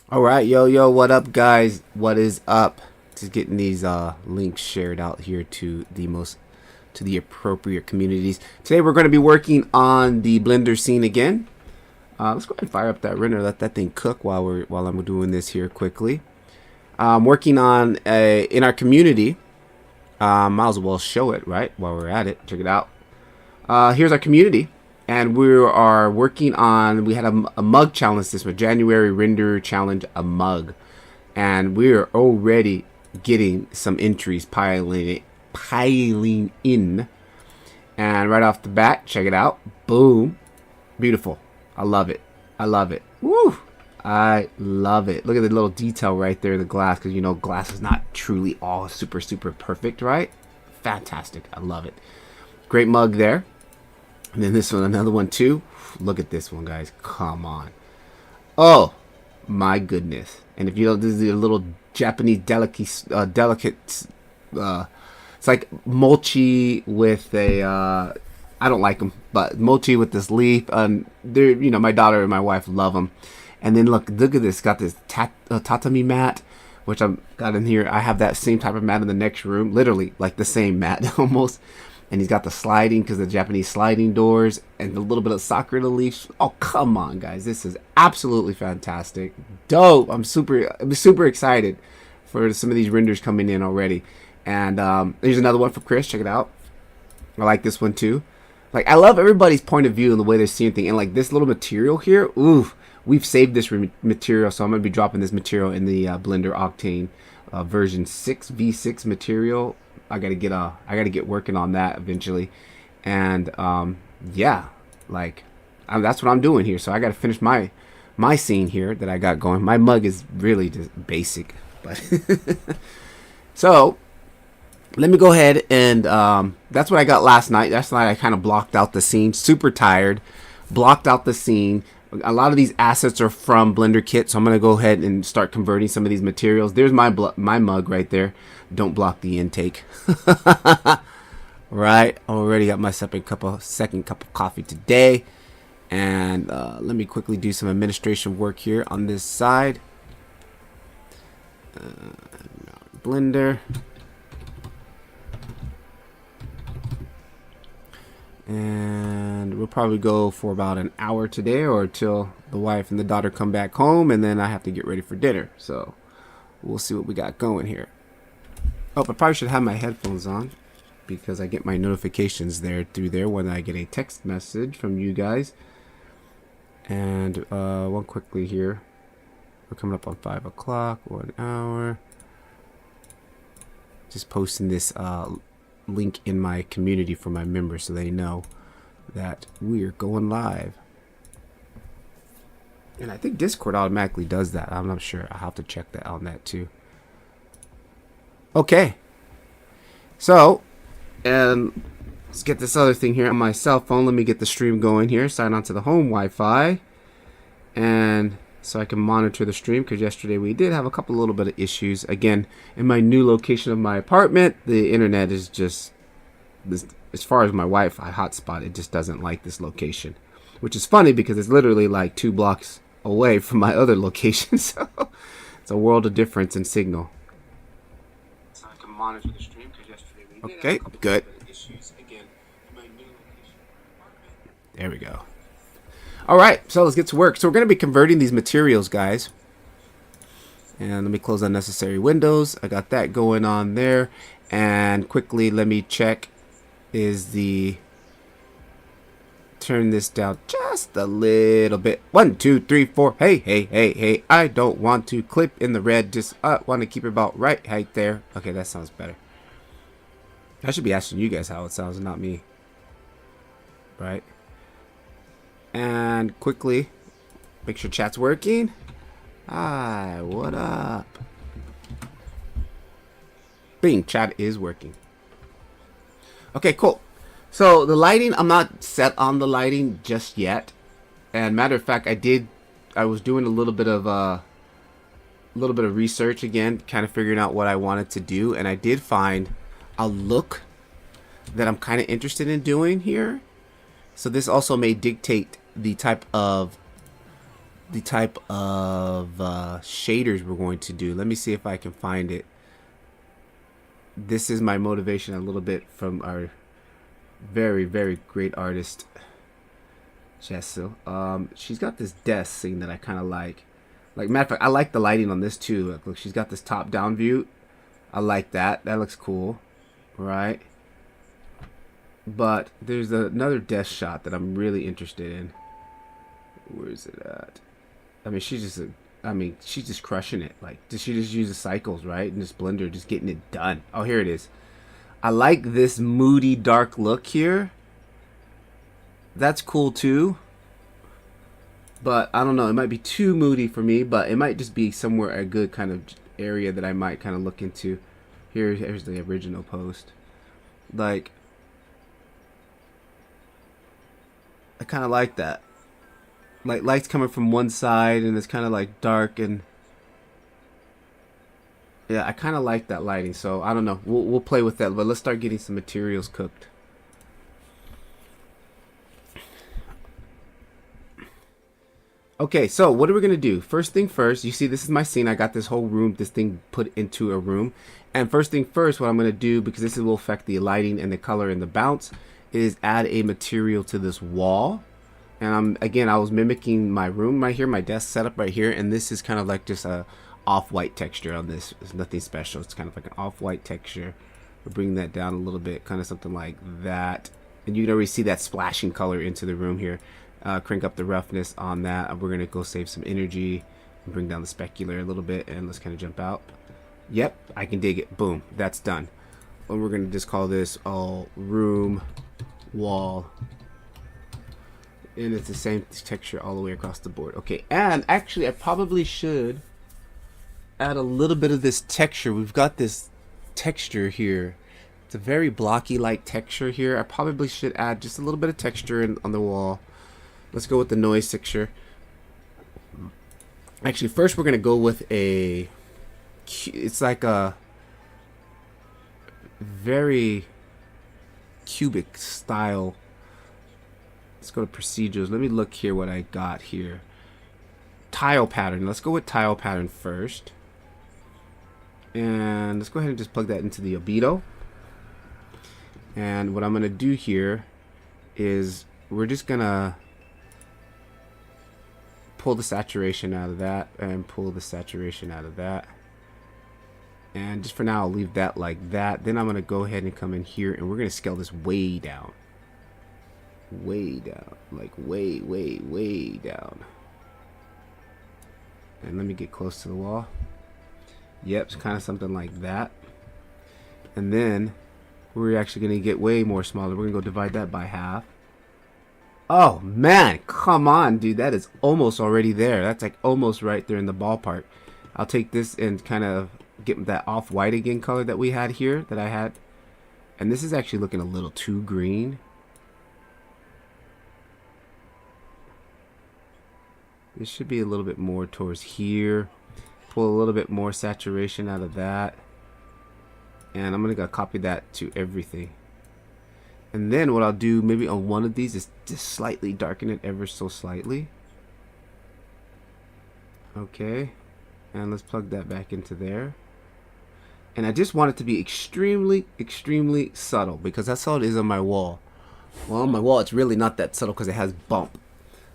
All right, yo, what up, guys? What is up? Just getting these links shared out here to the appropriate communities. Today we're going to be working on the Blender scene again. Let's go ahead and fire up that render. Let that thing cook while I'm doing this here quickly. Working on in our community. Might as well show it right while we're at it. Check it out. Here's our community. And we are working on, we had a mug challenge this month, January render challenge, a mug. And we are already getting some entries piling in. And right off the bat, check it out. Boom. Beautiful. I love it. I love it. Woo. I love it. Look at the little detail right there in the glass, because you know glass is not truly all super perfect, right? Fantastic. I love it. Great mug there. And then this one, another one too. Look at this one, guys. Come on. Oh, my goodness. And if you don't, this is a little Japanese delicate. It's like mochi with a. I don't like them, but mochi with this leaf. They're, you know, my daughter and my wife love them. And then look at this. Got this tatami mat, which I've got in here. I have that same type of mat in the next room. Literally, like the same mat almost. And he's got the sliding, because the Japanese sliding doors, and a little bit of sakura leaves. Oh, come on, guys. This is absolutely fantastic. Dope. I'm super excited for some of these renders coming in already. And there's another one for Chris. Check it out. I like this one too. Like, I love everybody's point of view and the way they're seeing things. And like this little material here, ooh, we've saved this material. So I'm going to be dropping this material in the Blender Octane version 6 V6 material. I gotta get working on that eventually, and yeah, like that's what I'm doing here. So I gotta finish my scene here that I got going. My mug is really just basic, but so let me go ahead and that's what I got last night. Last night I kind of blocked out the scene. Super tired, blocked out the scene. A lot of these assets are from Blender Kit, so I'm gonna go ahead and start converting some of these materials. There's my mug right there. Don't block the intake. Right, already got myself a second cup of coffee today. And let me quickly do some administration work here on this side. Blender. And we'll probably go for about an hour today, or till the wife and the daughter come back home, and then I have to get ready for dinner. So we'll see what we got going here. Oh, I probably should have my headphones on, because I get my notifications through there when I get a text message from you guys. And one quickly here. We're coming up on 5 o'clock, 1 hour. Just posting this link in my community for my members so they know that we're going live. And I think Discord automatically does that. I'm not sure. I'll have to check that on that too. Okay, so, and let's get this other thing here on my cell phone. Let me get the stream going here. Sign on to the home Wi-Fi, and so I can monitor the stream, because yesterday we did have a little bit of issues. Again, in my new location of my apartment, the internet is just, as far as my Wi-Fi hotspot, it just doesn't like this location, which is funny because it's literally like 2 blocks away from my other location. So it's a world of difference in signal. Monitor the stream, because yesterday we did have a couple good issues again in my new location. There we go. All right, so let's get to work. So we're going to be converting these materials, guys. And let me close unnecessary windows. I got that going on there. And quickly, let me check. Turn this down just a little bit. 1, 2, 3, 4. Hey. I don't want to clip in the red. Just want to keep it about right there. Okay, that sounds better. I should be asking you guys how it sounds, not me. Right? And quickly, make sure chat's working. Hi, what up? Bing, chat is working. Okay, cool. So the lighting, I'm not set on the lighting just yet. And matter of fact, I was doing a little bit of research again, kind of figuring out what I wanted to do, and I did find a look that I'm kind of interested in doing here. So this also may dictate the type of the type of shaders we're going to do. Let me see if I can find it. This is my motivation a little bit from our very, very great artist, Jessel. She's got this desk thing that I kind of like. Like, matter of fact, I like the lighting on this too. Look, she's got this top-down view. I like that. That looks cool, right? But there's another desk shot that I'm really interested in. Where is it at? I mean, she's just crushing it. Like, she just uses cycles, right? And this blender, just getting it done. Oh, here it is. I like this moody, dark look here. That's cool too. But I don't know. It might be too moody for me, but it might just be somewhere a good kind of area that I might kind of look into. Here's the original post. Like, I kind of like that. Like, light's coming from one side and it's kind of like dark, and yeah, I kind of like that lighting. So I don't know. We'll play with that, but let's start getting some materials cooked. Okay, so what are we gonna do? First thing first, you see this is my scene. I got this whole room, this thing put into a room. And first thing first, what I'm gonna do, because this will affect the lighting and the color and the bounce, is add a material to this wall. And again, I was mimicking my room right here, my desk setup right here, and this is kind of like just a off-white texture on this. It's nothing special. It's kind of like an off-white texture. We'll bring that down a little bit, kind of something like that. And you can already see that splashing color into the room here. Crank up the roughness on that. We're gonna go save some energy and bring down the specular a little bit, and let's kind of jump out. Yep, I can dig it. Boom, that's done. And we're gonna just call this all room wall, and it's the same texture all the way across the board. Okay, and actually I probably should add a little bit of this texture. We've got this texture here. It's a very blocky like texture here. I probably should add just a little bit of texture on the wall. Let's go with the noise texture. Actually, first we're gonna go with it's like a very cubic style. Let's go to procedures. Let me look here what I got here. Tile pattern. Let's go with tile pattern first. And let's go ahead and just plug that into the albedo. And what I'm gonna do here is we're just gonna pull the saturation out of that and pull the saturation out of that. And just for now, I'll leave that like that. Then I'm gonna go ahead and come in here and we're gonna scale this way down. Way down. Like way, way, way down. And let me get close to the wall. Yep, it's kind of something like that. And then we're actually gonna get way more smaller. We're gonna go divide that by half. Oh man, come on, dude. That is almost already there. That's like almost right there in the ballpark. I'll take this and kind of get that off-white again color that we had here, that I had. And this is actually looking a little too green. This should be a little bit more towards here. Pull a little bit more saturation out of that. And I'm going to copy that to everything. And then what I'll do maybe on one of these is just slightly darken it ever so slightly. Okay. And let's plug that back into there. And I just want it to be extremely, extremely subtle, because that's how it is on my wall. Well, on my wall, it's really not that subtle because it has bump.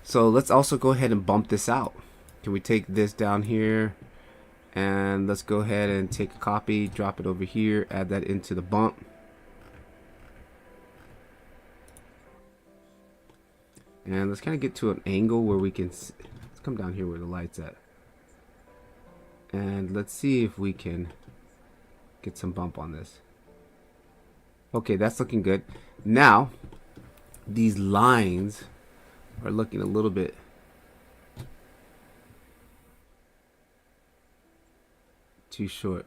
So let's also go ahead and bump this out. Can we take this down here? And let's go ahead and take a copy, drop it over here, add that into the bump. And let's kind of get to an angle where we can, let's come down here where the light's at. And let's see if we can get some bump on this. Okay, that's looking good. Now, these lines are looking a little bit too short.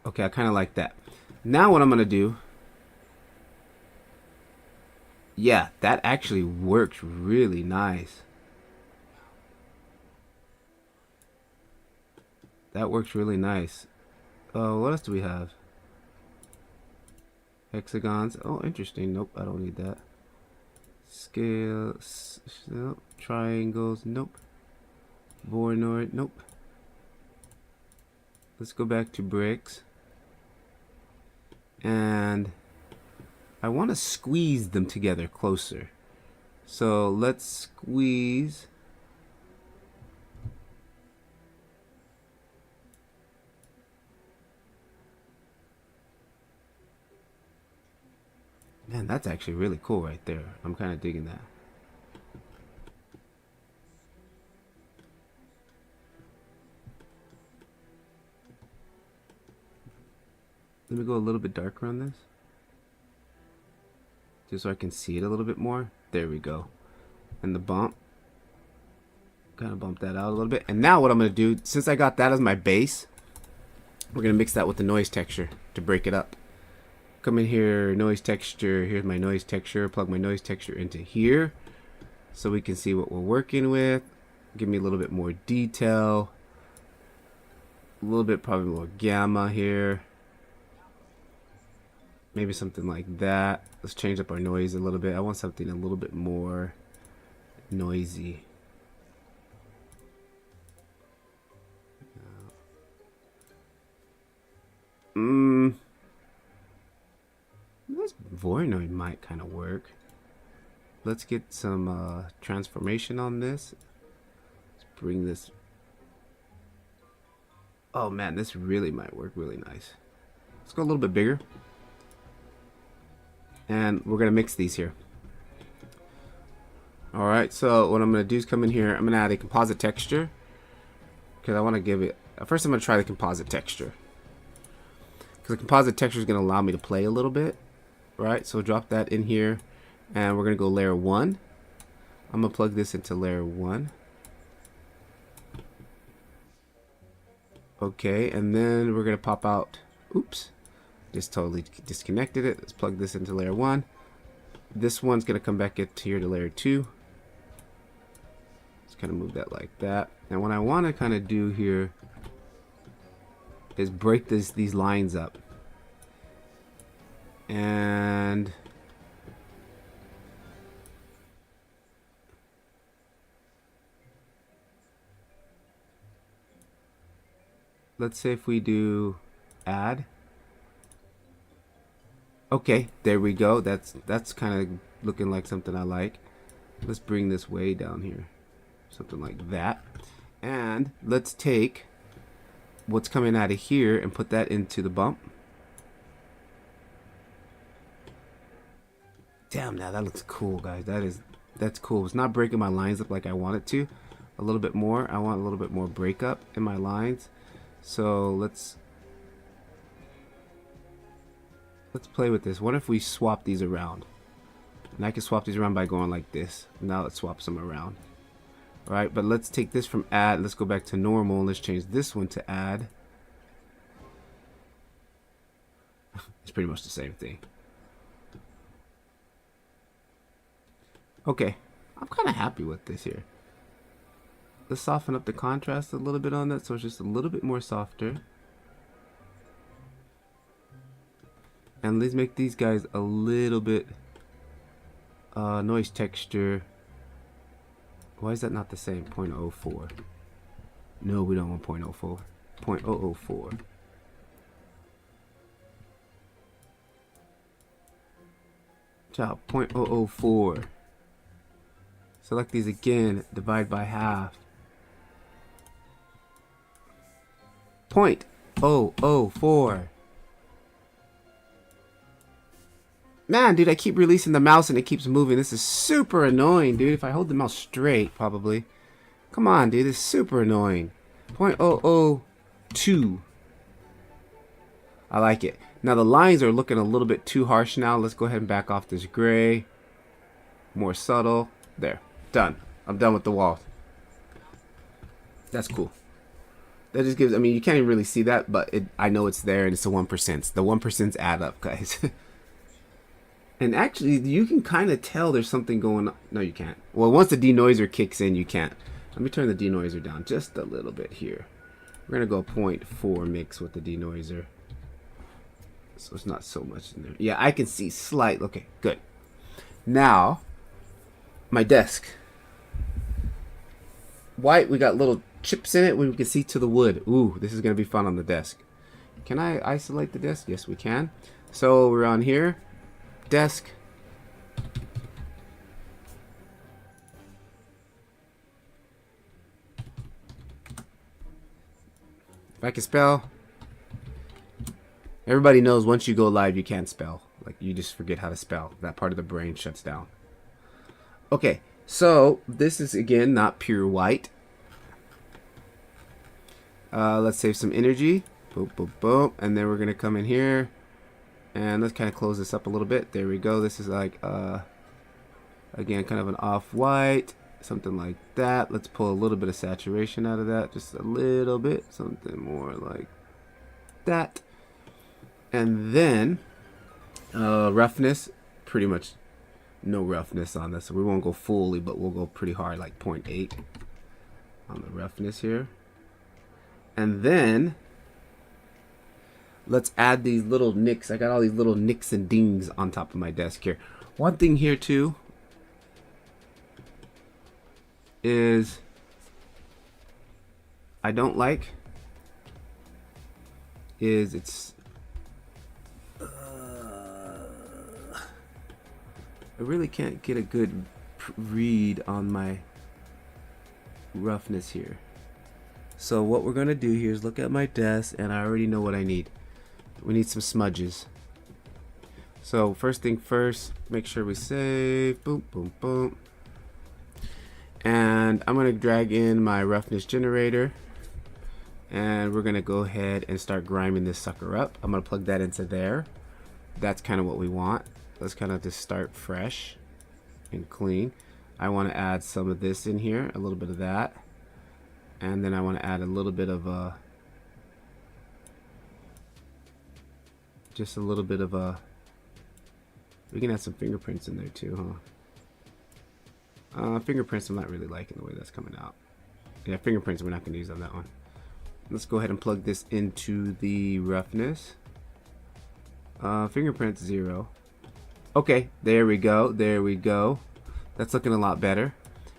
Okay, I kind of like that. Now what I'm going to do, yeah, that actually works really nice. That works really nice. Oh, what else do we have? Hexagons. Oh, interesting. Nope, I don't need that. Scale. Nope. Triangles. Nope. Voronoi, nope. Let's go back to bricks. And I want to squeeze them together closer. So let's squeeze. Man, that's actually really cool right there. I'm kind of digging that. Let me go a little bit darker on this, just so I can see it a little bit more. There we go. And the bump, kind of bump that out a little bit. And now what I'm going to do, since I got that as my base, we're going to mix that with the noise texture to break it up. Come in here, noise texture. Here's my noise texture. Plug my noise texture into here so we can see what we're working with. Give me a little bit more detail. A little bit probably more gamma here. Maybe something like that. Let's change up our noise a little bit. I want something a little bit more noisy. This Voronoi might kind of work. Let's get some transformation on this. Let's bring this. Oh man, this really might work really nice. Let's go a little bit bigger. And we're going to mix these here. Alright, so what I'm going to do is come in here. I'm going to add a composite texture. Because I want to give it... First I'm going to try the composite texture. Because the composite texture is going to allow me to play a little bit. Right, so drop that in here. And we're going to go layer 1. I'm going to plug this into layer 1. Okay, and then we're going to pop out... Oops. Just totally disconnected it. Let's plug this into layer 1. This one's going to come back into here to layer 2. Let's kind of move that like that. And what I want to kind of do here is break these lines up. And let's say if we do add. Okay, there we go. That's kind of looking like something I like. Let's bring this way down here. Something like that. And let's take what's coming out of here and put that into the bump. Damn, now that looks cool, guys. That's cool. It's not breaking my lines up like I want it to. A little bit more. I want a little bit more breakup in my lines. So let's play with this. What if we swap these around? And I can swap these around by going like this. Now let's swap some around. Alright, but let's take this from add. Let's go back to normal. And let's change this one to add. It's pretty much the same thing. Okay, I'm kind of happy with this here. Let's soften up the contrast a little bit on that so it's just a little bit more softer. And let's make these guys a little bit noise texture. Why is that not the same? 0.04. No, we don't want 0.04. 0.004. Ciao, 0.004. Select these again, divide by half. 0.004. Man, dude, I keep releasing the mouse and it keeps moving. This is super annoying, dude. If I hold the mouse straight, probably. Come on, dude. This is super annoying. 0.002. I like it. Now, the lines are looking a little bit too harsh now. Let's go ahead and back off this gray. More subtle. There. Done. I'm done with the wall. That's cool. That just gives... I mean, you can't even really see that, but I know it's there and it's the 1%. The 1%'s add up, guys. And actually, you can kind of tell there's something going on. No, you can't. Well, once the denoiser kicks in, you can't. Let me turn the denoiser down just a little bit here. We're going to go 0.4 mix with the denoiser. So it's not so much in there. Yeah, I can see slight. Okay, good. Now, my desk. White, we got little chips in it when we can see to the wood. Ooh, this is gonna be fun on the desk. Can I isolate the desk? Yes, we can. So we're on here, desk. If I can spell. Everybody knows once you go live, you can't spell. Like, you just forget how to spell. That part of the brain shuts down. Okay, so this is, again, not pure white. Let's save some energy. Boom, boom, boom. And then we're going to come in here. And let's kind of close this up a little bit. There we go. This is like, again, kind of an off-white. Something like that. Let's pull a little bit of saturation out of that. Just a little bit. Something more like that. And then, roughness. Pretty much no roughness on this. So we won't go fully, but we'll go pretty hard, like 0.8 on the roughness here. And then let's add these little nicks. I got all these little nicks and dings on top of my desk here. One thing here too is I don't like is it's I really can't get a good read on my roughness here. So what we're gonna do here is look at my desk, and I already know what I need. We need some smudges. So first thing first, make sure we save. Boom, boom, boom. And I'm gonna drag in my roughness generator, and we're gonna go ahead and start grinding this sucker up. I'm gonna plug that into there. That's kind of what we want. Let's kind of just start fresh and clean. I want to add some of this in here, a little bit of that. And then I want to add a little bit of just a little bit of we can add some fingerprints in there too, huh? Fingerprints, I'm not really liking the way that's coming out. Yeah, fingerprints we're not going to use on that one. Let's go ahead and plug this into the roughness. Fingerprints 0. Okay, there we go. There we go. That's looking a lot better.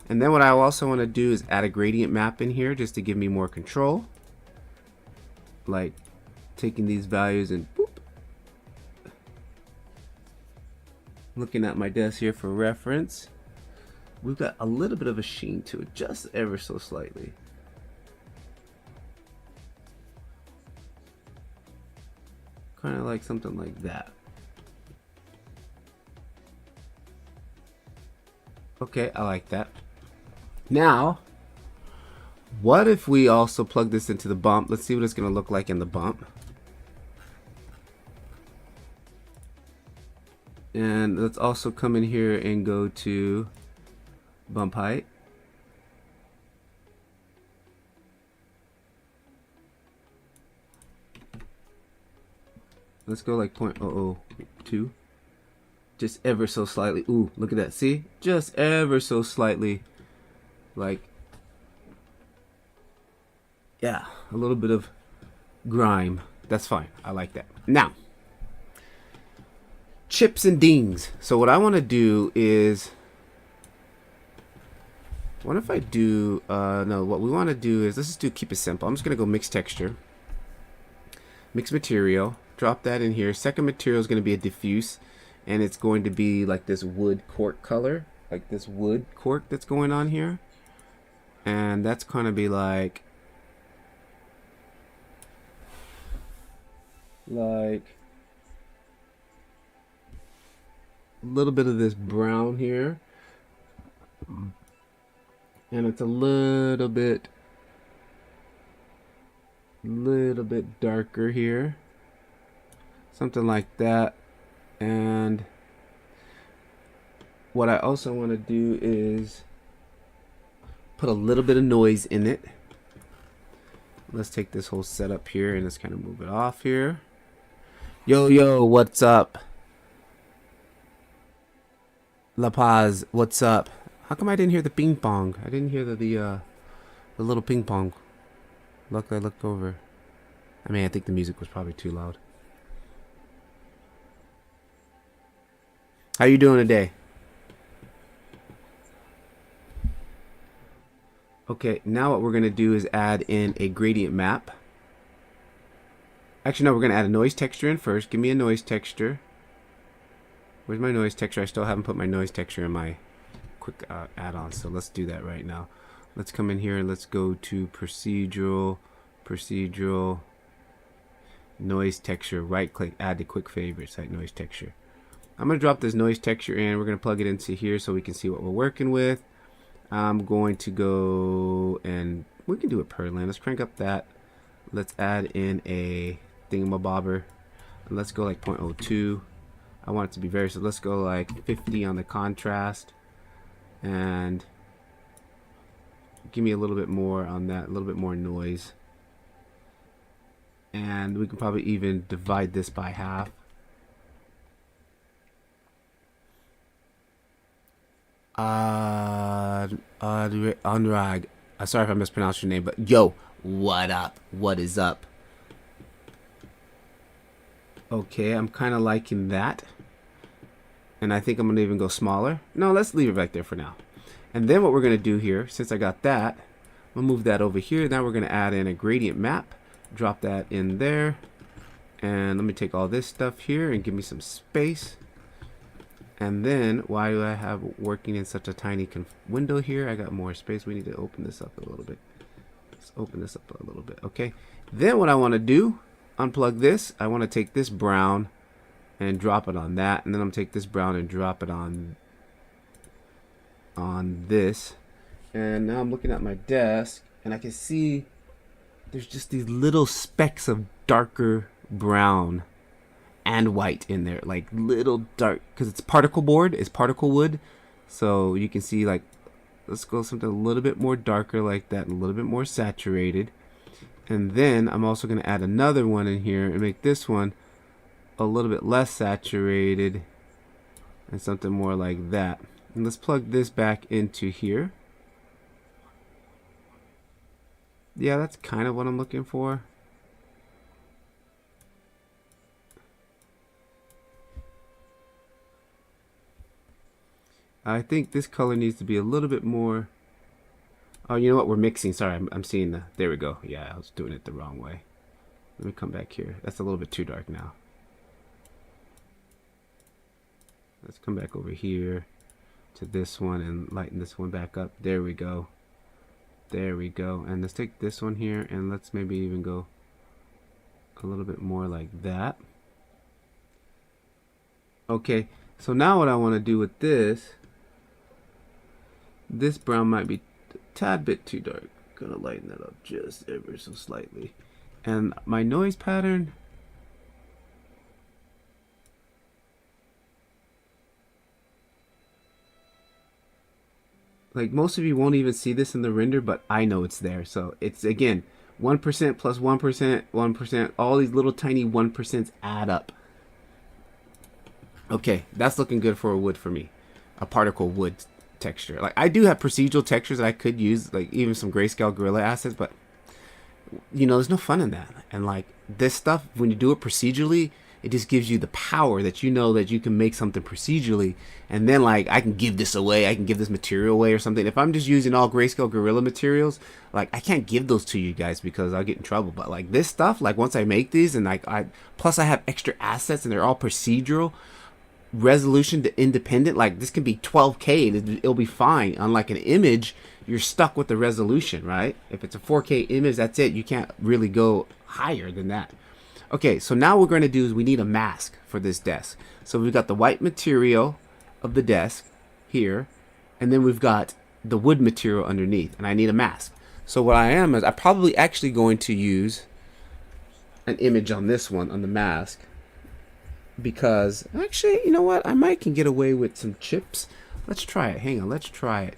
And then what I also want to do is add a gradient map in here just to give me more control. Like taking these values and boop. Looking at my desk here for reference. We've got a little bit of a sheen to it, just ever so slightly. Kind of like something like that. Okay, I like that. Now, what if we also plug this into the bump? Let's see what it's going to look like in the bump. And let's also come in here and go to bump height. Let's go like 0.002. Just ever so slightly. Ooh, look at that. See? Just ever so slightly. Like, yeah, a little bit of grime. That's fine. I like that. Now, chips and dings. So what I want to do is, what if I do, no, what we want to do is, let's just do keep it simple. I'm just going to go mix texture. Mix material. Drop that in here. Second material is going to be a diffuse. And it's going to be like this wood cork color. Like this wood cork that's going on here. And that's going to be like a little bit of this brown here. And it's a little bit darker here. Something like that. And what I also want to do is put a little bit of noise in it. Let's take this whole setup here and let's kind of move it off here. Yo, what's up? La Paz, what's up? How come I didn't hear the ping pong? I didn't hear the little ping pong. Luckily I looked over. I mean, I think the music was probably too loud. How you doing today? Okay, now what we're going to do is add in a gradient map. Actually, no, we're going to add a noise texture in first. Give me a noise texture. Where's my noise texture? I still haven't put my noise texture in my quick add-on, so let's do that right now. Let's come in here and let's go to procedural, noise texture, right click, add to quick favorites, add noise texture. I'm going to drop this noise texture in. We're going to plug it into here so we can see what we're working with. I'm going to go, and we can do it per lane. Let's crank up that. Let's add in a thingamabobber. And let's go like 0.02. I want it to be very, so let's go like 50 on the contrast. And give me a little bit more on that, a little bit more noise. And we can probably even divide this by half. Anurag. Sorry if I mispronounced your name, but yo, what up? What is up? Okay, I'm kind of liking that. And I think I'm going to even go smaller. No, let's leave it right there for now. And then what we're going to do here, since I got that, we'll move that over here. Now we're going to add in a gradient map. Drop that in there. And let me take all this stuff here and give me some space. And then, why do I have working in such a tiny window here? I got more space. We need to open this up a little bit. Let's open this up a little bit. Okay. Then what I want to do, unplug this. I want to take this brown and drop it on that. And then I'm going to take this brown and drop it on this. And now I'm looking at my desk and I can see there's just these little specks of darker brown and white in there, like little dark, because it's particle board, it's particle wood, so you can see, like, let's go something a little bit more darker like that, and a little bit more saturated. And then I'm also going to add another one in here and make this one a little bit less saturated and something more like that. And let's plug this back into here. Yeah, that's kind of what I'm looking for. I think this color needs to be a little bit more. Oh, you know what? We're mixing. Sorry, I'm seeing the. There we go. Yeah, I was doing it the wrong way. Let me come back here. That's a little bit too dark now. Let's come back over here to this one and lighten this one back up. There we go. There we go. And let's take this one here and let's maybe even go a little bit more like that. Okay, so now what I want to do with this brown might be a tad bit too dark. Gonna lighten that up just ever so slightly. And my noise pattern, like, most of you won't even see this in the render, but I know it's there. So it's, again, 1% plus 1%, 1%, all these little tiny 1% add up. Okay, that's looking good for a wood for me. A particle wood texture. Like, I do have procedural textures that I could use, like even some grayscale gorilla assets, but you know, there's no fun in that. And like this stuff, when you do it procedurally, it just gives you the power that you know that you can make something procedurally, and then like I can give this away, I can give this material away or something. If I'm just using all grayscale gorilla materials, like I can't give those to you guys because I'll get in trouble. But like this stuff, like once I make these, and like plus I have extra assets and they're all procedural, resolution to independent, like this can be 12K, it'll be fine. Unlike an image, you're stuck with the resolution, right? If it's a 4K image, that's it. You can't really go higher than that. Okay, so now what we're going to do is we need a mask for this desk. So we've got the white material of the desk here, and then we've got the wood material underneath, and I need a mask. So what I am is I'm probably actually going to use an image on this one, on the mask, because actually, you know what, I might can get away with some chips. Let's try it. Hang on, let's try it.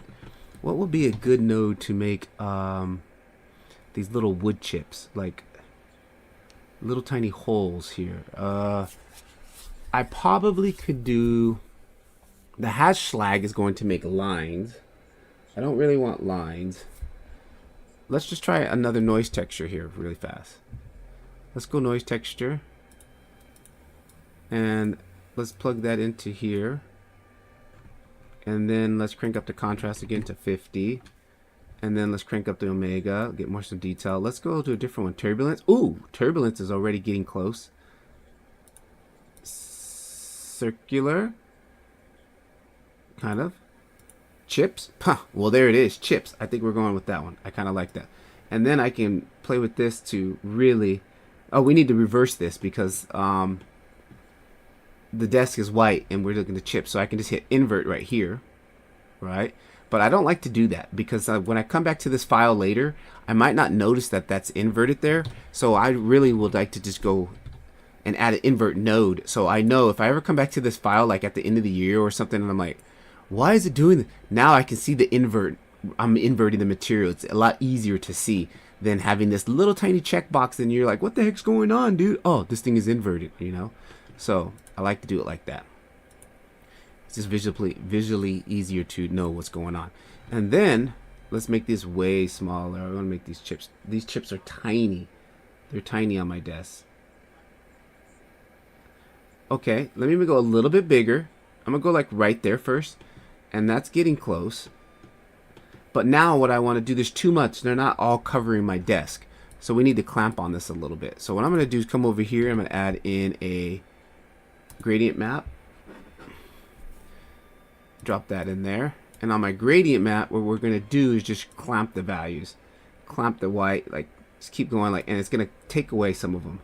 What would be a good node to make these little wood chips, like little tiny holes here? I probably could do, the hash slag is going to make lines. I don't really want lines. Let's just try another noise texture here really fast. Let's go noise texture. And let's plug that into here. And then let's crank up the contrast again to 50. And then let's crank up the omega, get more some detail. Let's go to a different one. Turbulence. Ooh, turbulence is already getting close. Circular. Kind of. Chips. Huh. Well, there it is. Chips. I think we're going with that one. I kind of like that. And then I can play with this to really... Oh, we need to reverse this because the desk is white and we're looking to chips. So I can just hit invert right here. Right? But I don't like to do that because when I come back to this file later, I might not notice that that's inverted there. So I really would like to just go and add an invert node. So I know if I ever come back to this file, like at the end of the year or something, and I'm like, why is it doing this? Now I can see the invert. I'm inverting the material. It's a lot easier to see than having this little tiny checkbox and you're like, what the heck's going on, dude? Oh, this thing is inverted, you know? So I like to do it like that. It's just visually easier to know what's going on. And then let's make this way smaller. I want to make these chips. These chips are tiny. They're tiny on my desk. Okay, let me go a little bit bigger. I'm going to go like right there first. And that's getting close. But now what I want to do, there's too much. They're not all covering my desk. So we need to clamp on this a little bit. So what I'm going to do is come over here. I'm going to add in a gradient map. Drop that in there. And on my gradient map, what we're going to do is just clamp the values. Clamp the white, like, just keep going, like, and it's going to take away some of them.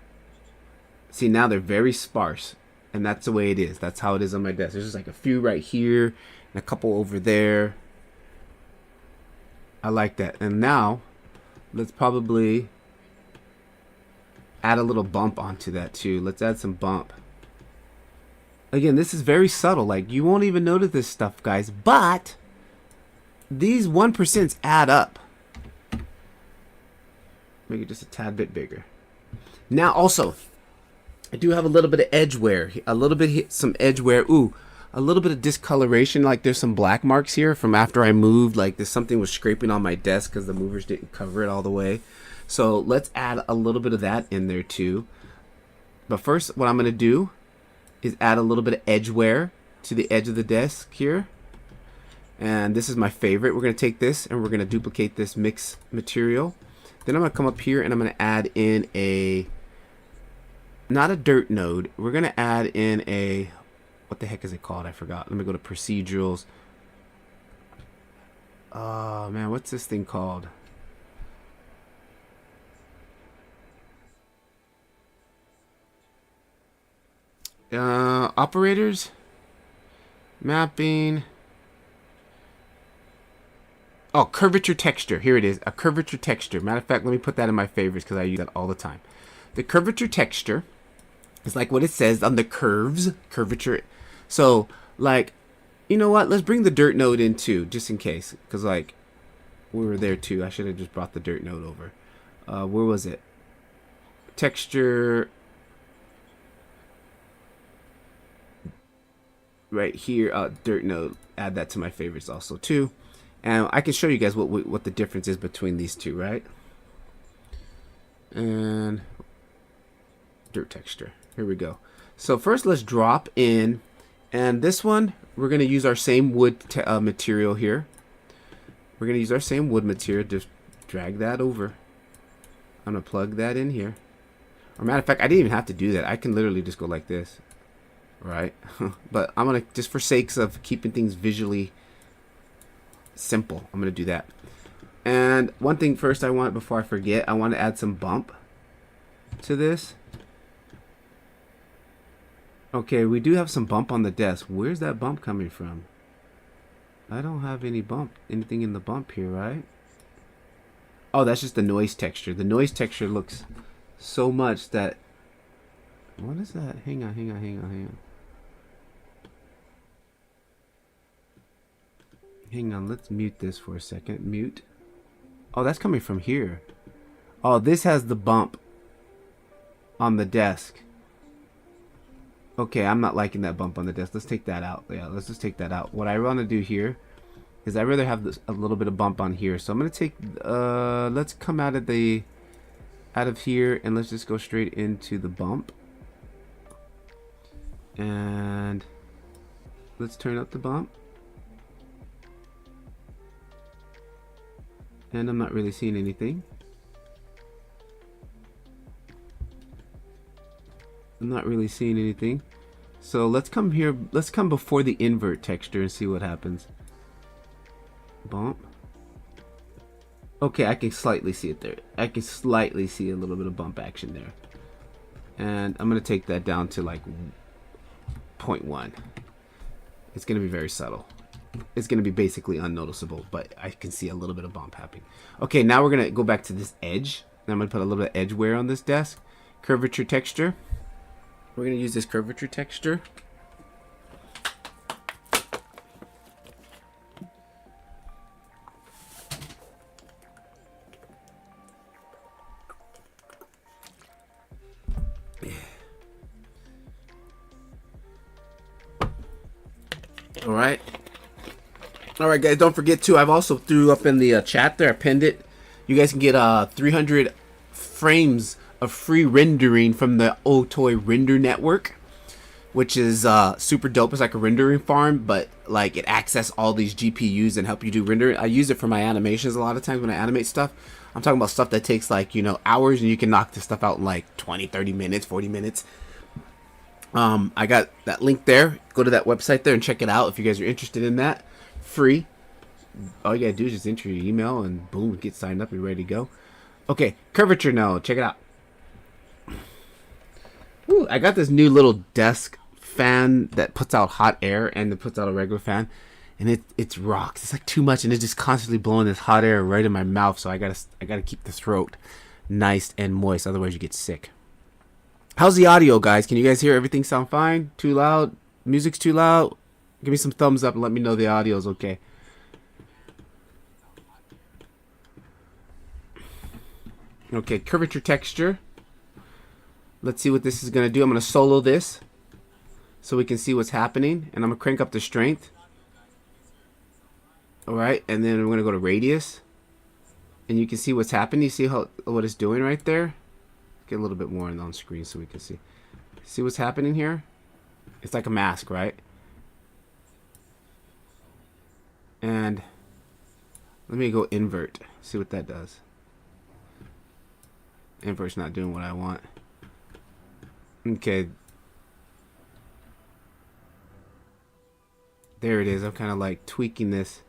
See, now they're very sparse. And that's the way it is. That's how it is on my desk. There's just like a few right here and a couple over there. I like that. And now, let's probably add a little bump onto that too. Let's add some bump. Again, this is very subtle. Like, you won't even notice this stuff, guys. But these 1% add up. Make it just a tad bit bigger. Now, also, I do have a little bit of edge wear. A little bit, some edge wear. Ooh, a little bit of discoloration. Like, there's some black marks here from after I moved. Like, there's something was scraping on my desk because the movers didn't cover it all the way. So let's add a little bit of that in there too. But first, what I'm going to do is add a little bit of edge wear to the edge of the desk here. And this is my favorite. We're going to take this and we're going to duplicate this mix material. Then I'm going to come up here and I'm going to add in a, not a dirt node. We're going to add in a, what the heck is it called? I forgot. Let me go to procedurals. Oh man, what's this thing called? Operators, mapping. Oh, curvature texture. Here it is, a curvature texture. Matter of fact, let me put that in my favorites because I use that all the time. The curvature texture is like what it says on the curves, curvature. So, like, you know what? Let's bring the dirt node in too, just in case, because like we were there too. I should have just brought the dirt node over. Where was it? Texture. Right here, dirt node. Add that to my favorites also too, and I can show you guys what the difference is between these two, right? And dirt texture. Here we go. So first, let's drop in, and this one we're gonna use our same wood material here. We're gonna use our same wood material. Just drag that over. I'm gonna plug that in here. Or matter of fact, I didn't even have to do that. I can literally just go like this. Right? But I'm going to, just for sakes of keeping things visually simple, I'm going to do that. And one thing first I want, before I forget, I want to add some bump to this. Okay, we do have some bump on the desk. Where's that bump coming from? I don't have any bump, anything in the bump here, right? Oh, that's just the noise texture. The noise texture looks so much that... What is that? Hang on. Hang on, let's mute this for a second. Mute. Oh, that's coming from here. Oh, this has the bump on the desk. Okay, I'm not liking that bump on the desk. Let's take that out. Yeah, let's just take that out. What I want to do here is I'd rather have this, a little bit of bump on here. So I'm going to take, let's come out of here and let's just go straight into the bump. And let's turn up the bump. And I'm not really seeing anything. I'm not really seeing anything. So let's come here. Let's come before the invert texture and see what happens. Bump. Okay, I can slightly see it there. I can slightly see a little bit of bump action there. And I'm going to take that down to like 0.1. It's going to be very subtle. It's going to be basically unnoticeable, but I can see a little bit of bump happening. Okay, now we're going to go back to this edge. I'm going to put a little bit of edge wear on this desk. Curvature texture. We're going to use this curvature texture. All right, guys, don't forget to, I've also threw up in the chat there, I pinned it. You guys can get 300 frames of free rendering from the Otoy render network, which is super dope. It's like a rendering farm, but like it access all these GPUs and help you do rendering. I use it for my animations a lot of times when I animate stuff. I'm talking about stuff that takes like, hours, and you can knock this stuff out in like 20, 30 minutes, 40 minutes. I got that link there. Go to that website there and check it out if you guys are interested in that. Free. All you gotta do is just enter your email and boom, get signed up and ready to go. Okay, curvature node. Check it out. Ooh, I got this new little desk fan that puts out hot air and it puts out a regular fan, and it's rocks. It's like too much, and it's just constantly blowing this hot air right in my mouth. So I gotta keep the throat nice and moist, otherwise you get sick. How's the audio, guys? Can you guys hear everything sound fine? Too loud? Music's too loud? Give me some thumbs up and let me know the audio's okay. Okay, curvature texture. Let's see what this is going to do. I'm going to solo this so we can see what's happening. And I'm going to crank up the strength. Alright, and then we're going to go to radius. And you can see what's happening. You see what it's doing right there? Get a little bit more on screen so we can see. See what's happening here? It's like a mask, right? And let me go invert. See what that does. Invert's not doing what I want. Okay. There it is. I'm kind of like tweaking this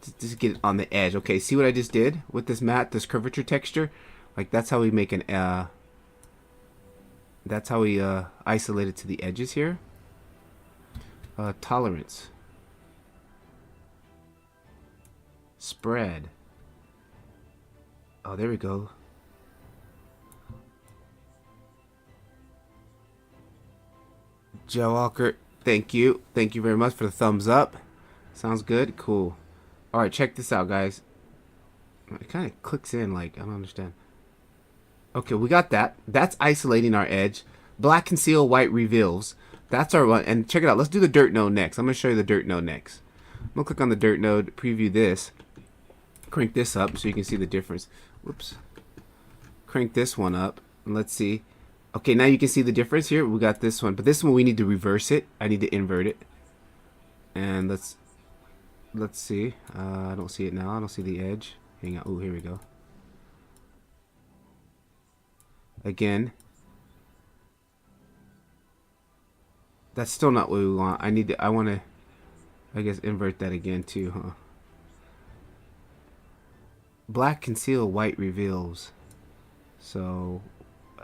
to just get it on the edge. Okay, see what I just did with this matte, this curvature texture? Like that's how we make an that's how we isolate it to the edges here. Tolerance. Spread. Oh, there we go. Joe Walker, thank you. Thank you very much for the thumbs up. Sounds good. Cool. Alright, check this out, guys. It kind of clicks in like, I don't understand. Okay, we got that. That's isolating our edge. Black conceal, white reveals. That's our one. And check it out. Let's do the dirt node next. I'm going to show you the dirt node next. I'm going to click on the dirt node, preview this. Crank this up so you can see the difference. Whoops. Crank this one up. And let's see. Okay, now you can see the difference here. We got this one. But this one we need to reverse it. I need to invert it. And let's see. I don't see it now. I don't see the edge. Hang on. Oh, here we go. Again. That's still not what we want. I want to, I guess, invert that again too, huh? Black conceal, white reveals. So,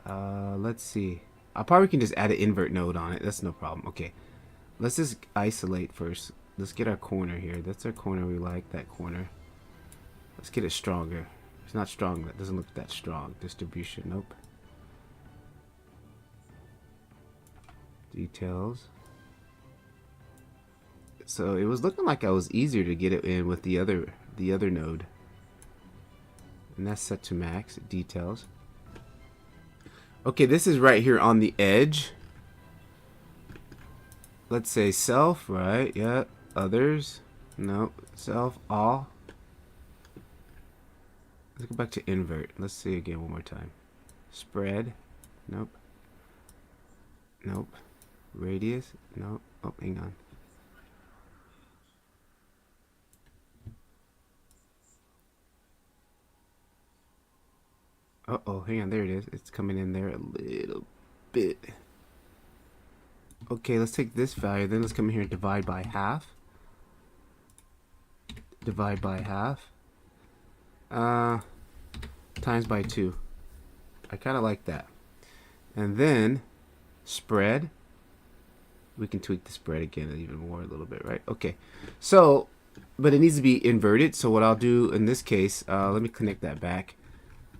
let's see. I probably can just add an invert node on it. That's no problem. Okay. Let's just isolate first. Let's get our corner here. That's our corner we like, that corner. Let's get it stronger. It's not strong. That doesn't look that strong. Distribution, nope. Details. So it was looking like I was easier to get it in with the other node. And that's set to max. Details. Okay, this is right here on the edge. Let's say self, right? Yeah. Others. No. Self, all. Let's go back to invert. Let's see again one more time. Spread. Nope. Nope. Radius. Nope. Oh, hang on. Uh-oh, hang on, there it is. It's coming in there a little bit. Okay, let's take this value, then let's come in here and divide by half. Divide by half. Times by 2. I kind of like that. And then spread. We can tweak the spread again even more a little bit, right? Okay. So, but it needs to be inverted. So what I'll do in this case, let me connect that back.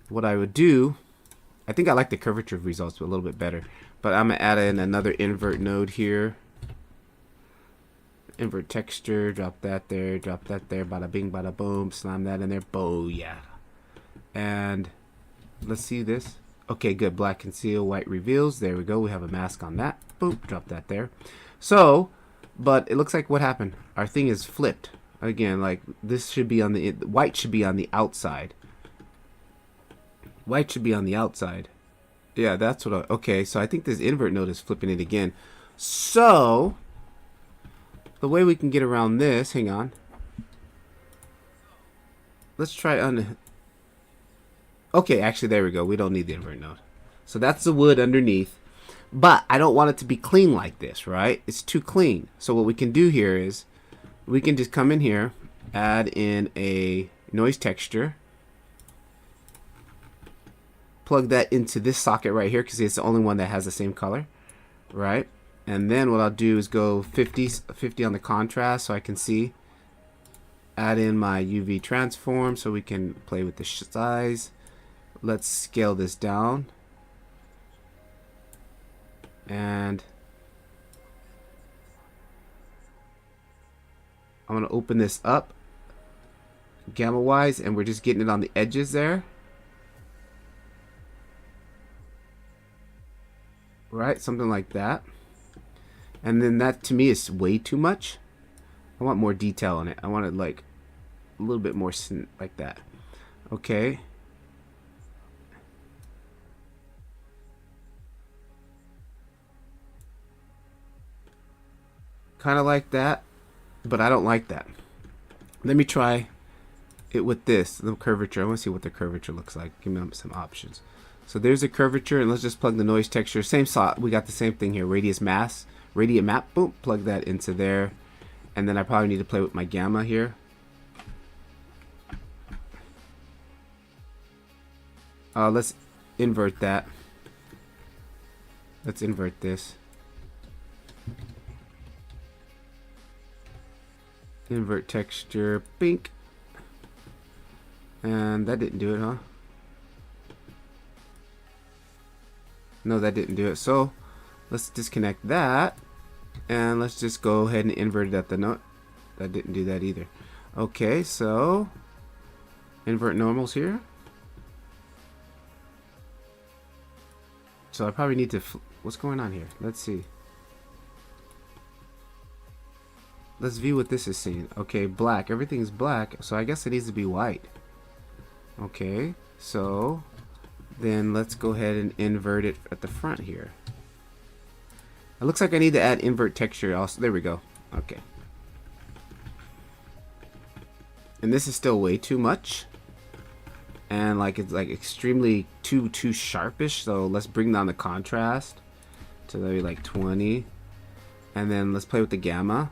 What I would do, I think I like the curvature results a little bit better. But I'm going to add in another invert node here. Invert texture, drop that there, bada bing, bada boom, slam that in there, booyah. And let's see this. Okay, good. Black conceal, white reveals. There we go. We have a mask on that. Boom, drop that there. So, but it looks like what happened? Our thing is flipped. Again, like this should be on the, white should be on the outside. White should be on the outside. Yeah, that's what okay, so I think this invert node is flipping it again. So, the way we can get around this, hang on. Let's try okay, actually, there we go. We don't need the invert node. So that's the wood underneath. But I don't want it to be clean like this, right? It's too clean. So what we can do here is we can just come in here, add in a noise texture. Plug that into this socket right here because it's the only one that has the same color, right? And then what I'll do is go 50 on the contrast so I can see. Add in my UV transform so we can play with the size. Let's scale this down. And I'm going to open this up gamma wise, and we're just getting it on the edges there. Right, something like that. And then that to me is way too much. I want more detail on it. I want it like a little bit more like that. Okay. Kind of like that, but I don't like that. Let me try it with this, the curvature. I want to see what the curvature looks like. Give me some options. So there's a curvature, and let's just plug the noise texture. Same slot. We got the same thing here. Radius mass, radiant map. Boom. Plug that into there, and then I probably need to play with my gamma here. Let's invert that. Let's invert this. Invert texture, pink. And that didn't do it, huh? No, that didn't do it. So let's disconnect that, and let's just go ahead and invert it at the note. That didn't do that either. Okay, so invert normals here. So I probably need to, what's going on here? Let's see. Let's view what this is seeing. Okay, black. Everything's black, so I guess it needs to be white. Okay, so then let's go ahead and invert it at the front here. It looks like I need to add invert texture also. There we go. Okay. And this is still way too much. And like it's like extremely too sharpish. So let's bring down the contrast to maybe like 20. And then let's play with the gamma.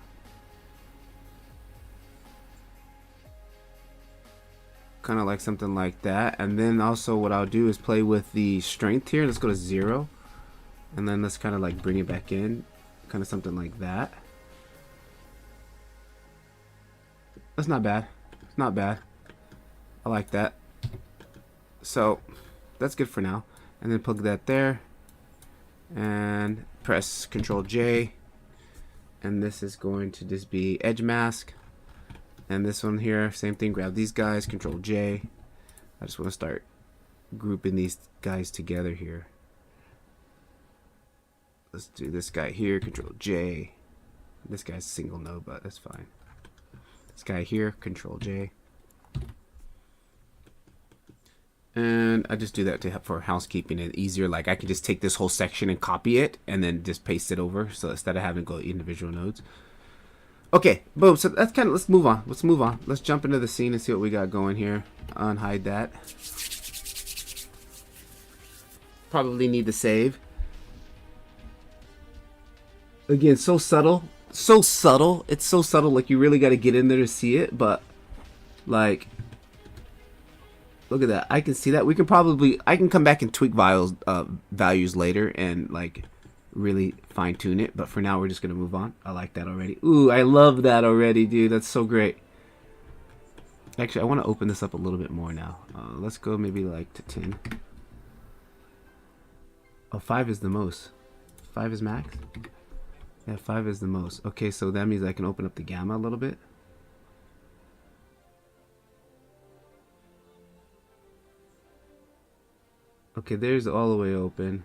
Kind of like something like that. And then also what I'll do is play with the strength here. Let's go to 0. And then let's kind of like bring it back in. Kind of something like that. That's not bad. It's not bad. I like that. So that's good for now. And then plug that there. And press Ctrl J. And this is going to just be edge mask. And this one here, same thing, grab these guys, Ctrl J. I just want to start grouping these guys together here. Let's do this guy here, Ctrl J. This guy's single node, but that's fine. This guy here, Ctrl J. And I just do that to help for housekeeping and easier. Like I can just take this whole section and copy it and then just paste it over. So instead of having to go individual nodes. Okay, boom. So that's kind of, let's move on. Let's move on. Let's jump into the scene and see what we got going here. Unhide that. Probably need to save. Again, so subtle. So subtle. It's so subtle, like you really got to get in there to see it, but like look at that. I can see that. We can probably I can come back and tweak values later and like really fine tune it, but for now we're just going to move on. I like that already. Ooh, I love that already, dude. That's so great. Actually, I want to open this up a little bit more now. Let's go maybe like to 10. Oh, 5 is the most. 5 is max? Yeah, 5 is the most. Okay, so that means I can open up the gamma a little bit. Okay, there's all the way open.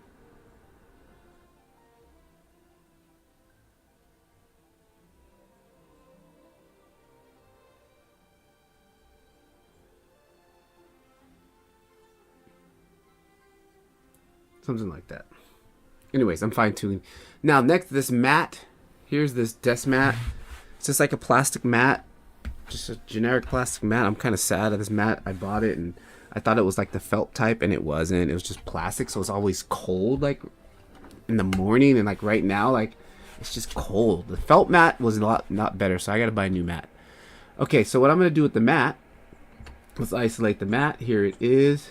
Something like that. Anyways, I'm fine tuning. Now, next, this mat. Here's this desk mat. It's just like a plastic mat. Just a generic plastic mat. I'm kind of sad at this mat. I bought it and I thought it was like the felt type, and it wasn't. It was just plastic, so it's always cold, like in the morning, and like right now, like it's just cold. The felt mat was a lot better, so I got to buy a new mat. Okay, so what I'm going to do with the mat, let's isolate the mat. Here it is.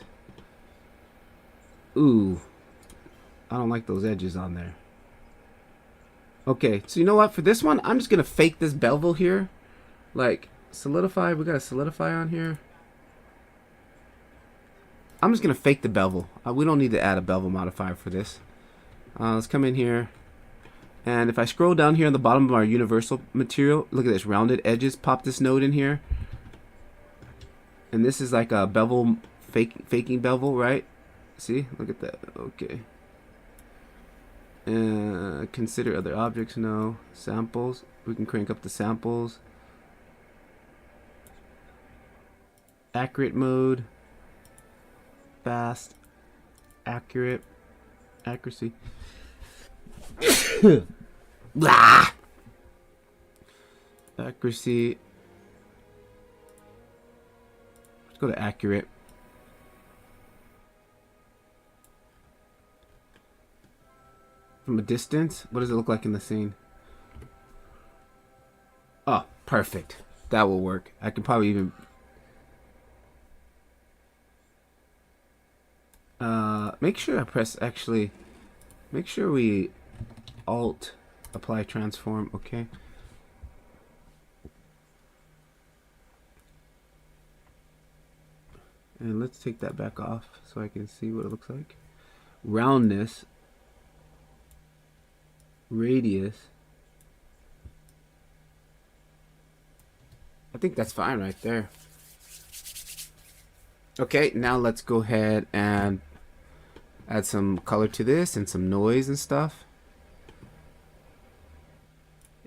Ooh. I don't like those edges on there. Okay, so you know what? For this one, I'm just going to fake this bevel here. Like, solidify. We got a solidify on here. I'm just going to fake the bevel. We don't need to add a bevel modifier for this. Let's come in here. And if I scroll down here on the bottom of our universal material, look at this. Rounded edges. Pop this node in here. And this is like a bevel, faking bevel, right? See? Look at that. Okay. Consider other objects. No. Samples. We can crank up the samples. Accurate mode. Fast. Accurate. Accuracy. Blah! Accuracy. Let's go to accurate. From a distance, what does it look like in the scene? Oh, perfect. That will work. I can probably even make sure I press actually. Make sure we Alt apply transform. Okay. And let's take that back off so I can see what it looks like. Roundness. Radius. I think that's fine right there. Okay, now let's go ahead and add some color to this and some noise and stuff.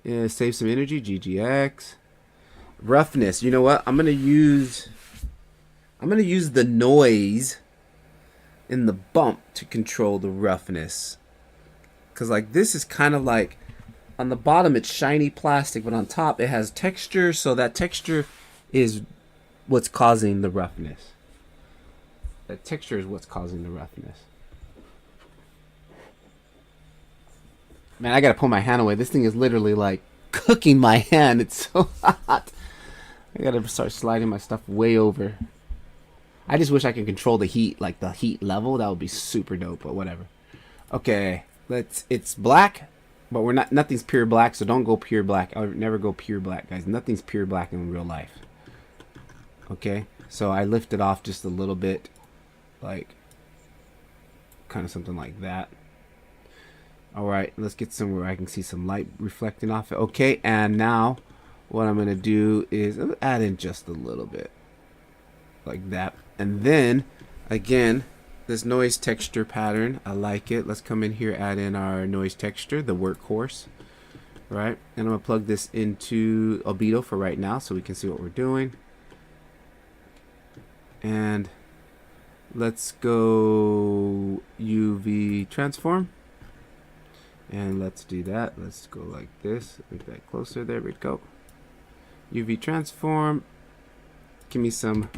Yeah, save some energy. GGX. Roughness. You know what? I'm gonna use the noise in the bump to control the roughness. Because like this is kind of like on the bottom it's shiny plastic, but on top it has texture, so that texture is what's causing the roughness. That texture is what's causing the roughness. Man, I gotta pull my hand away. This thing is literally like cooking my hand. It's so hot. I gotta start sliding my stuff way over. I just wish I could control the heat, like the heat level. That would be super dope, but whatever. Okay. It's black, but we're not, nothing's pure black, so don't go pure black. I would never go pure black, guys. Nothing's pure black in real life. Okay, so I lift it off just a little bit, like kind of something like that. All right, let's get somewhere I can see some light reflecting off it. Okay, and now what I'm gonna do is add in just a little bit like that, and then again, this noise texture pattern, I like it. Let's come in here, add in our noise texture, the workhorse, right? And I'm gonna plug this into albedo for right now so we can see what we're doing. And let's go UV transform. And let's do that. Let's go like this. Make that closer. There we go. UV transform. Give me some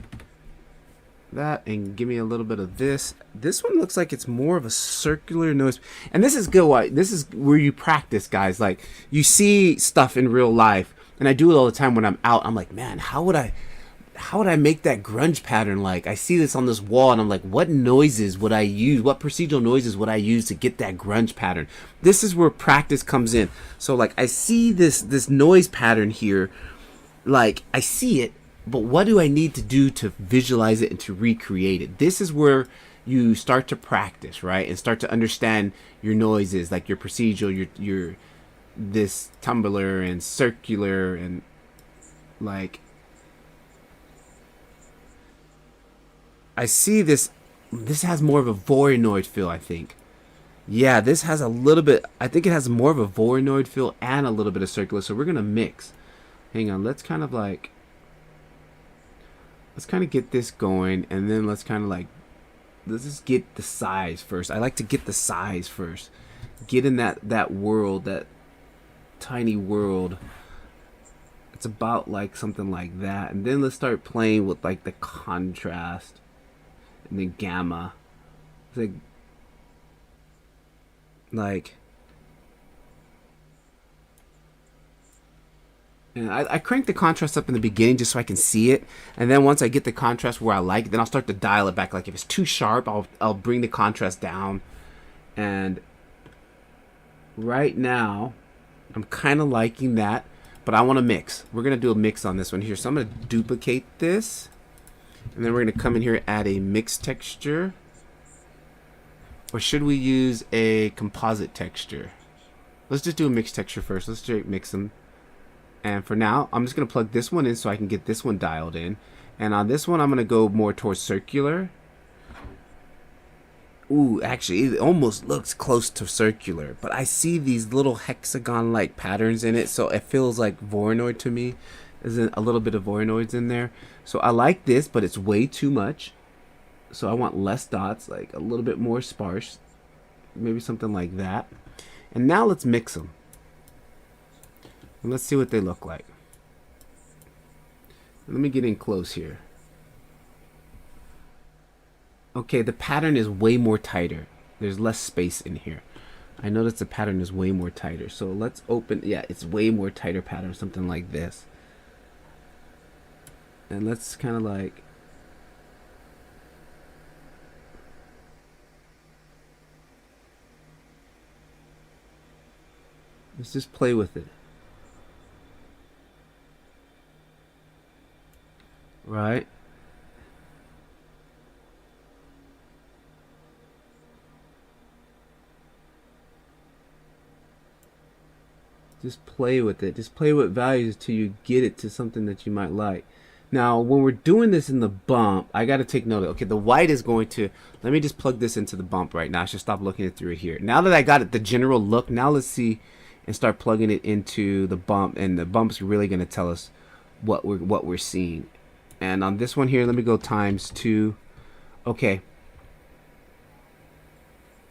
that and give me a little bit of this. This one looks like it's more of a circular noise. And this is good. This is where you practice, guys. Like, you see stuff in real life, and I do it all the time when I'm out. I'm like, man, how would I make that grunge pattern? Like, I see this on this wall and I'm like, what noises would I use? What procedural noises would I use to get that grunge pattern? This is where practice comes in. So like, I see this noise pattern here. Like, I see it, but what do I need to do to visualize it and to recreate it? This is where you start to practice, right? And start to understand your noises, like your procedural, your this tumbler and circular, and like, I see this has more of a voinoid feel, I think. Yeah, this has a little bit, I think it has more of a voinoid feel and a little bit of circular. So we're going to mix. Hang on, let's kind of get this going, and then let's just get the size first. I like to get the size first. Get in that world, that tiny world. It's about like something like that. And then let's start playing with like the contrast. And then gamma. It's like and I crank the contrast up in the beginning just so I can see it, and then once I get the contrast where I like it, then I'll start to dial it back. Like if it's too sharp, I'll bring the contrast down. And right now I'm kind of liking that, but I want to mix. We're gonna do a mix on this one here, so I'm gonna duplicate this, and then we're gonna come in here and add a mix texture. Or should we use a composite texture? Let's just do a mix texture first. Let's straight mix them. And for now, I'm just going to plug this one in so I can get this one dialed in. And on this one, I'm going to go more towards circular. Ooh, actually, it almost looks close to circular. But I see these little hexagon-like patterns in it, so it feels like voinoid to me. There's a little bit of voinoids in there. So I like this, but it's way too much. So I want less dots, like a little bit more sparse. Maybe something like that. And now let's mix them. And let's see what they look like. Let me get in close here. Okay, the pattern is way more tighter. There's less space in here. I noticed the pattern is way more tighter. So let's open, yeah, it's way more tighter pattern, something like this. And let's kind of like, let's just play with it. Right? Just play with it. Just play with values till you get it to something that you might like. Now, when we're doing this in the bump, I got to take note of, okay, the white is going to, let me just plug this into the bump right now. I should stop looking through it here. Now that I got it, the general look, now let's see and start plugging it into the bump, and the bump's really going to tell us what we're seeing. And on this one here, let me go ×2. Okay.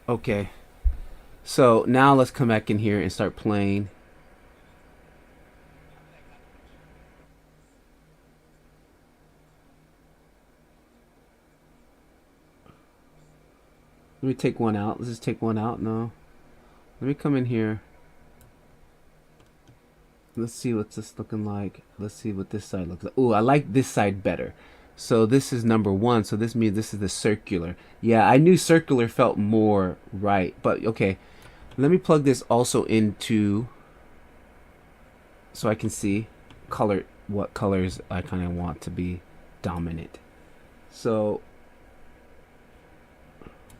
Okay. So now let's come back in here and start playing. Let me take one out. Let's just take one out. No. Let me come in here. Let's see what's this looking like. Let's see what this side looks like. Oh, I like this side better. So this is number 1. So this means this is the circular. Yeah, I knew circular felt more right. But okay. Let me plug this also into so I can see color, what colors I kind of want to be dominant. So,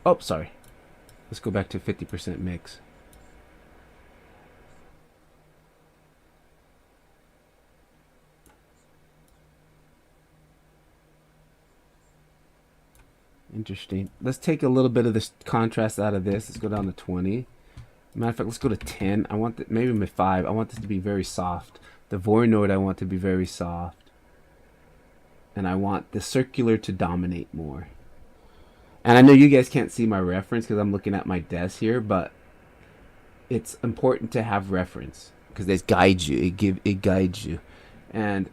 oh, sorry. Let's go back to 50% mix. Interesting. Let's take a little bit of this contrast out of this. Let's go down to 20. Matter of fact, let's go to 10. I want maybe 5. I want this to be very soft. The voinoid I want to be very soft. And I want the circular to dominate more. And I know you guys can't see my reference because I'm looking at my desk here, but it's important to have reference because this guides you. It guides you. And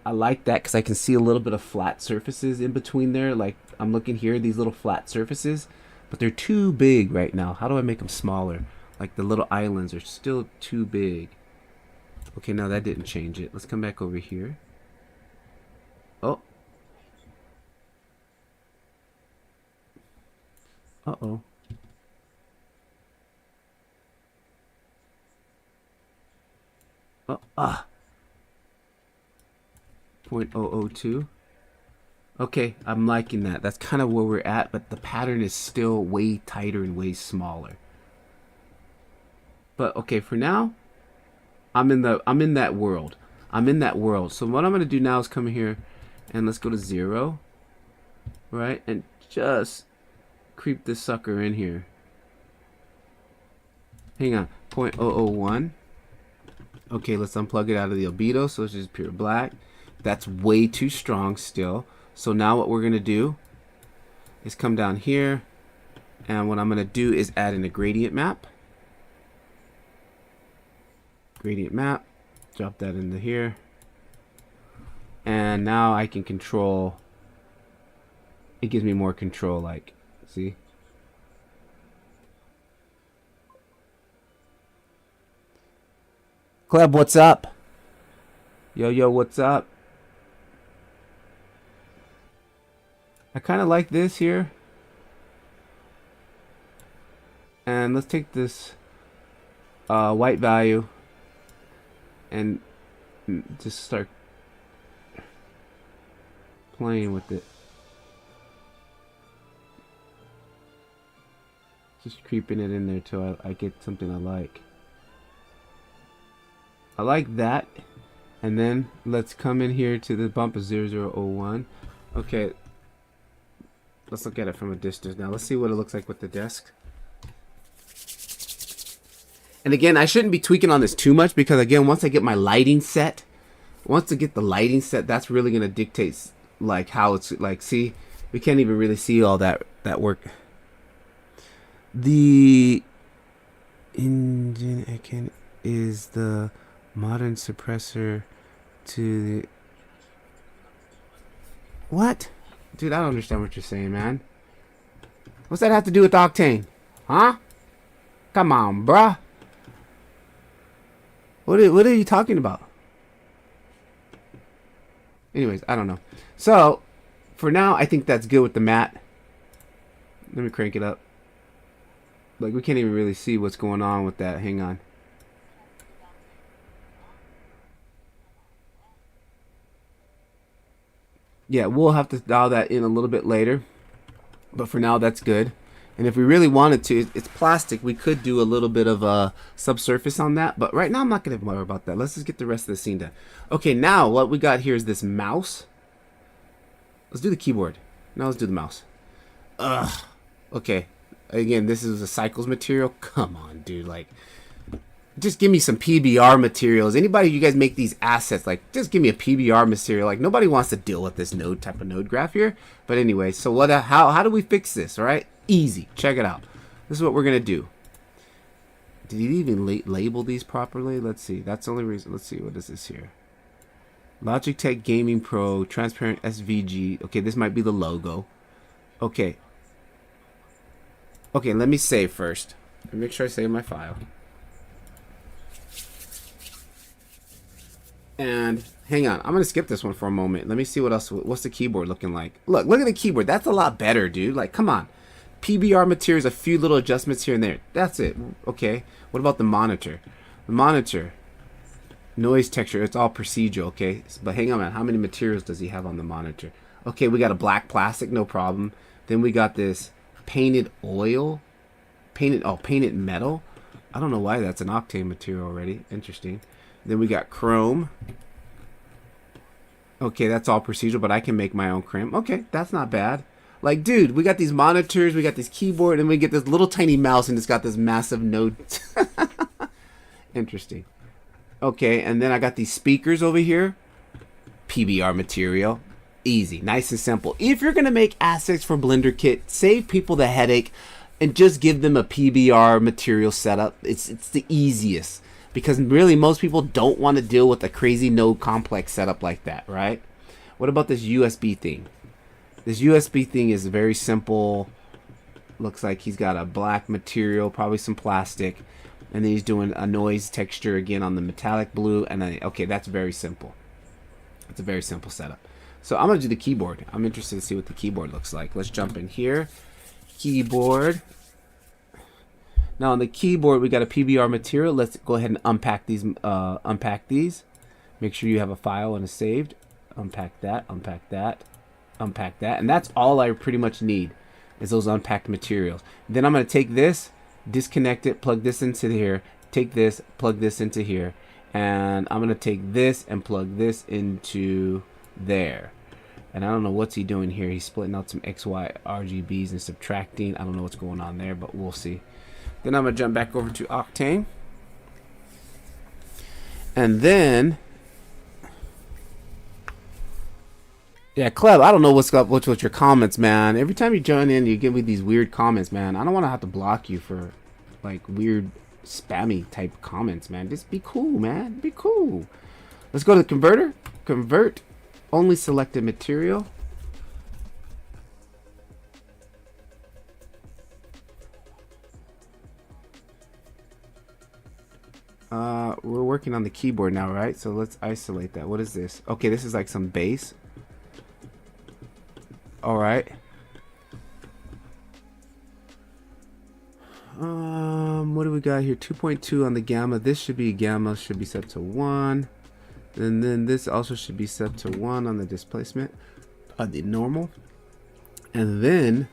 I like that because I can see a little bit of flat surfaces in between there. Like I'm looking here, these little flat surfaces, but they're too big right now. How do I make them smaller? Like the little islands are still too big. Okay, now that didn't change it. Let's come back over here. Oh. Uh-oh. Oh, 0.002. Okay, I'm liking that. That's kind of where we're at, but the pattern is still way tighter and way smaller. But okay, for now, I'm in that world. I'm in that world. So what I'm gonna do now is come here and let's go to 0. Right? And just creep this sucker in here. Hang on. 0.001. Okay, let's unplug it out of the albedo, so it's just pure black. That's way too strong still. So now what we're going to do is come down here, and what I'm going to do is add in a gradient map. Gradient map. Drop that into here. And now I can control. It gives me more control, like, see? Club, what's up? Yo, what's up? I kind of like this here. And let's take this white value and just start playing with it. Just creeping it in there till I get something I like. I like that. And then let's come in here to the bump of 0001. Okay. Let's look at it from a distance now. Let's see what it looks like with the desk. And again, I shouldn't be tweaking on this too much because again, once I get my lighting set, that's really going to dictate like how it's like, see, we can't even really see all that work. The engine again is the modern suppressor to the what? Dude, I don't understand what you're saying, man. What's that have to do with Octane? Huh? Come on, bruh. What are you talking about? Anyways, I don't know. So, for now, I think that's good with the mat. Let me crank it up. Like, we can't even really see what's going on with that. Hang on. Yeah, we'll have to dial that in a little bit later. But for now, that's good. And if we really wanted to, it's plastic. We could do a little bit of a subsurface on that. But right now, I'm not going to worry about that. Let's just get the rest of the scene done. Okay, now what we got here is this mouse. Let's do the keyboard. Now let's do the mouse. Ugh. Okay. Again, this is a Cycles material. Come on, dude. Like, just give me some PBR materials. Anybody, you guys make these assets, like, just give me a PBR material. Like, nobody wants to deal with this node type of node graph here. But anyway, so what? How do we fix this? All right, easy. Check it out. This is what we're gonna do. Did he even label these properly? Let's see. That's the only reason. Let's see. What is this here? Logitech Gaming Pro Transparent SVG. Okay, this might be the logo. Okay. Okay, let me save first. Let me make sure I save my file. And hang on, I'm gonna skip this one for a moment. Let me see what else. What's the keyboard looking like? Look at the keyboard. That's a lot better, dude. Like, come on. PBR materials, a few little adjustments here and there. That's it. Okay. What about the monitor? The monitor, noise texture. It's all procedural. Okay. But hang on, man. How many materials does he have on the monitor? Okay, we got a black plastic, no problem. Then we got this painted oil, painted metal. I don't know why that's an Octane material already. Interesting. Then we got chrome. Okay, that's all procedural, but I can make my own chrome. Okay, that's not bad. Like, dude, we got these monitors, we got this keyboard, and we get this little tiny mouse, and it's got this massive node. Interesting. Okay, and then I got these speakers over here. PBR material. Easy, nice and simple. If you're going to make assets for Blender Kit, save people the headache and just give them a PBR material setup. It's the easiest. because really most people don't want to deal with a crazy node complex setup like that, right? What about this USB thing? This USB thing is very simple. Looks like he's got a black material, probably some plastic, and then he's doing a noise texture again on the metallic blue. And then, okay, that's very simple. It's a very simple setup. So I'm gonna do the keyboard. I'm interested to see what the keyboard looks like. Let's jump in here. Keyboard. Now on the keyboard we got a PBR material. Let's go ahead and unpack these. Make sure you have a file and a saved. Unpack that. Unpack that. Unpack that. And that's all I pretty much need is those unpacked materials. Then I'm gonna take this, disconnect it, plug this into here. Take this, plug this into here, and I'm gonna take this and plug this into there. And I don't know what's he doing here. He's splitting out some XY RGBs and subtracting. I don't know what's going on there, but we'll see. Then I'm gonna jump back over to Octane, and then yeah, Cleb, I don't know what's up with your comments, man. Every time you join in, you give me these weird comments, man. I don't want to have to block you for like weird spammy type comments, man. Just be cool, man. Be cool. Let's go to the converter. Convert only selected material. We're working on the keyboard now, right? So let's isolate that. What is this? Okay, this is like some bass. All right. What do we got here? 2.2 on the gamma. This should be gamma, should be set to 1. And then this also should be set to 1 on the displacement, on the normal. And then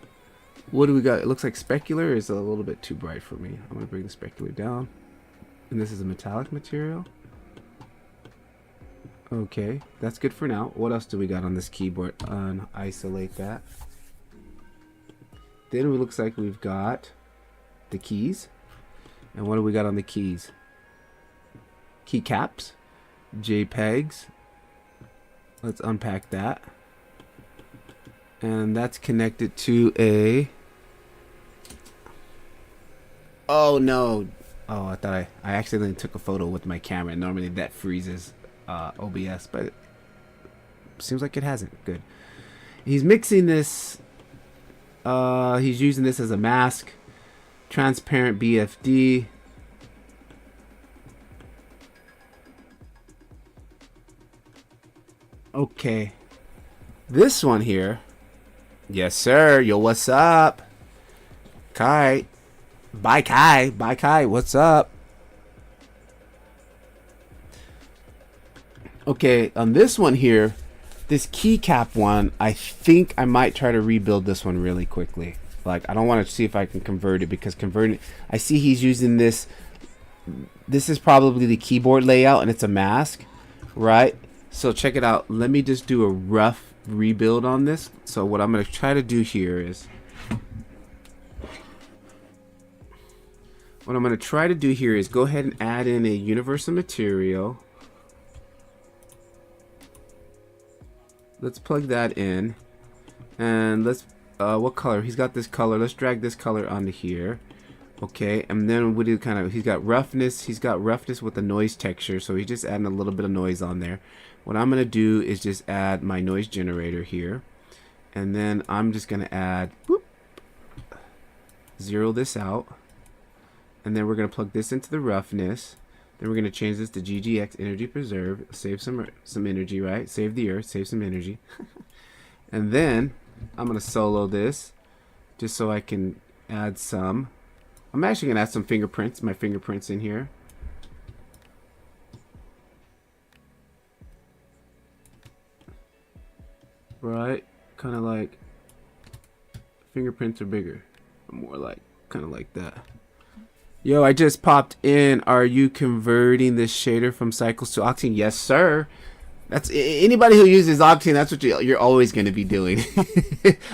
what do we got? It looks like specular is a little bit too bright for me. I'm gonna bring the specular down. And this is a metallic material. Okay, that's good for now. What else do we got on this keyboard? Isolate that. Then it looks like we've got the keys. And what do we got on the keys? Keycaps, JPEGs. Let's unpack that. And that's connected to a... Oh no. Oh, I thought I accidentally took a photo with my camera. Normally that freezes OBS, but it seems like it hasn't. Good. He's mixing this. He's using this as a mask. Transparent BFD. Okay. This one here. Yes, sir. Yo, what's up? Kai. Bye, Kai. Bye, Kai. What's up? Okay, on this one here, this keycap one, I think I might try to rebuild this one really quickly. Like, I don't want to see if I can convert it, because converting, I see he's using this. This is probably the keyboard layout, and it's a mask, right? So check it out. Let me just do a rough rebuild on this. So what I'm going to try to do here is, go ahead and add in a universal material. Let's plug that in, and let's what color? He's got this color. Let's drag this color onto here. Okay, and then we do kind of, he's got roughness with the noise texture, so he's just adding a little bit of noise on there. What I'm gonna do is just add my noise generator here, and then I'm just gonna add, whoop, zero this out, and then we're gonna plug this into the roughness. Then we're gonna change this to GGX energy preserve, save some energy, right? Save the earth, save some energy. And then I'm gonna solo this just so I can add some. I'm actually gonna add some fingerprints, my fingerprints in here. Right, kind of like fingerprints are bigger, more like kind of like that. Yo, I just popped in. Are you converting this shader from Cycles to Octane? Yes, sir. That's anybody who uses Octane. That's what you're always going to be doing,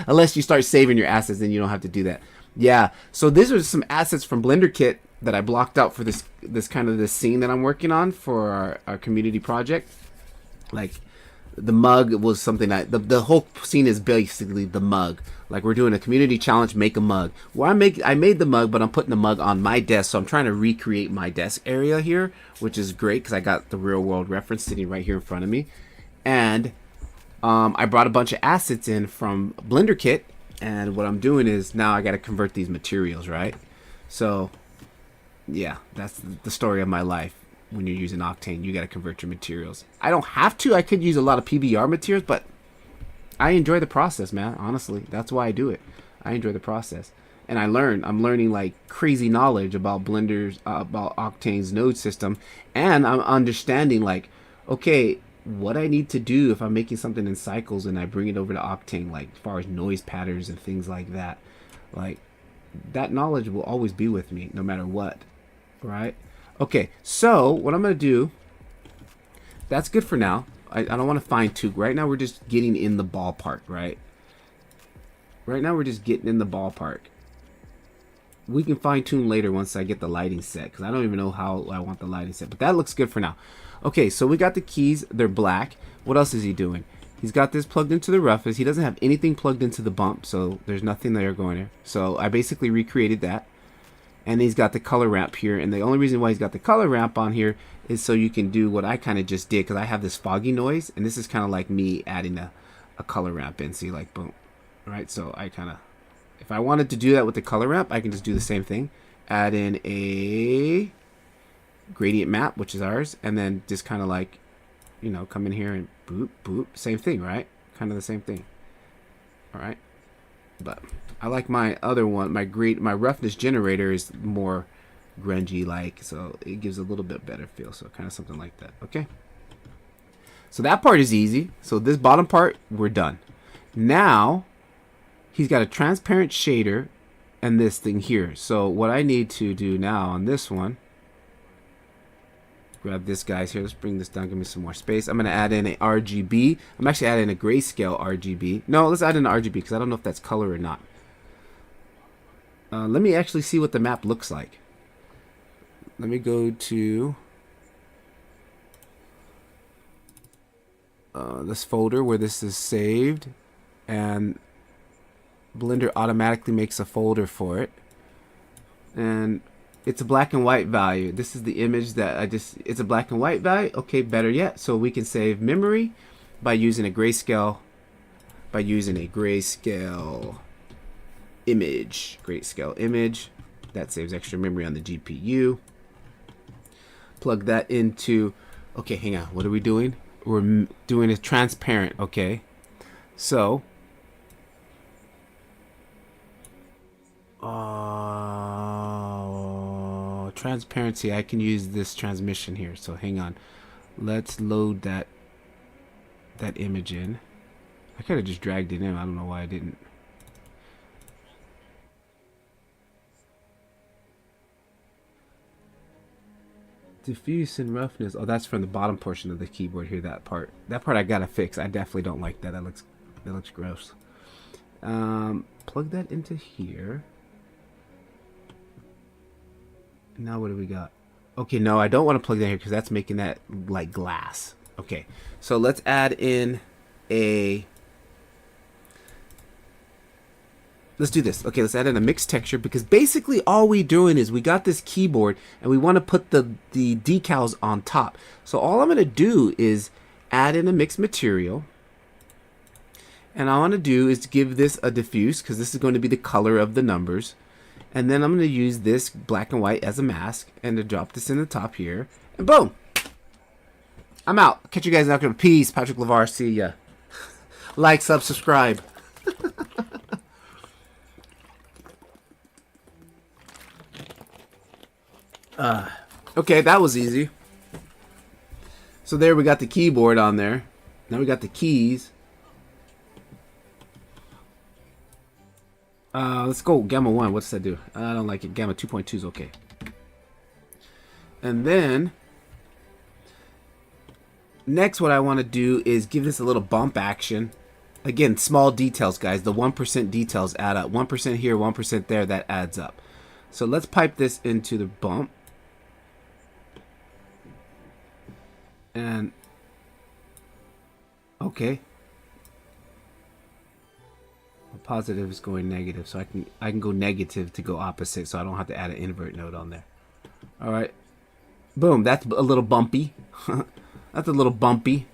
unless you start saving your assets. Then you don't have to do that. Yeah. So these are some assets from Blender Kit that I blocked out for this kind of this scene that I'm working on for our community project. Like The mug was something that the whole scene is basically the mug. Like we're doing a community challenge, make a mug. Well, I made the mug, but I'm putting the mug on my desk, so I'm trying to recreate my desk area here, which is great because I got the real world reference sitting right here in front of me. And I brought a bunch of assets in from Blender Kit, and what I'm doing is now I got to convert these materials, right? So yeah, that's the story of my life. When you're using Octane, you got to convert your materials. I don't have to. I could use a lot of PBR materials, but I enjoy the process, man. Honestly, that's why I do it. I enjoy the process, and I'm learning like crazy knowledge about Blender's, about Octane's node system, and I'm understanding like, okay, what I need to do if I'm making something in Cycles and I bring it over to Octane, like as far as noise patterns and things like that. Like that knowledge will always be with me, no matter what, right? Okay, so what I'm going to do, that's good for now. I don't want to fine tune. Right now we're just getting in the ballpark, right? Right now we're just getting in the ballpark. We can fine tune later once I get the lighting set, because I don't even know how I want the lighting set. But that looks good for now. Okay, so we got the keys. They're black. What else is he doing? He's got this plugged into the roughness. He doesn't have anything plugged into the bump, so there's nothing there going there. So I basically recreated that. And he's got the color ramp here, and the only reason why he's got the color ramp on here is so you can do what I kind of just did, because I have this foggy noise, and this is kind of like me adding a color ramp in. See, like boom, right? So I kind of, if I wanted to do that with the color ramp, I can just do the same thing, add in a gradient map, which is ours, and then just kind of like, you know, come in here and boop boop, same thing, right? Kind of the same thing. All right, but I like my other one. My roughness generator is more grungy like, so it gives a little bit better feel. So kind of something like that. Okay. So that part is easy. So this bottom part, we're done. Now he's got a transparent shader and this thing here. So what I need to do now on this one, grab this guys here. Let's bring this down. Give me some more space. I'm going to add in a RGB. I'm actually adding a grayscale RGB. No, let's add in an RGB because I don't know if that's color or not. Let me actually see what the map looks like. Let me go to this folder where this is saved, and Blender automatically makes a folder for it, and it's a black and white value. This is the image that it's a black and white value. Okay, better yet, so we can save memory by using a grayscale image. That saves extra memory on the GPU. Plug that into, okay, hang on, what are we doing? We're doing a transparent. Okay, so transparency, I can use this transmission here. So hang on, let's load that image in. I could have just dragged it in. I don't know why I didn't. Diffuse and roughness. Oh, that's from the bottom portion of the keyboard here. That part I gotta fix. I definitely don't like that. That looks gross. Plug that into here. Now what do we got? Okay, no, I don't want to plug that here because that's making that like glass. Okay, so let's add in a. Let's do this. Okay, let's add in a mixed texture, because basically all we're doing is we got this keyboard and we want to put the decals on top. So all I'm going to do is add in a mixed material. And all I want to do is give this a diffuse, because this is going to be the color of the numbers. And then I'm going to use this black and white as a mask and to drop this in the top here. And boom! I'm out. Catch you guys after. Peace. Patrick LeVar. See ya. Like, sub, subscribe. Okay, that was easy. So there we got the keyboard on there. Now we got the keys. Let's go Gamma 1. What's that do? I don't like it. Gamma 2.2 is okay. And then next what I want to do is give this a little bump action. Again, small details, guys. The 1% details add up. 1% here, 1% there. That adds up. So let's pipe this into the bump. And Okay. Positive is going negative, so I can go negative to go opposite, so I don't have to add an invert node on there. All right. Boom. That's a little bumpy. That's a little bumpy.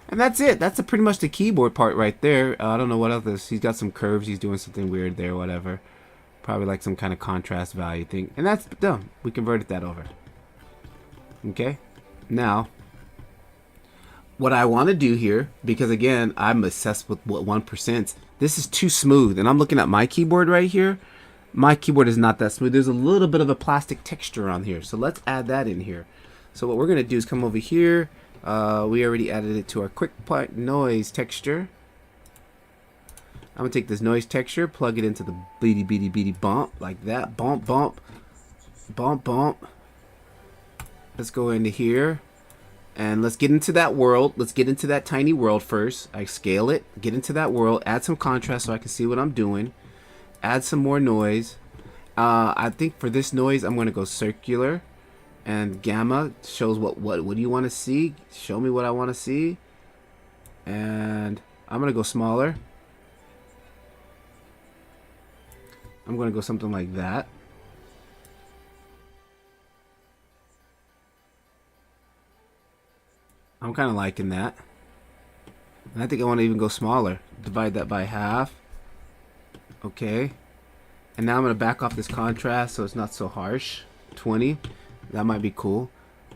And that's it. That's pretty much the keyboard part right there. I don't know what else. He's got some curves. He's doing something weird there, whatever. Probably like some kind of contrast value thing. And that's done. We converted that over. Okay. Now, what I want to do here, because again, I'm obsessed with what 1%. This is too smooth. And I'm looking at my keyboard right here. My keyboard is not that smooth. There's a little bit of a plastic texture on here. So let's add that in here. So what we're going to do is come over here. We already added it to our quick point noise texture. I'm going to take this noise texture, plug it into the beady bump, like that. Bump, bump, bump, bump. Let's go into here. And let's get into that world. Let's get into that tiny world first. I scale it, get into that world, add some contrast so I can see what I'm doing. Add some more noise. I think for this noise, I'm going to go circular. And gamma shows what do you want to see? Show me what I want to see. And I'm going to go smaller. I'm going to go something like that. I'm kind of liking that. And I think I want to even go smaller. Divide that by half. Okay. And now I'm going to back off this contrast so it's not so harsh. 20. That might be cool.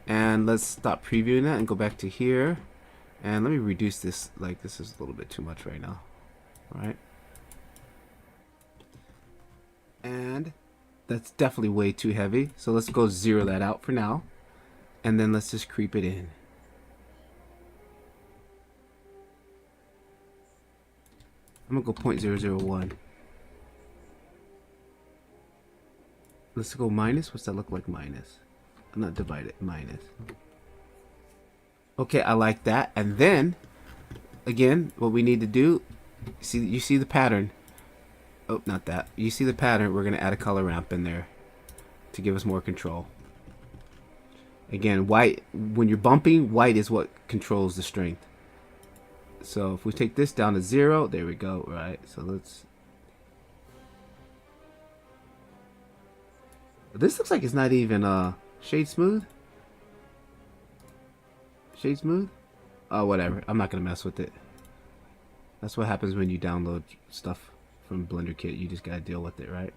And let's stop previewing that and go back to here. And let me reduce this. Like, this is a little bit too much right now. All right. And that's definitely way too heavy. So let's go zero that out for now. And then let's just creep it in. I'm going to go 0.001. Let's go minus. What's that look like minus? I'm not divided. Minus. Okay, I like that. And then, again, what we need to do, you see the pattern. Oh, not that. You see the pattern. We're going to add a color ramp in there to give us more control. Again, white, when you're bumping, white is what controls the strength. So if we take this down to 0, there we go, right? So let's... This looks like it's not even shade smooth. Shade smooth? Oh, whatever. I'm not going to mess with it. That's what happens when you download stuff from Blender Kit. You just got to deal with it, right?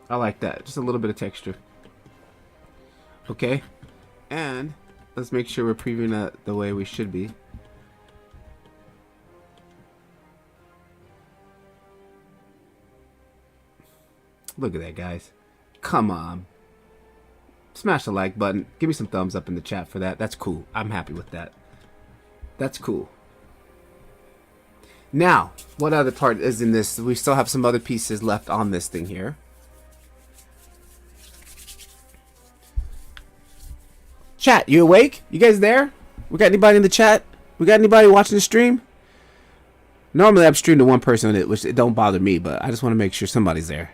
I like that. Just a little bit of texture. Okay. And let's make sure we're previewing that the way we should be. Look at that, guys. Come on. Smash the like button. Give me some thumbs up in the chat for that. That's cool. I'm happy with that. That's cool. Now, what other part is in this? We still have some other pieces left on this thing here. Chat, you awake? You guys there? We got anybody in the chat? We got anybody watching the stream? Normally I'm streaming to one person, which it don't bother me, but I just want to make sure somebody's there.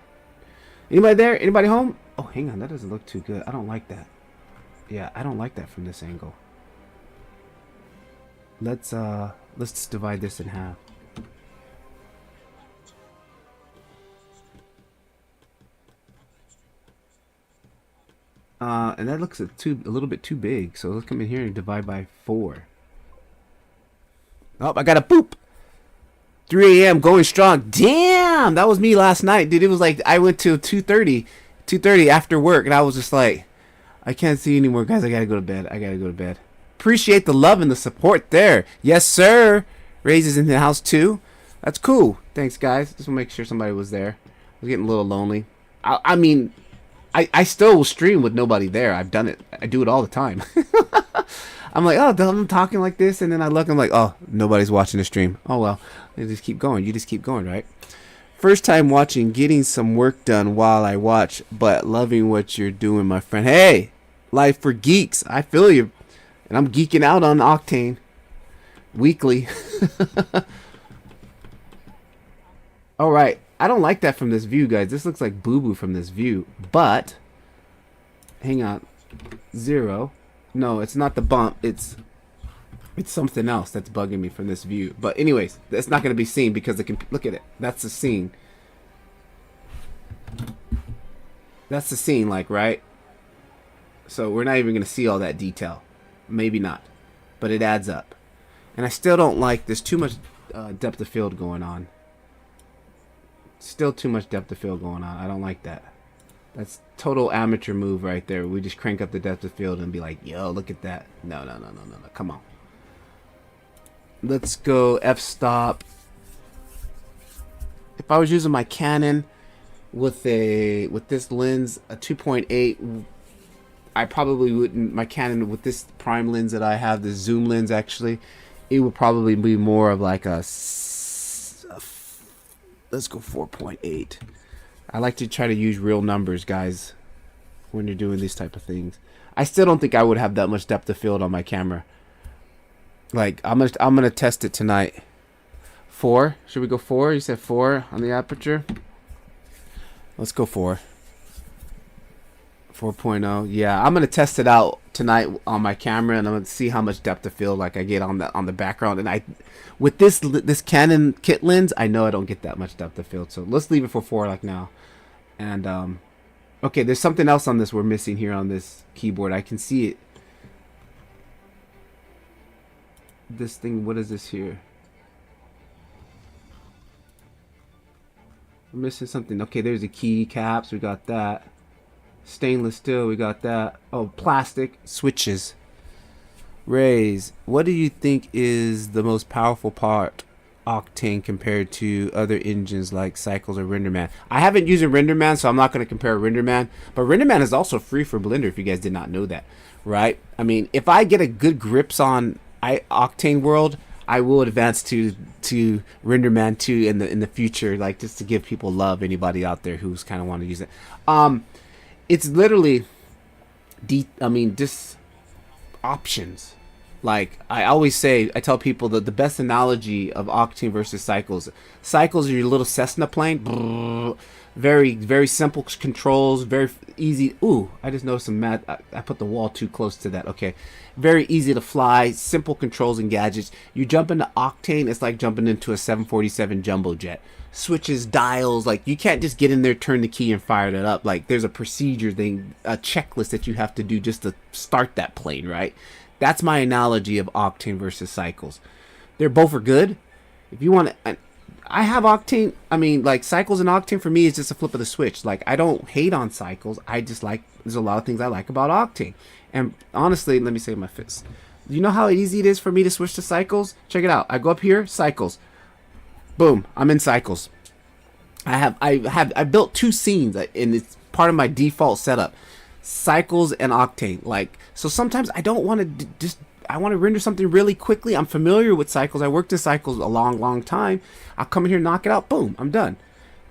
Anybody there? Anybody home? Oh, hang on, that doesn't look too good. I don't like that. Yeah, I don't like that from this angle. Let's just divide this in half. And that looks a little bit too big. So let's come in here and divide by 4. Oh, I got a boop. 3 a.m. going strong. Damn, that was me last night, dude. It was like I went to 2:30 after work, and I was just like, I can't see anymore, guys. I gotta go to bed. I gotta go to bed. Appreciate the love and the support there. Yes, sir. Raises in the house too. That's cool. Thanks, guys. Just want to make sure somebody was there. I was getting a little lonely. I mean, I still will stream with nobody there. I've done it. I do it all the time. I'm like, oh, I'm talking like this, and then I look, I'm like, oh, nobody's watching the stream. Oh, well, you just keep going. You just keep going, right? First time watching, getting some work done while I watch, but loving what you're doing, my friend. Hey, life for geeks. I feel you. And I'm geeking out on Octane weekly. All right. I don't like that from this view, guys. This looks like boo-boo from this view. But, hang on. 0. No, it's not the bump. It's something else that's bugging me from this view. But anyways, that's not going to be seen because it can, look at it. That's the scene. That's the scene, like, right? So we're not even going to see all that detail. Maybe not. But it adds up. And I still don't like, there's too much depth of field going on. Still too much depth of field going on. I don't like that. That's total amateur move right there. We just crank up the depth of field and be like, yo, look at that. No. Come on. Let's go f-stop. If I was using my Canon with this lens, a 2.8, I probably wouldn't. My Canon with this prime lens that I have, the zoom lens actually, it would probably be more of like a let's go 4.8. I like to try to use real numbers, guys, when you're doing these type of things. I still don't think I would have that much depth of field on my camera. Like, I'm gonna test it tonight. 4? Should we go 4? You said 4 on the aperture. Let's go 4. 4.0. Yeah, I'm gonna test it out tonight on my camera, and I'm gonna see how much depth of field like I get on the background. And with this Canon kit lens, I know I don't get that much depth of field. So let's leave it for 4 like now. And okay, there's something else on this we're missing here on this keyboard. I can see it. This thing, what is this here? We're missing something. Okay, there's the key caps. We got that. Stainless steel. We got that. Oh, plastic. Switches. Rays. What do you think is the most powerful part Octane compared to other engines like Cycles or RenderMan? I haven't used a RenderMan, so I'm not going to compare RenderMan. But RenderMan is also free for Blender if you guys did not know that. Right? I mean, if I get a good grips on Octane world, I will advance to RenderMan 2 in the future, like just to give people love. Anybody out there who's kind of want to use it, it's literally just options. Like I always say, I tell people that the best analogy of Octane versus Cycles are your little Cessna plane. Very, very simple controls, very easy. Ooh, I just noticed some I put the wall too close to that. Okay. Very easy to fly, simple controls and gadgets. You jump into Octane, it's like jumping into a 747 jumbo jet. Switches, dials, like you can't just get in there, turn the key and fire it up. Like there's a procedure thing, a checklist that you have to do just to start that plane, right? That's my analogy of Octane versus Cycles. They're both are good. If you want to, I have Octane. I mean, like Cycles and Octane for me is just a flip of the switch. Like I don't hate on Cycles. I just like, there's a lot of things I like about Octane. And honestly, let me save my fist. You know how easy it is for me to switch to Cycles? Check it out. I go up here, Cycles. Boom, I'm in Cycles. I built 2 scenes, and it's part of my default setup. Cycles and Octane. Like, so sometimes I don't want to I want to render something really quickly. I'm familiar with Cycles. I worked in Cycles a long time. I'll come in here, knock it out, boom, I'm done.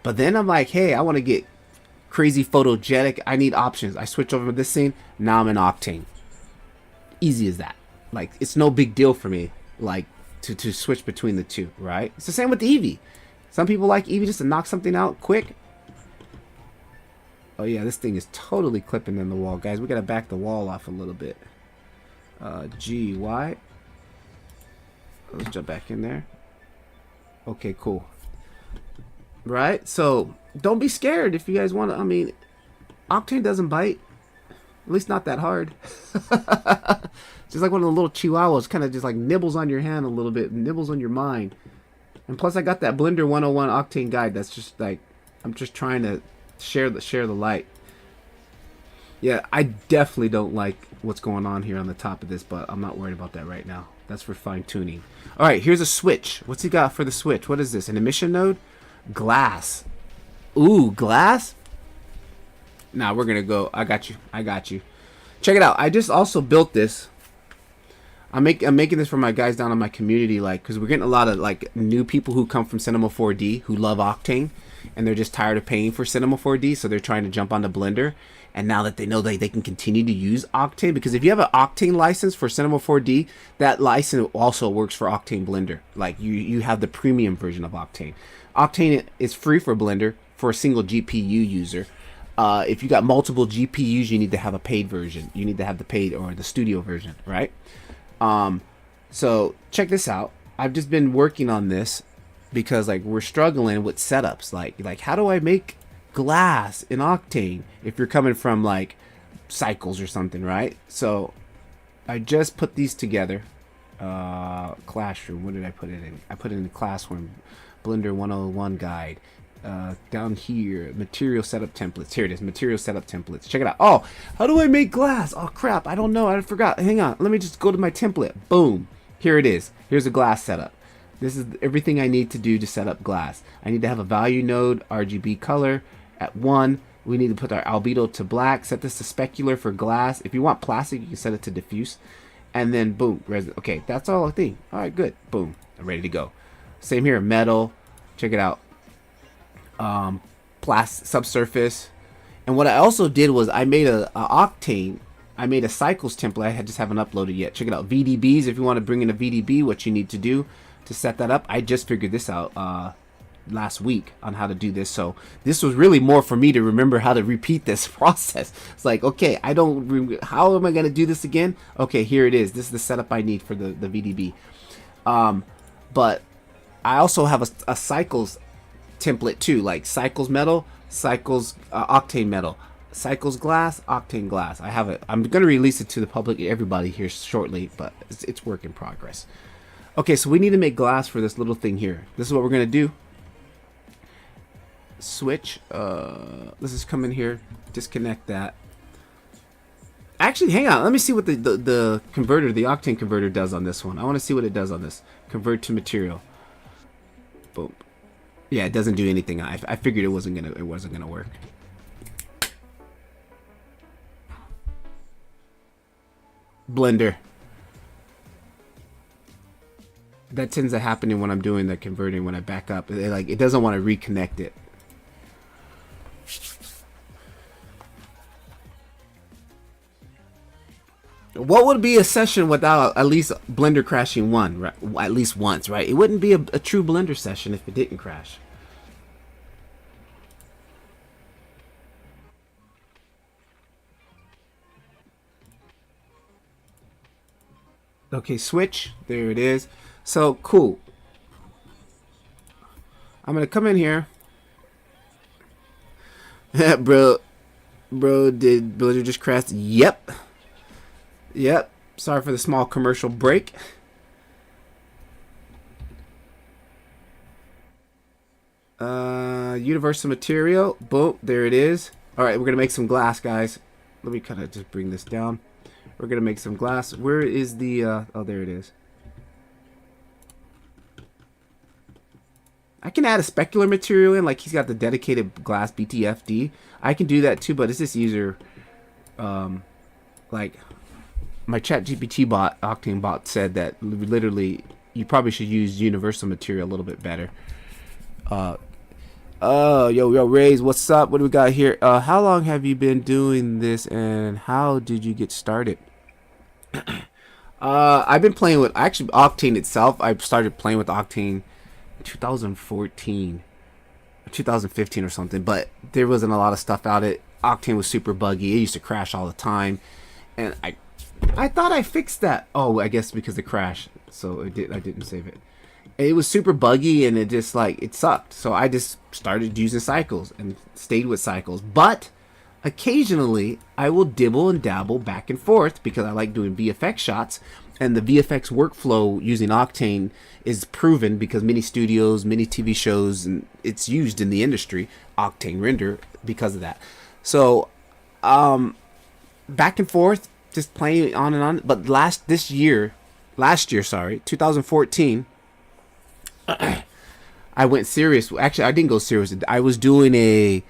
But then I'm like, hey, I want to get crazy photogenic. I need options. I switch over to this scene. Now I'm in Octane. Easy as that. Like, it's no big deal for me, like, to switch between the two, right? It's the same with the Eevee. Some people like Eevee just to knock something out quick. Oh yeah, this thing is totally clipping in the wall, guys. We gotta back the wall off a little bit. G, Y. Let's jump back in there. Okay, cool. Right? So, don't be scared if you guys want to. I mean, Octane doesn't bite. At least not that hard. Just like one of the little chihuahuas, kind of just like nibbles on your hand a little bit, nibbles on your mind. And plus, I got that Blender 101 Octane guide. That's just like, I'm just trying to share the light. Yeah, I definitely don't like what's going on here on the top of this, but I'm not worried about that right now. That's for fine tuning. All right, here's a switch. What's he got for the switch? What is this? An emission node? Glass. Ooh, glass? Nah, we're gonna go. I got you. Check it out. I just also built this. I'm making this for my guys down in my community, like, because we're getting a lot of like new people who come from Cinema 4D who love Octane, and they're just tired of paying for Cinema 4D, so they're trying to jump onto Blender. And now that they know they can continue to use Octane, because if you have an Octane license for Cinema 4D, that license also works for Octane Blender. Like you have the premium version of Octane. Octane is free for Blender for a single GPU user. If you got multiple GPUs, you need to have a paid version. You need to have the paid or the studio version, right? So check this out. I've just been working on this because like we're struggling with setups. Like how do I make glass in Octane if you're coming from like Cycles or something, right? So I just put these together. Classroom. What did I put it in? I put it in the Classroom. Blender 101 guide. Down here, material setup templates. Here it is, material setup templates. Check it out. Oh, how do I make glass? Oh crap, I don't know. I forgot. Hang on. Let me just go to my template. Boom. Here it is. Here's a glass setup. This is everything I need to do to set up glass. I need to have a value node, RGB color at 1. We need to put our albedo to black. Set this to specular for glass. If you want plastic, you can set it to diffuse. And then boom. Okay, that's all I think. All right, good. Boom. I'm ready to go. Same here, metal. Check it out. Subsurface. And what I also did was I made a Octane. I made a Cycles template. I just haven't uploaded yet. Check it out. VDBs. If you want to bring in a VDB, what you need to do to set that up. I just figured this out last week on how to do this. So this was really more for me to remember how to repeat this process. It's like, okay, how am I going to do this again? Okay, here it is. This is the setup I need for the VDB. But I also have a Cycles template too, like Cycles metal, Cycles Octane metal, Cycles glass, Octane glass. I have it. I'm going to release it to the public, everybody here shortly, but it's work in progress. Okay, so we need to make glass for this little thing here. This is what we're going to do. Switch. Let's just come in here, disconnect that. Actually, hang on. Let me see what the converter, the Octane converter does on this one. I want to see what it does on this. Convert to material. Boom. Yeah, it doesn't do anything. I figured it wasn't gonna work. Blender. That tends to happen when I'm doing the converting. When I back up, it doesn't want to reconnect it. What would be a session without at least Blender crashing at least once, right? It wouldn't be a true Blender session if it didn't crash. Okay, switch. There it is. So cool. I'm gonna come in here. bro, did Blender just crash? Yep. Sorry for the small commercial break. Universal material. Boom. There it is. All right, we're gonna make some glass, guys. Let me kind of just bring this down. We're gonna make some glass. Where is the? Oh, there it is. I can add a specular material in, like he's got the dedicated glass BTFD. I can do that too, but it's just easier. Like my ChatGPT bot, Octane bot, said that literally you probably should use universal material a little bit better. Yo, Rays, what's up? What do we got here? How long have you been doing this, and how did you get started? I've been playing with Octane itself. I started playing with Octane 2014, 2015 or something, but there wasn't a lot of stuff out. Octane was super buggy. It used to crash all the time, and I thought I fixed that. Oh, I guess because it crashed, so I didn't save it. It was super buggy, and it sucked. So I just started using Cycles and stayed with Cycles. But occasionally I will dibble and dabble back and forth because I like doing VFX shots, and the VFX workflow using Octane is proven because many studios, many TV shows, and it's used in the industry, Octane render, because of that. So back and forth, just playing on and on. But last year, 2014, I went serious. Actually, I didn't go serious. I was doing a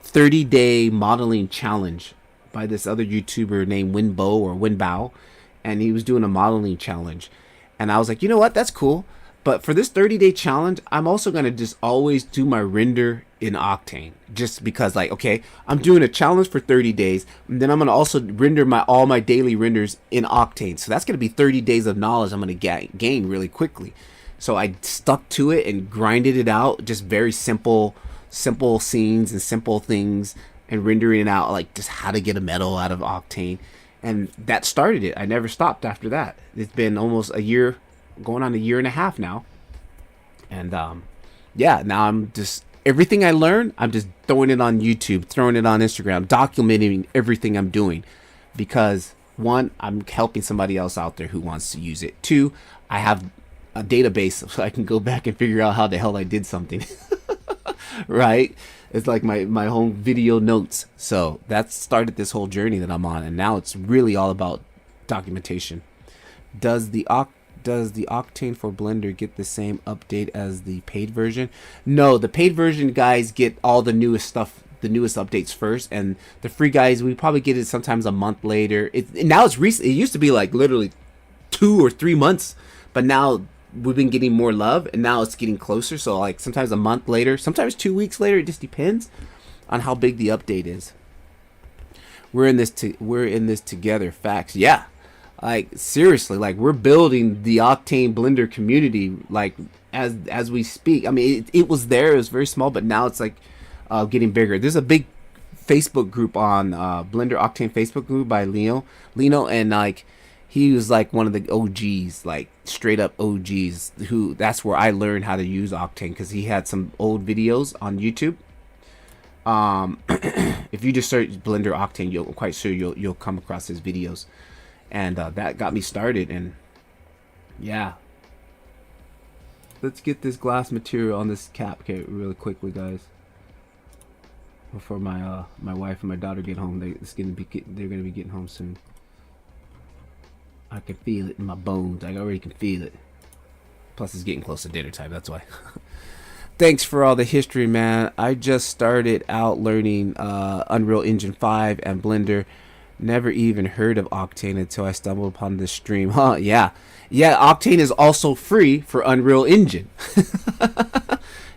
30-day modeling challenge by this other YouTuber named Winbow, and he was doing a modeling challenge. And I was like, you know what? That's cool. But for this 30-day challenge, I'm also going to just always do my render in Octane. Just because, like, okay, I'm doing a challenge for 30 days. And then I'm going to also render all my daily renders in Octane. So that's going to be 30 days of knowledge I'm going to gain really quickly. So I stuck to it and grinded it out, just very simple scenes and simple things, and rendering it out like just how to get a metal out of Octane. And that started it. I never stopped after that. It's been almost a year, going on a year and a half now. And yeah, now I'm just, everything I learn, I'm just throwing it on YouTube, throwing it on Instagram, documenting everything I'm doing. Because one, I'm helping somebody else out there who wants to use it. Two, I have a database so I can go back and figure out how the hell I did something. Right? It's like my home video notes. So that started this whole journey that I'm on, and now it's really all about documentation. Does the Octane for Blender get the same update as the paid version? No, the paid version guys get all the newest stuff, the newest updates first, and the free guys, we probably get it sometimes a month later. Now it's recent. It used to be like literally 2 or 3 months, but now we've been getting more love, and now it's getting closer. So like sometimes a month later, sometimes 2 weeks later. It just depends on how big the update is. We're in this together. Facts. Yeah. Like seriously, like we're building the Octane Blender community like as we speak. I mean, it was there, it was very small, but now it's like getting bigger. There's a big Facebook group on Blender Octane Facebook group by Lino, and like he was like one of the OGs, like straight up OGs. Who that's where I learned how to use Octane, because he had some old videos on YouTube. If you just search Blender Octane, I'm quite sure you'll come across his videos. And that got me started, and yeah, let's get this glass material on this cap kit really quickly, guys, before my my wife and my daughter get home. They're gonna be getting home soon. I can feel it in my bones. I already can feel it. Plus, it's getting close to dinner time. That's why. Thanks for all the history, man. I just started out learning Unreal Engine 5 and Blender. Never even heard of Octane until I stumbled upon this stream. Huh? Yeah. Octane is also free for Unreal Engine.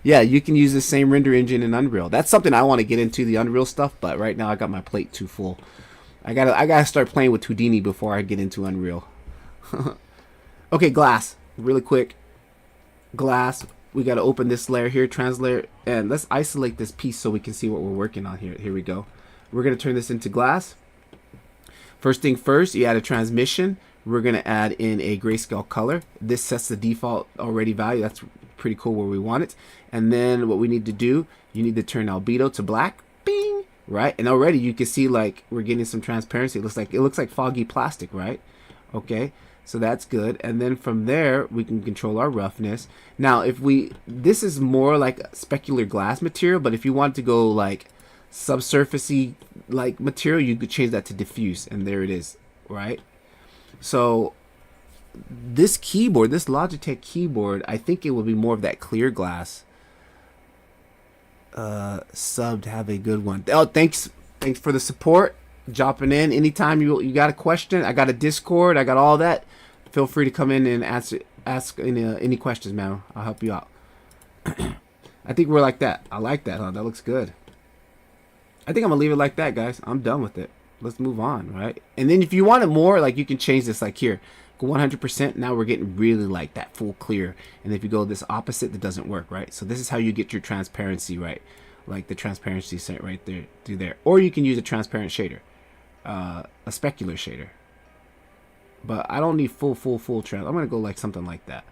Yeah, you can use the same render engine in Unreal. That's something I want to get into, the Unreal stuff, but right now I got my plate too full. I gotta start playing with Houdini before I get into Unreal. Okay, glass. Really quick. Glass. We gotta open this layer here, translayer, and let's isolate this piece so we can see what we're working on here. Here we go. We're gonna turn this into glass. First thing first, you add a transmission. We're going to add in a grayscale color. This sets the default already value. That's pretty cool where we want it. And then what we need to do, you need to turn albedo to black. Bing! Right? And already you can see like we're getting some transparency. It looks like foggy plastic, right? Okay. So that's good. And then from there, we can control our roughness. Now, this is more like specular glass material, but if you want to go like subsurfacey like material, you could change that to diffuse, and there it is, right? So this keyboard, this Logitech keyboard, I think it will be more of that clear glass. Subbed, have a good one. Oh, thanks for the support, dropping in. Anytime you got a question, I got a Discord, I got all that. Feel free to come in and ask any questions, man. I'll help you out. I think we're like that. I like that, huh? That looks good. I think I'm gonna leave it like that, guys. I'm done with it. Let's move on, right? And then if you want it more, like you can change this, like here, go 100%. Now we're getting really like that full clear. And if you go this opposite, that doesn't work, right? So this is how you get your transparency, right? Like the transparency set right there, through there. Or you can use a transparent shader, a specular shader. But I don't need full trans. I'm gonna go like something like that.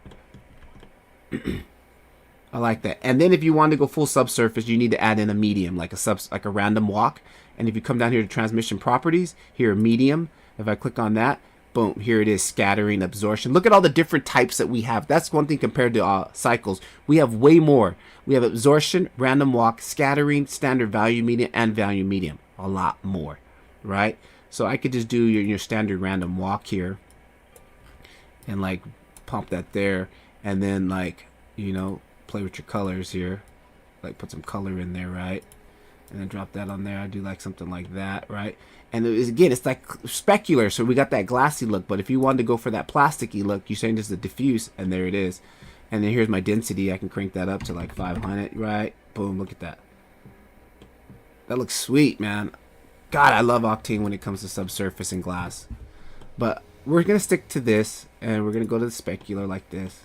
I like that. And then if you want to go full subsurface, you need to add in a medium, like a random walk. And if you come down here to transmission properties, here medium, if I click on that, boom, here it is, scattering, absorption. Look at all the different types that we have. That's one thing compared to cycles. We have way more. We have absorption, random walk, scattering, standard value medium, and value medium. A lot more, right? So I could just do your standard random walk here and like pump that there, and then like, you know, play with your colors here, like put some color in there, right? And then drop that on there. I do like something like that, right? And again, it's like specular, so we got that glassy look. But if you wanted to go for that plasticky look, you change this to diffuse, and there it is. And then here's my density. I can crank that up to like 500, right? Boom, look at that. That looks sweet, man. God, I love Octane when it comes to subsurface and glass. But we're gonna stick to this, and we're gonna go to the specular like this.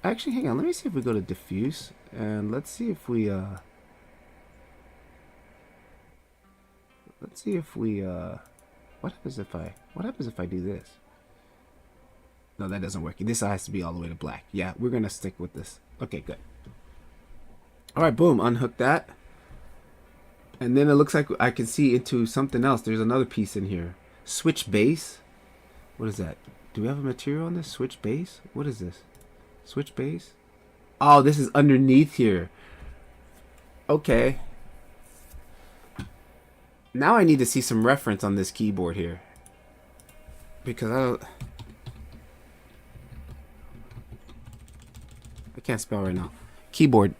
Actually, hang on. Let me see if we go to diffuse and let's see if we what happens if I do this? No, that doesn't work. This has to be all the way to black. Yeah, we're gonna stick with this. Okay, good. All right, boom. Unhook that. And then it looks like I can see into something else. There's another piece in here. Switch base. What is that? Do we have a material on this? Switch base? What is this? Switch base? Oh, this is underneath here. Okay. Now I need to see some reference on this keyboard here. Because I can't spell right now. Keyboard.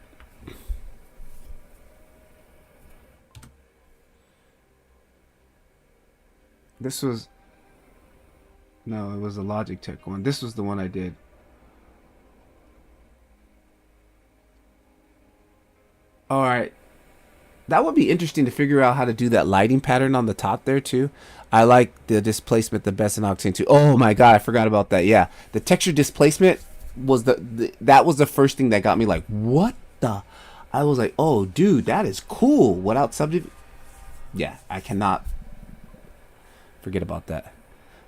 This was... No, it was the Logitech one. This was the one I did. Alright. That would be interesting to figure out how to do that lighting pattern on the top there too. I like the displacement the best in Octane too. Oh my god, I forgot about that. Yeah, the texture displacement was that was the first thing that got me like, what the? I was like, oh dude, that is cool. Without subject, yeah, I cannot forget about that.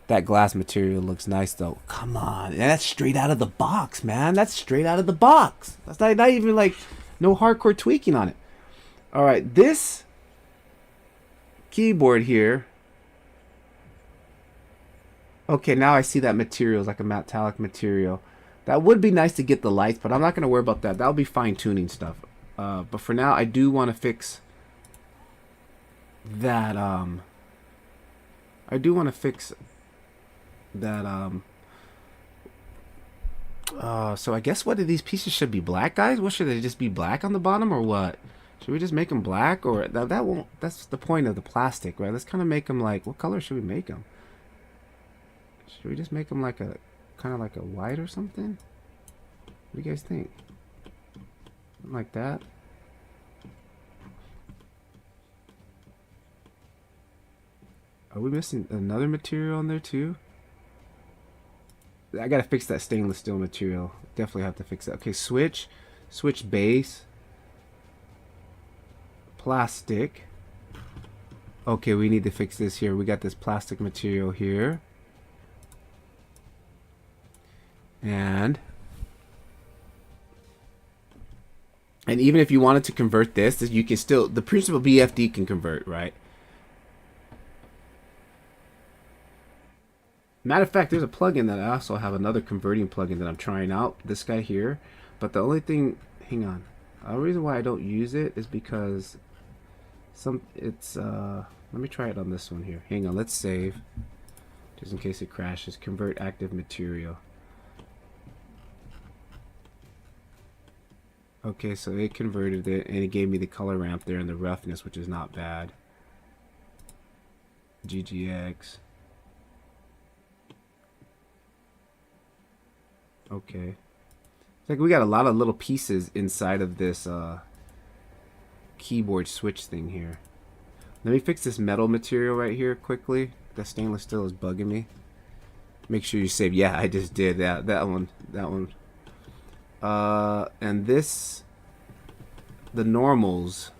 That glass material looks nice though. Come on, and that's straight out of the box, man. That's straight out of the box. That's not even like no hardcore tweaking on it. All right, this keyboard here. Okay, now I see that material is like a metallic material. That would be nice to get the lights, but I'm not going to worry about that. That'll be fine-tuning stuff. But for now, I do want to fix that. I do want to fix that. So I guess what these pieces should be black, guys. What should they just be black on the bottom or what? Should we just make them black or that won't? That's the point of the plastic, right? Let's kind of make them like, what color should we make them? Should we just make them like a kind of like a white or something? What do you guys think? Something like that. Are we missing another material on there too? I gotta fix that stainless steel material. Definitely have to fix that. Okay, switch base. Plastic. Okay, we need to fix this here. We got this plastic material here. And even if you wanted to convert this, you can still, the principal BFD can convert, right? Matter of fact, there's a plugin that I also have, another converting plugin that I'm trying out, this guy here. But the only thing, hang on, the reason why I don't use it is because let me try it on this one here. Hang on, let's save just in case it crashes. Convert active material. Okay, so it converted it and it gave me the color ramp there and the roughness, which is not bad. GGX. Okay. It's like we got a lot of little pieces inside of this keyboard switch thing here. Let me fix this metal material right here quickly. The stainless steel is bugging me. Make sure you save. Yeah, I just did that. That one. And this, the normals.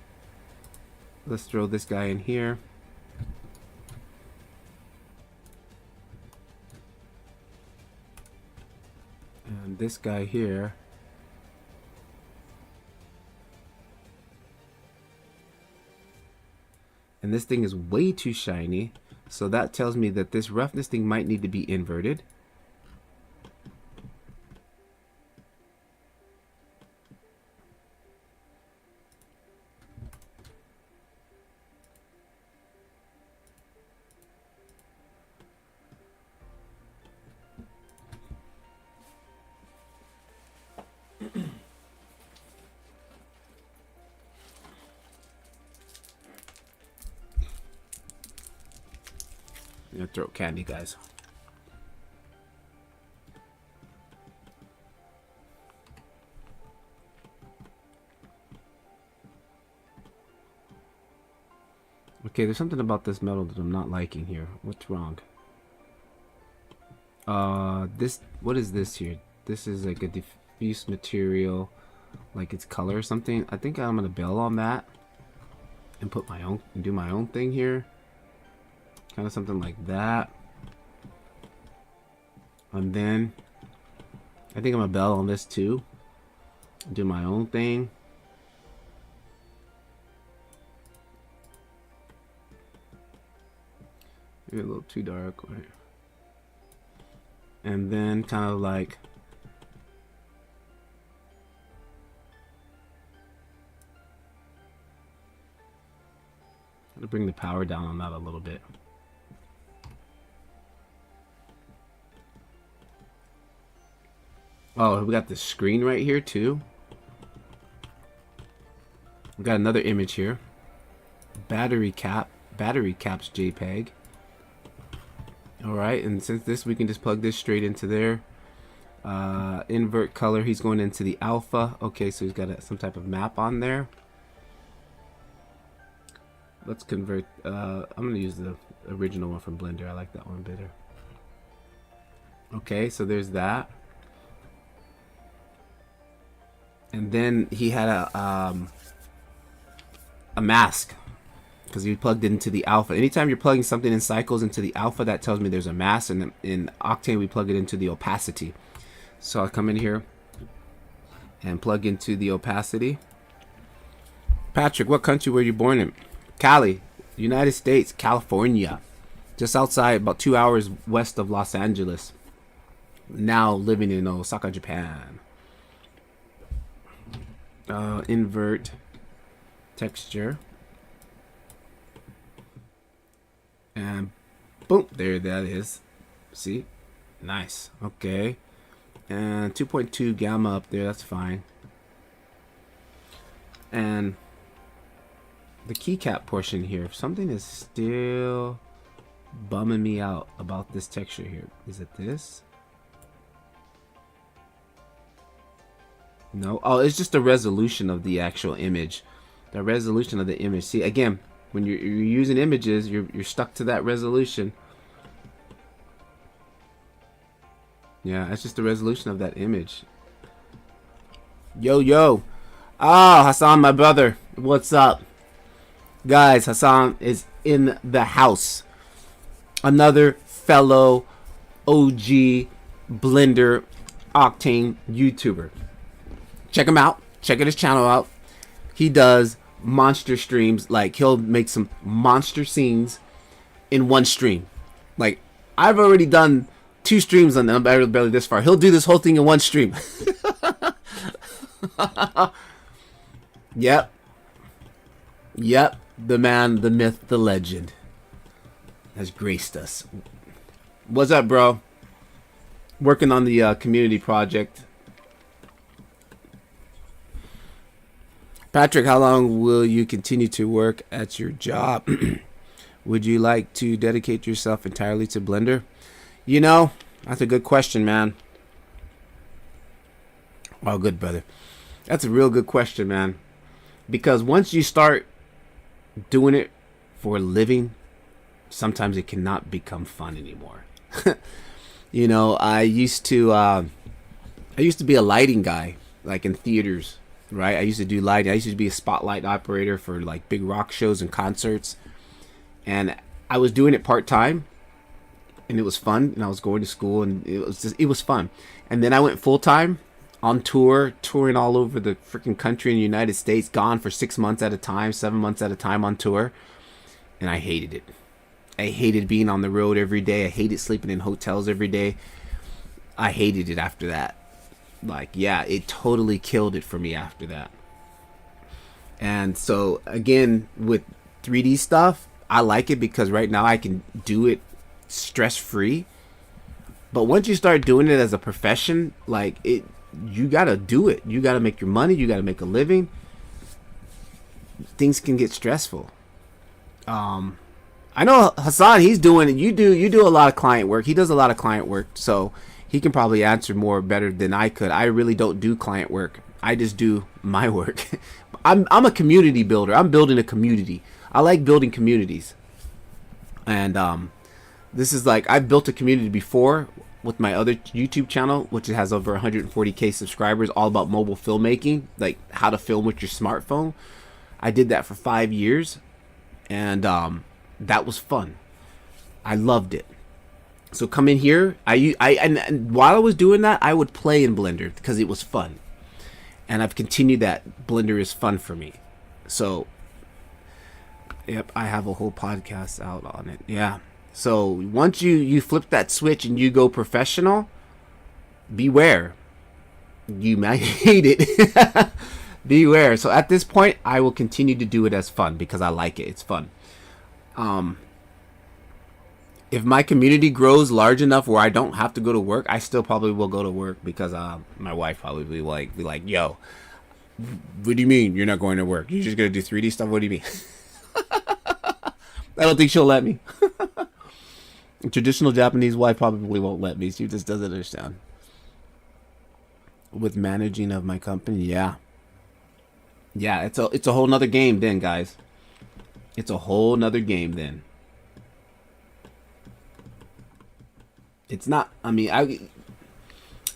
Let's throw this guy in here. And this guy here. And this thing is way too shiny. So that tells me that this roughness thing might need to be inverted. Throat candy, guys. Okay, there's something about this metal that I'm not liking here. What's wrong? This, what is this here? This is like a Use material like its color or something. I think I'm gonna bail on that and put my own and do my own thing here. Kind of something like that. And then I think I'm gonna bail on this too. Do my own thing. Maybe a little too dark. Right? And then kind of like to bring the power down on that a little bit. Oh, we got the screen right here too. We got another image here. Battery caps JPEG. Alright, and since this, we can just plug this straight into there. Invert color, he's going into the alpha. Okay, so he's got some type of map on there. Let's convert, I'm going to use the original one from Blender. I like that one better. Okay, so there's that. And then he had a mask, because he plugged it into the alpha. Anytime you're plugging something in cycles into the alpha, that tells me there's a mask. And in Octane, we plug it into the opacity. So I'll come in here and plug into the opacity. Patrick, what country were you born in? Cali, United States, California. Just outside, about 2 hours west of Los Angeles. Now living in Osaka, Japan. Invert texture. And boom, there that is. See? Nice. Okay. And 2.2 gamma up there, that's fine. And the keycap portion here, something is still bumming me out about this texture here. Is it this? No. Oh, it's just the resolution of the actual image. The resolution of the image. See, again, when you're using images, you're stuck to that resolution. Yeah, it's just the resolution of that image. Yo. Ah, Hassan, my brother. What's up? Guys, Hassan is in the house. Another fellow OG Blender Octane YouTuber. Check him out. Check his channel out. He does monster streams. Like, he'll make some monster scenes in one stream. Like, I've already done 2 streams on them. I'm barely this far. He'll do this whole thing in one stream. Yep. The man, the myth, the legend has graced us. What's up, bro? Working on the community project. Patrick, how long will you continue to work at your job? Would you like to dedicate yourself entirely to Blender? You know, that's a good question, man. Oh, good, brother. That's a real good question, man. Because once you start doing it for a living, sometimes it cannot become fun anymore. You know, I used to be a lighting guy, like in theaters, right? I used to do lighting. I used to be a spotlight operator for like big rock shows and concerts, and I was doing it part-time, and it was fun, and I was going to school, and it was fun. And then I went full-time on tour, touring all over the freaking country in the United States, gone for 6 months at a time, 7 months at a time on tour, and I hated it. I hated being on the road every day. I hated sleeping in hotels every day. I hated it after that. Like, yeah, it totally killed it for me after that. And so, again, with 3D stuff, I like it because right now I can do it stress-free. But once you start doing it as a profession, like, you gotta do it. You gotta make your money. You gotta make a living. Things can get stressful. I know Hassan, he's doing it. You do a lot of client work. He does a lot of client work, so he can probably answer more better than I could. I really don't do client work. I just do my work. I'm a community builder. I'm building a community. I like building communities. And this is like, I've built a community before with my other YouTube channel, which has over 140K subscribers, all about mobile filmmaking, like how to film with your smartphone. I did that for 5 years, and that was fun. I loved it. So come in here. And while I was doing that, I would play in Blender because it was fun, and I've continued that. Blender is fun for me. So, yep, I have a whole podcast out on it. Yeah. So once you flip that switch and you go professional, beware. You might hate it. Beware. So at this point, I will continue to do it as fun because I like it. It's fun. If my community grows large enough where I don't have to go to work, I still probably will go to work because my wife probably be like, yo, what do you mean you're not going to work? You're just gonna do 3D stuff? What do you mean? I don't think she'll let me. Traditional Japanese wife probably won't let me. She just doesn't understand. With managing of my company, yeah, it's a whole nother game then, guys. It's a whole nother game then. It's not. I mean, I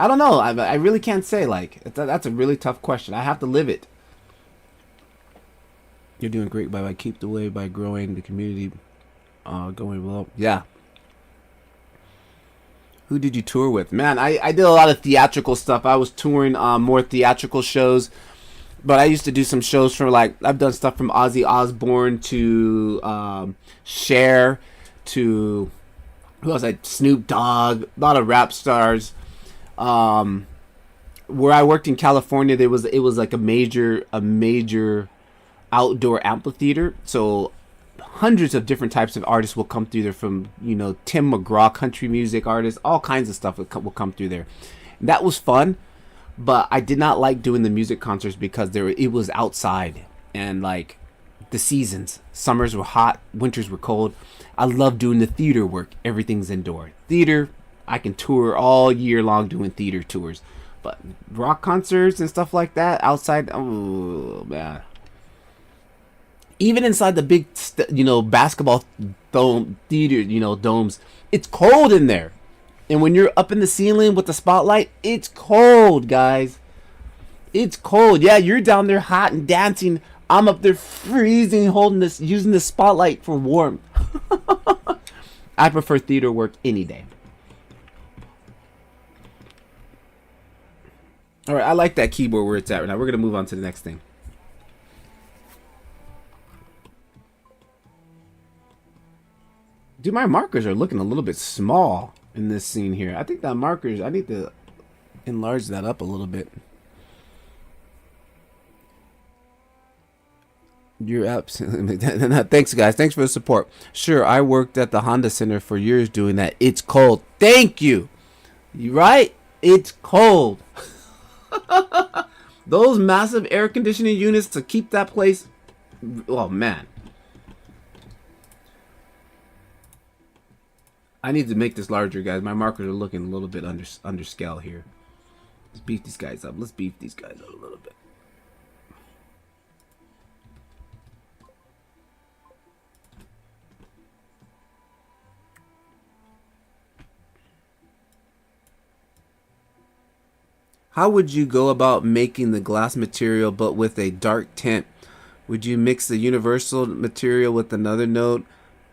don't know. I really can't say. Like, that's a really tough question. I have to live it. You're doing great by keep the way by growing the community, going well. Yeah. Who did you tour with? Man, I did a lot of theatrical stuff. I was touring more theatrical shows, but I used to do some shows for, like, I've done stuff from Ozzy Osbourne to Cher to, who else? Like Snoop Dogg, a lot of rap stars. Where I worked in California, it was like a major outdoor amphitheater. So hundreds of different types of artists will come through there, from, you know, Tim McGraw, country music artists, all kinds of stuff will come through there. And that was fun, but I did not like doing the music concerts because it was outside, and like the seasons, summers were hot, winters were cold. I love doing the theater work. Everything's indoor. Theater, I can tour all year long doing theater tours, but rock concerts and stuff like that outside, oh man. Even inside the big, basketball theater, domes, it's cold in there. And when you're up in the ceiling with the spotlight, it's cold, guys. It's cold. Yeah, you're down there hot and dancing. I'm up there freezing, using the spotlight for warmth. I prefer theater work any day. All right, I like that keyboard where it's at right now. We're going to move on to the next thing. Dude, my markers are looking a little bit small in this scene here. I think that markers, I need to enlarge that up a little bit. You're absolutely... Thanks, guys. Thanks for the support. Sure, I worked at the Honda Center for years doing that. It's cold. Thank you. You right? It's cold. Those massive air conditioning units to keep that place... Oh, man. I need to make this larger, guys. My markers are looking a little bit under scale here. Let's beef these guys up. Let's beef these guys up a little bit. How would you go about making the glass material but with a dark tint? Would you mix the universal material with another note,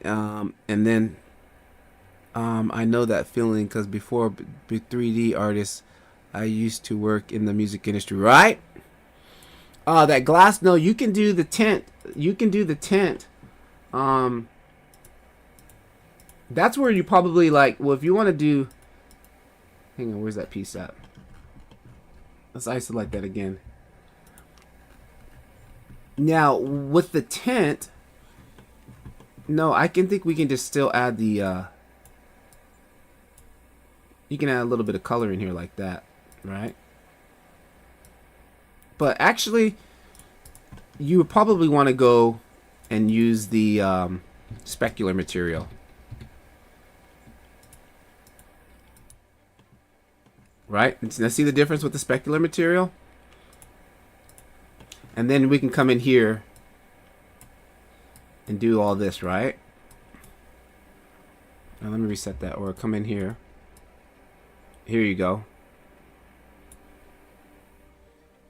and then... I know that feeling because before 3D artists, I used to work in the music industry, right? That glass, no, you can do the tint. You can do the tint. That's where you probably like, well, if you want to do, hang on, where's that piece at? Let's isolate that again. Now, with the tint, no, I think we can just still add the, you can add a little bit of color in here like that, right? But actually, you would probably want to go and use the specular material. Right? Now see the difference with the specular material? And then we can come in here and do all this, right? Now let me reset that, or come in here. Here you go.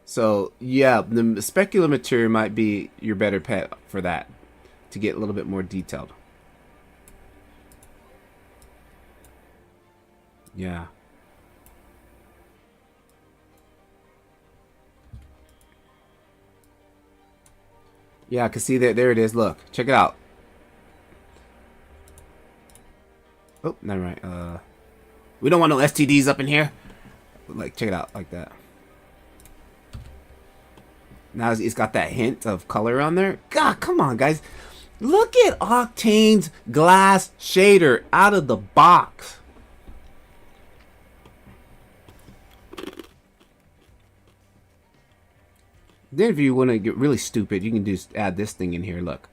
So yeah, the specular material might be your better pet for that, to get a little bit more detailed. Yeah. Yeah, I can see that. There it is. Look, check it out. Oh, never mind. We don't want no STDs up in here. Like, check it out, like that. Now it's got that hint of color on there. God, come on, guys. Look at Octane's glass shader out of the box. Then if you want to get really stupid, you can just add this thing in here. Look.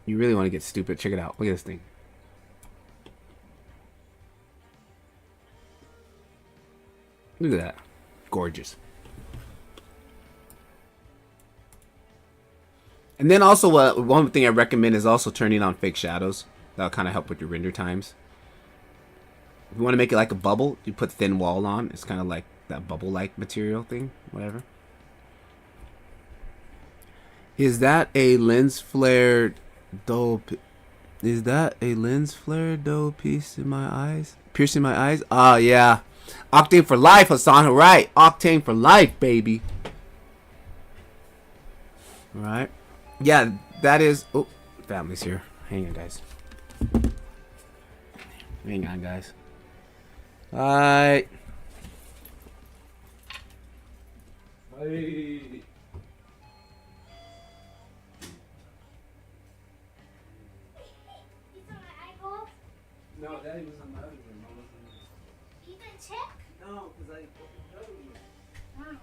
You really want to get stupid. Check it out. Look at this thing. Look at that. Gorgeous. And then also, one thing I recommend is also turning on fake shadows. That'll kind of help with your render times. If you want to make it like a bubble, you put thin wall on. It's kind of like that bubble-like material thing. Whatever. Is that a lens flare dope? Is that a lens flare dope piece in my eyes? Piercing my eyes? Ah, yeah. Octane for life, Hassan. Right. Octane for life, baby. Right. Yeah, that is... Oh, family's here. Hang on, guys. Hang on, guys. Alright. Hey. No, Daddy was on my other room. I wasn't. You didn't check? No, because I opened the other room. Wow.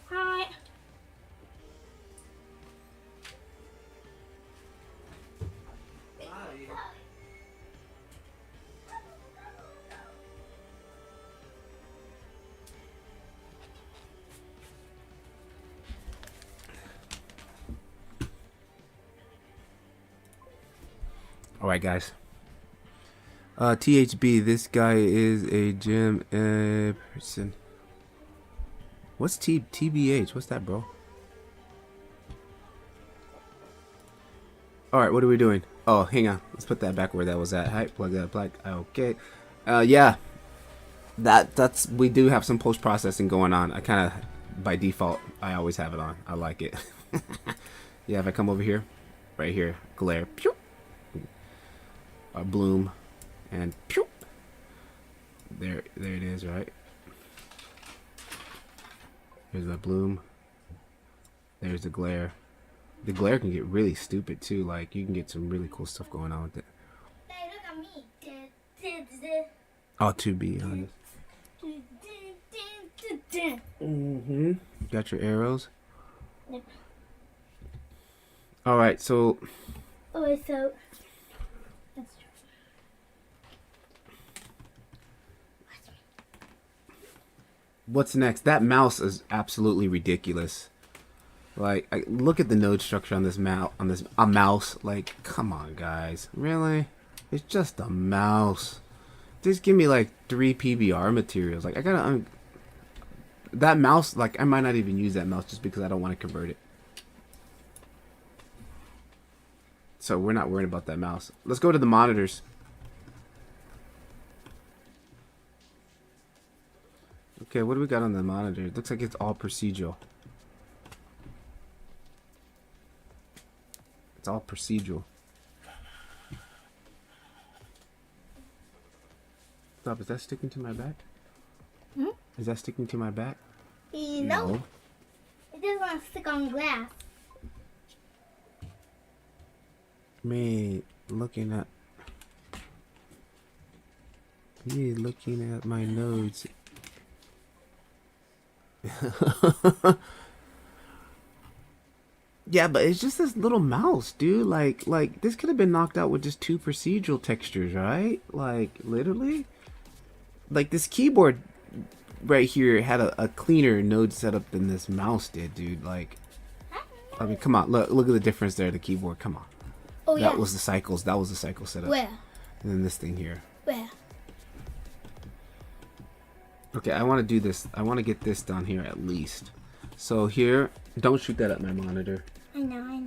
Hi. Alright, guys. THB, this guy is a gym person. What's TBH? What's that, bro? Alright, what are we doing? Oh, hang on. Let's put that back where that was at. Hi, plug that back. Okay. Yeah. That's we do have some post-processing going on. I kind of, by default, I always have it on. I like it. Yeah, if I come over here, right here, glare, pew, bloom, and pew. There it is, right? There's the bloom. There's the glare. The glare can get really stupid too. Like you can get some really cool stuff going on with it. Hey, look at me. Oh, to be honest. Mm-hmm. Got your arrows. Yep. All right, so. Oh, so. That's true. What's next? That mouse is absolutely ridiculous. Like, look at the node structure on this mouse. A mouse. Like, come on, guys. Really? It's just a mouse. Just give me like 3 PBR materials. Like, I gotta. That mouse. Like, I might not even use that mouse just because I don't want to convert it. So we're not worried about that mouse. Let's go to the monitors. Okay, what do we got on the monitor? It looks like it's all procedural. It's all procedural. Stop, is that sticking to my back? Hmm? Is that sticking to my back? No. It doesn't want to stick on glass. Me looking at... Me looking at my nodes. Yeah, but it's just this little mouse, dude. Like this could have been knocked out with just 2 procedural textures, right? Like literally. Like this keyboard right here had a cleaner node setup than this mouse did, dude. Like, I mean, come on, look at the difference there. The keyboard, come on. Oh yeah. That was the cycles. That was the cycle setup. Where? And then this thing here. Where? Okay, I want to do this. I want to get this down here at least. So here, don't shoot that at my monitor. I know.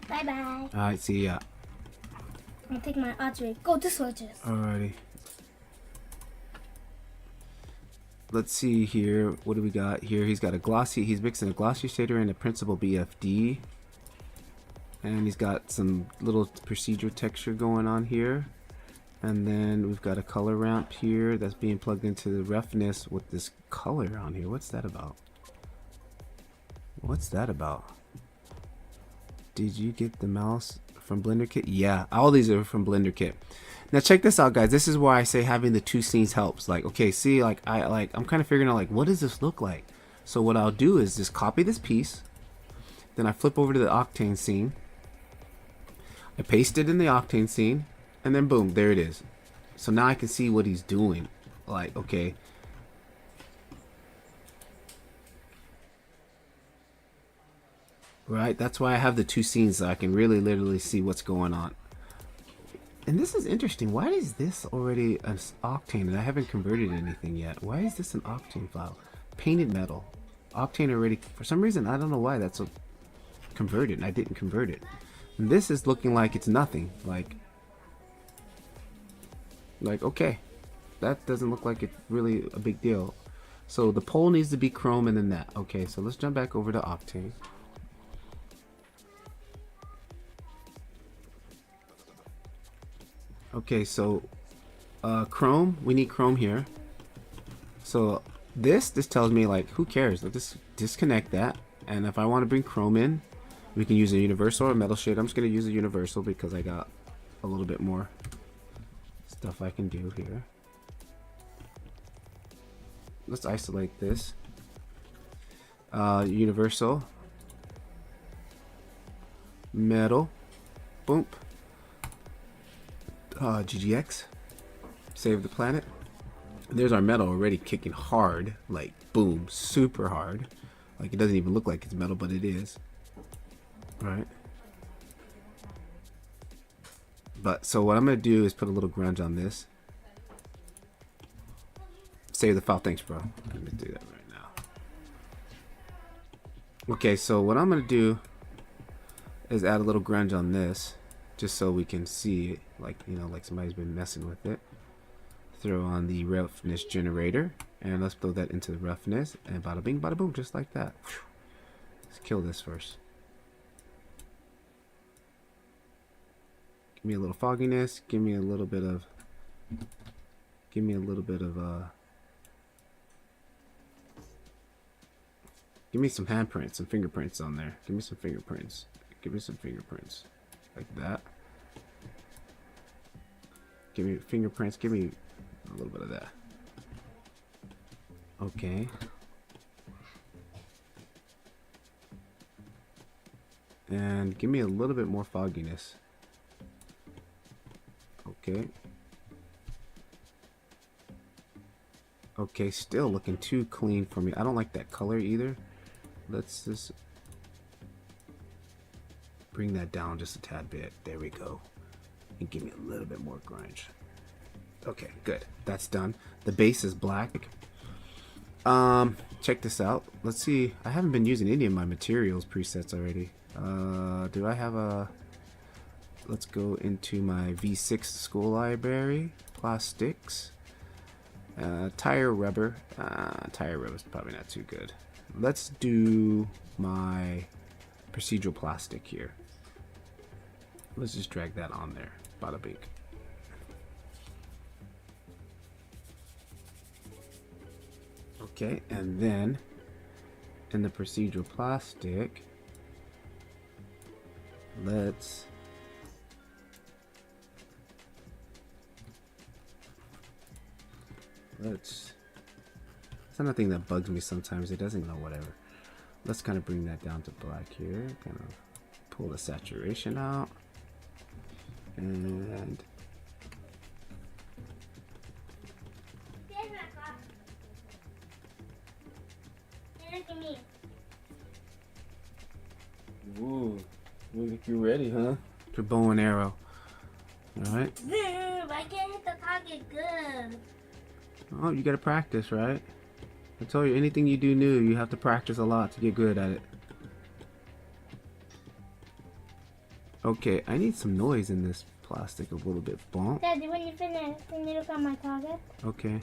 Bye bye. All right, see ya. I'll take my archery. Go to switches. Alrighty. Let's see here. What do we got here? He's got a glossy. He's mixing a glossy shader and a principal BFD. And he's got some little procedure texture going on here. And then we've got a color ramp here that's being plugged into the roughness with this color on here. What's that about? What's that about? Did you get the mouse from Blender Kit? Yeah, all these are from Blender Kit. Now check this out, guys. This is why I say having the 2 scenes helps. Like, okay, see, I'm kind of figuring out like what does this look like. So what I'll do is just copy this piece, then I flip over to the Octane scene. I paste it in the Octane scene, and then boom, there it is. So now I can see what he's doing. Like, okay. Right, that's why I have the 2 scenes so I can really literally see what's going on. And this is interesting. Why is this already an Octane and I haven't converted anything yet? Why is this an Octane file? Painted metal. Octane already, for some reason, I don't know why that's converted and I didn't convert it. And this is looking like it's nothing. Like okay, that doesn't look like it's really a big deal. So the pole needs to be chrome and then that. Okay, so let's jump back over to Octane. Okay, so chrome, we need chrome here. So this tells me like who cares? Let's just disconnect that. And if I want to bring chrome in, we can use a universal or a metal shade. I'm just gonna use a universal because I got a little bit more stuff I can do here. Let's isolate this. Universal. Metal. Boom. GGX. Save the planet. There's our metal already kicking hard. Like, boom. Super hard. Like, it doesn't even look like it's metal, but it is. Right. But, so what I'm going to do is put a little grunge on this. Save the file. Thanks, bro. Let me do that right now. Okay, so what I'm going to do is add a little grunge on this. Just so we can see it, like, you know, like somebody's been messing with it. Throw on the roughness generator, and let's throw that into the roughness, and bada bing, bada boom, just like that. Let's kill this first. Give me a little fogginess. Give me a little bit of. Give me some handprints, some fingerprints on there. Give me some fingerprints. Give me some fingerprints. Like that. Give me fingerprints. Give me a little bit of that. Okay. And give me a little bit more fogginess. Okay. Okay, still looking too clean for me. I don't like that color either. Let's just bring that down just a tad bit. There we go. And give me a little bit more grunge. Okay, good. That's done. The base is black. Check this out. Let's see. I haven't been using any of my materials presets already. Do I have a... Let's go into my V6 Skool library. Plastics. Tire rubber. Tire rubber is probably not too good. Let's do my procedural plastic here. Let's just drag that on there. Bada bing. Okay, and then in the procedural plastic, let's let's... It's another thing that bugs me sometimes. It doesn't know whatever. Let's kind of bring that down to black here. Kind of pull the saturation out. And... Look at me. Ooh, look like you're ready, huh? Your bow and arrow. Alright. I can't hit the target good. Oh, you gotta practice, right? I told you, anything you do new, you have to practice a lot to get good at it. Okay, I need some noise in this plastic a little bit. Bump. Daddy, when you finish, can you look at my target? Okay.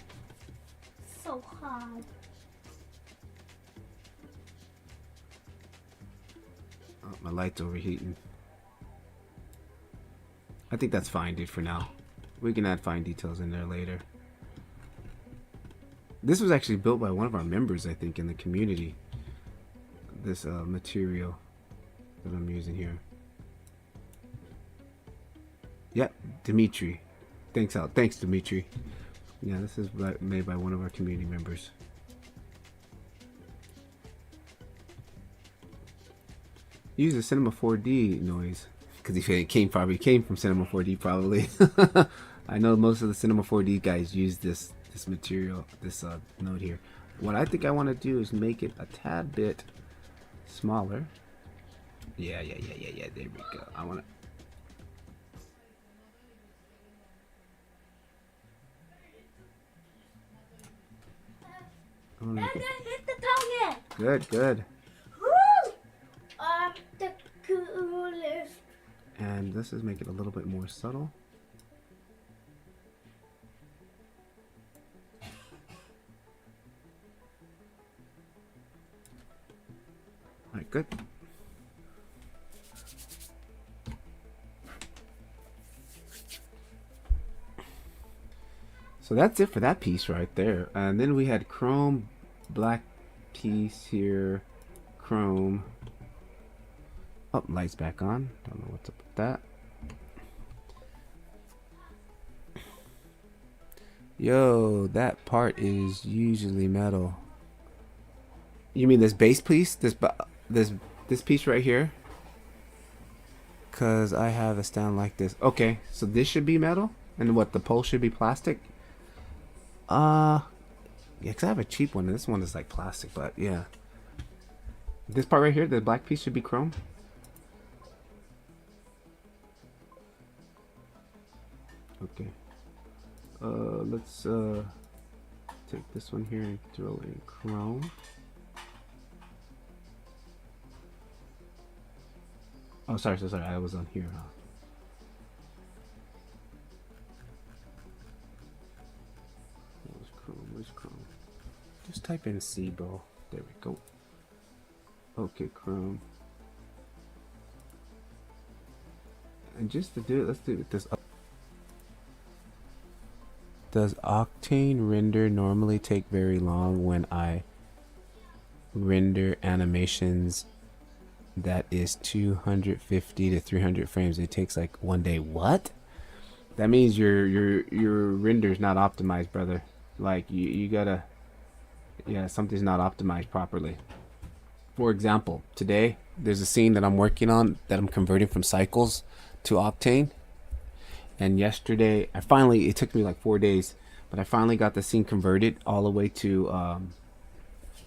So hard. Oh, my light's overheating. I think that's fine, dude, for now. We can add fine details in there later. This was actually built by one of our members, I think, in the community. This material that I'm using here. Yep, Dimitri. Thanks, Dimitri. Yeah, this is made by one of our community members. Use the Cinema 4D noise because it came from Cinema 4D probably. I know most of the Cinema 4D guys use this material, this node here. What I think I want to do is make it a tad bit smaller. Yeah. There we go. I want to. Hit the target. Good. Woo! The coolest. And this is make it a little bit more subtle. Alright, good. So that's it for that piece right there. And then we had chrome, black piece here, chrome. Oh, lights back on. Don't know what's up with that. Yo, that part is usually metal. You mean this base piece? This piece right here? Cause I have a stand like this. Okay, so this should be metal, and what, the pole should be plastic? Yeah, cause I have a cheap one. And this one is like plastic, but yeah. This part right here, the black piece should be chrome. Okay. Let's take this one here and throw in chrome. Oh, sorry. I was on here, huh? Where's chrome? Just type in SIBO. There we go. Okay, chrome. And just to do it, let's do it with this. Does Octane render normally take very long when I render animations that is 250 to 300 frames? It takes like 1 day. What? That means your render's not optimized, brother. Like you gotta, yeah, something's not optimized properly. For example, today there's a scene that I'm working on that I'm converting from Cycles to Octane. And yesterday, it took me like 4 days, but I finally got the scene converted all the way to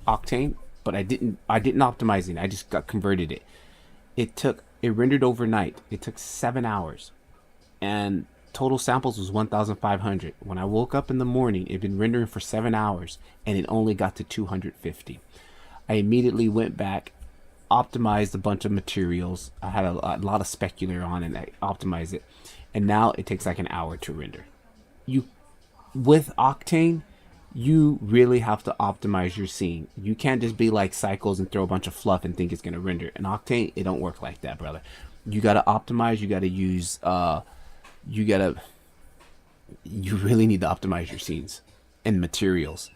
Octane. But I didn't optimize it. I just got converted it. It rendered overnight. It took 7 hours, and total samples was 1,500. When I woke up in the morning, it'd been rendering for 7 hours, and it only got to 250. I immediately went back, optimized a bunch of materials. I had a lot of specular on, and I optimized it. And now it takes like an hour to render. With Octane, you really have to optimize your scene. You can't just be like Cycles and throw a bunch of fluff and think it's gonna render. In Octane, it don't work like that, brother. You gotta optimize. You gotta use. You really need to optimize your scenes and materials,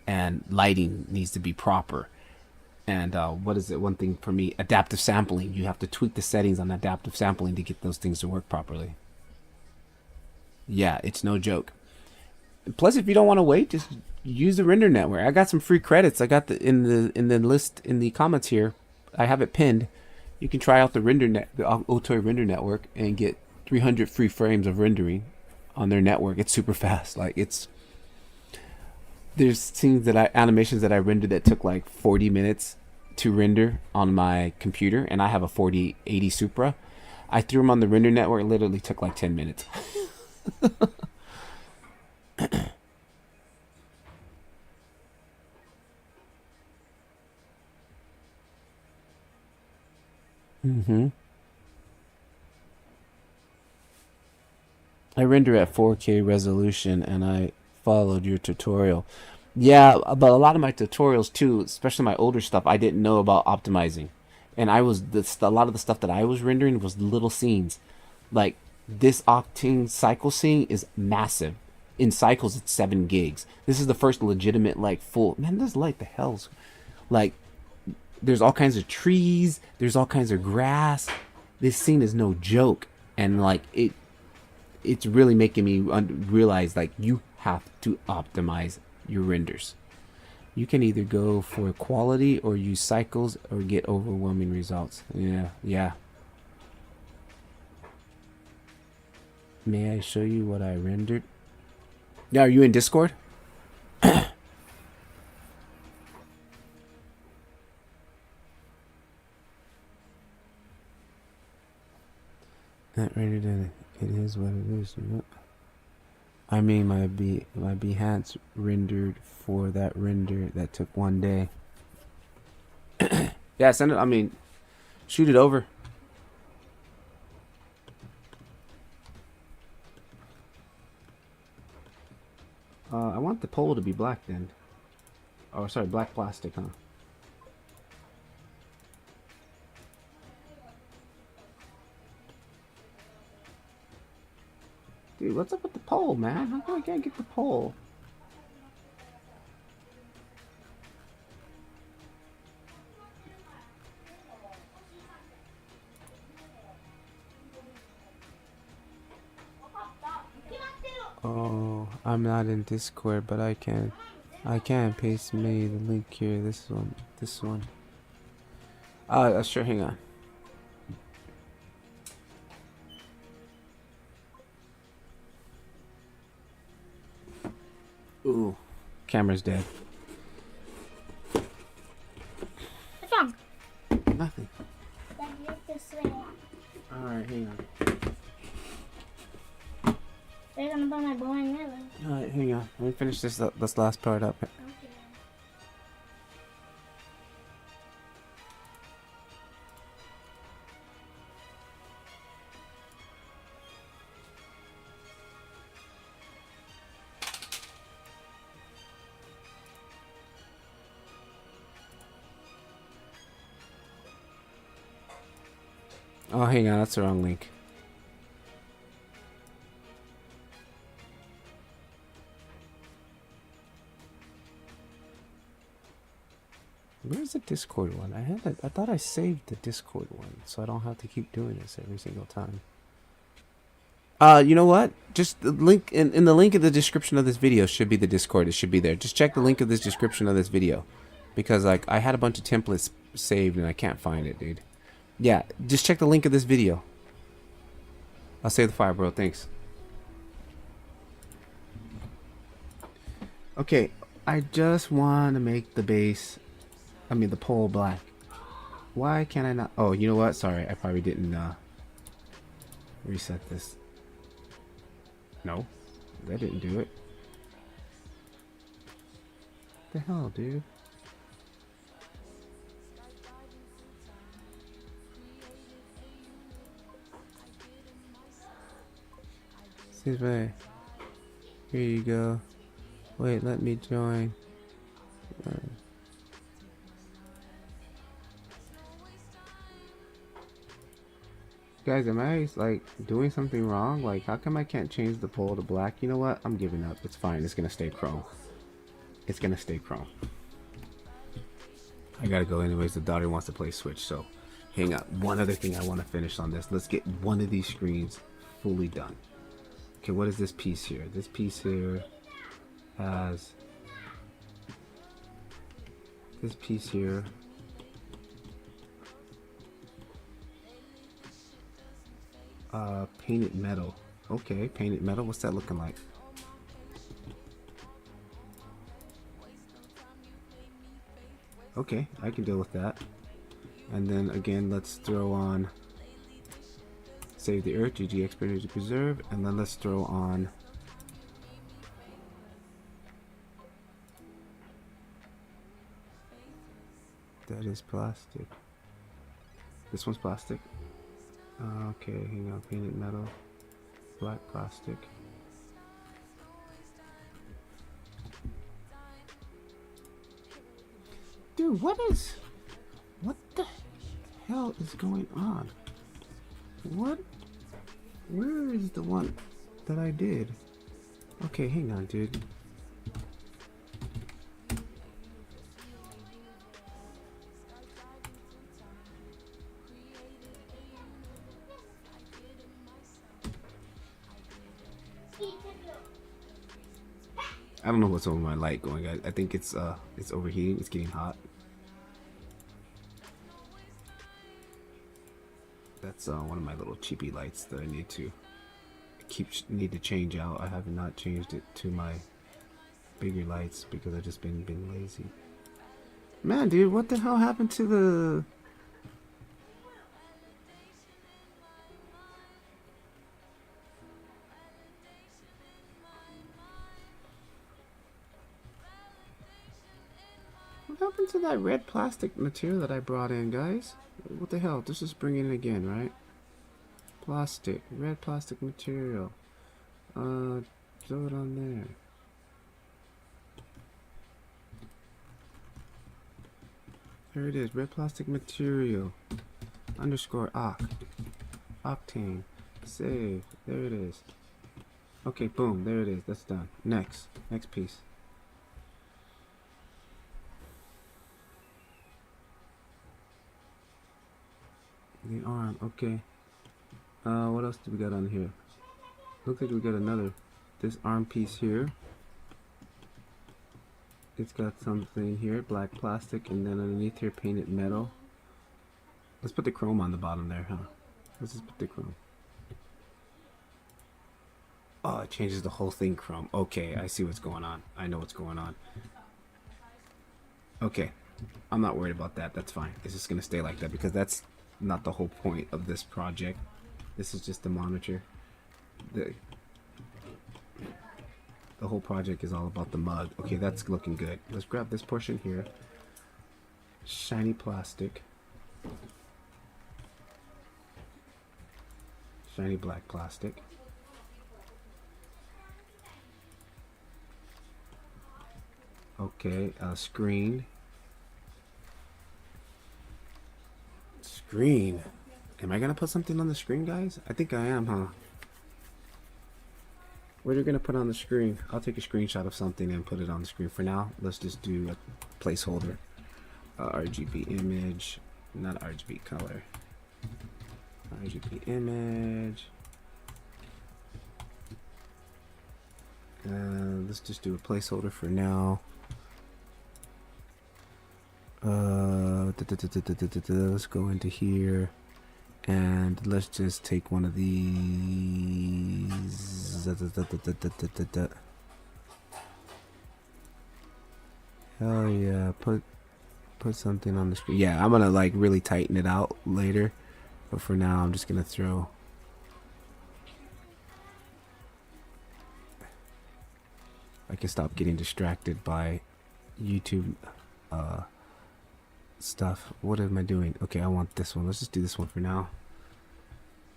and lighting needs to be proper. And what is it? One thing for me, adaptive sampling. You have to tweak the settings on adaptive sampling to get those things to work properly. Yeah, it's no joke. Plus, if you don't want to wait, just use the render network. I got some free credits. I got the in the list in the comments here. I have it pinned. You can try out the Otoy render network and get 300 free frames of rendering on their network. It's super fast. Like there's scenes animations that I rendered that took like 40 minutes to render on my computer, and I have a 4080 Supra. I threw them on the render network. It literally took like 10 minutes. Mm-hmm. I render at 4K resolution, and I followed your tutorial. Yeah, but a lot of my tutorials too, especially my older stuff, I didn't know about optimizing, and a lot of the stuff that I was rendering was little scenes. Like this Octane cycle scene is massive. In cycles, it's 7 gigs. This is the first legitimate like full. Man, this light the hell's like. There's all kinds of trees. There's all kinds of grass. This scene is no joke, and like it's really making me realize like you have to optimize your renders. You can either go for quality or use cycles or get overwhelming results. Yeah. May I show you what I rendered? Yeah, are you in Discord? Not rendered, and it is what it is. I mean, my Behance rendered for that render that took 1 day. Yeah, send it. I mean, shoot it over. I want the pole to be black then. Oh, sorry, black plastic, huh? Dude, what's up with the pole, man? How come I can't get the pole? Oh, I'm not in Discord, but I can paste me the link here. This one. Sure, hang on. Ooh, camera's dead. What's wrong? Nothing. Alright, hang on. They're gonna buy my boy never. Alright, hang on. Let me finish this last part up. Okay. Oh, hang on. That's the wrong link. Where's the Discord one? I thought I saved the Discord one, so I don't have to keep doing this every single time. You know what? Just the link in the link in the description of this video should be the Discord. It should be there. Just check the link of this description of this video, because like I had a bunch of templates saved and I can't find it, dude. Yeah, just check the link of this video. I'll save the file, bro. Thanks. Okay, I just want to make the the pole black. Why can't I not? Oh, you know what? Sorry, I probably didn't reset this. No, that didn't do it. What the hell, dude? Excuse me. Here you go. Wait, let me join. Guys, am I like doing something wrong? Like, how come I can't change the pole to black? You know what? I'm giving up. It's fine. It's gonna stay chrome. It's gonna stay chrome. I gotta go anyways. The daughter wants to play Switch, so hang on. One other thing I want to finish on this. Let's get one of these screens fully done. Okay, what is this piece here? This piece here. has this piece here. Painted metal. Okay, painted metal. What's that looking like? Okay, I can deal with that. And then again, let's throw on Save the Earth, GG Expert to Preserve, and then let's throw on that is plastic. This one's plastic. Okay, hang on, painted metal, black plastic. Dude, what the hell is going on? What? Where is the one that I did? Okay, hang on, dude. I don't know what's over my light going. I think it's overheating. It's getting hot. That's one of my little cheapy lights that I need to change out. I have not changed it to my bigger lights because I've just been lazy. Man, dude, what the hell happened to the? What happened to that red plastic material that I brought in, guys? What the hell? Let's just bring it in again, right? Plastic, red plastic material. Throw it on there. There it is, red plastic material. Underscore Octane. Save. There it is. Okay, boom, there it is. That's done. Next piece. The arm, okay. What else do we got on here? Looks like we got this arm piece here. It's got something here, black plastic, and then underneath here, painted metal. Let's put the chrome on the bottom there, huh? Let's just put the chrome. Oh, it changes the whole thing chrome. Okay, I see what's going on. I know what's going on. Okay, I'm not worried about that. That's fine. It's just gonna stay like that because that's not the whole point of this project. This is just the monitor. The whole project is all about the mug. Okay, that's looking good. Let's grab this portion here. Shiny plastic. Shiny black plastic. Okay, screen. Screen. Am I gonna put something on the screen, guys? I think I am, huh? What are you gonna put on the screen? I'll take a screenshot of something and put it on the screen. For now, let's just do a placeholder. RGB image, not RGB color. RGB image. Let's just do a placeholder for now. Let's go into here. And let's just take one of these. Hell yeah, put something on the screen. Yeah, I'm gonna like really tighten it out later, but for now I'm just gonna throw. I can stop getting distracted by YouTube stuff. What am I doing? Okay, I want this one. Let's just do this one for now.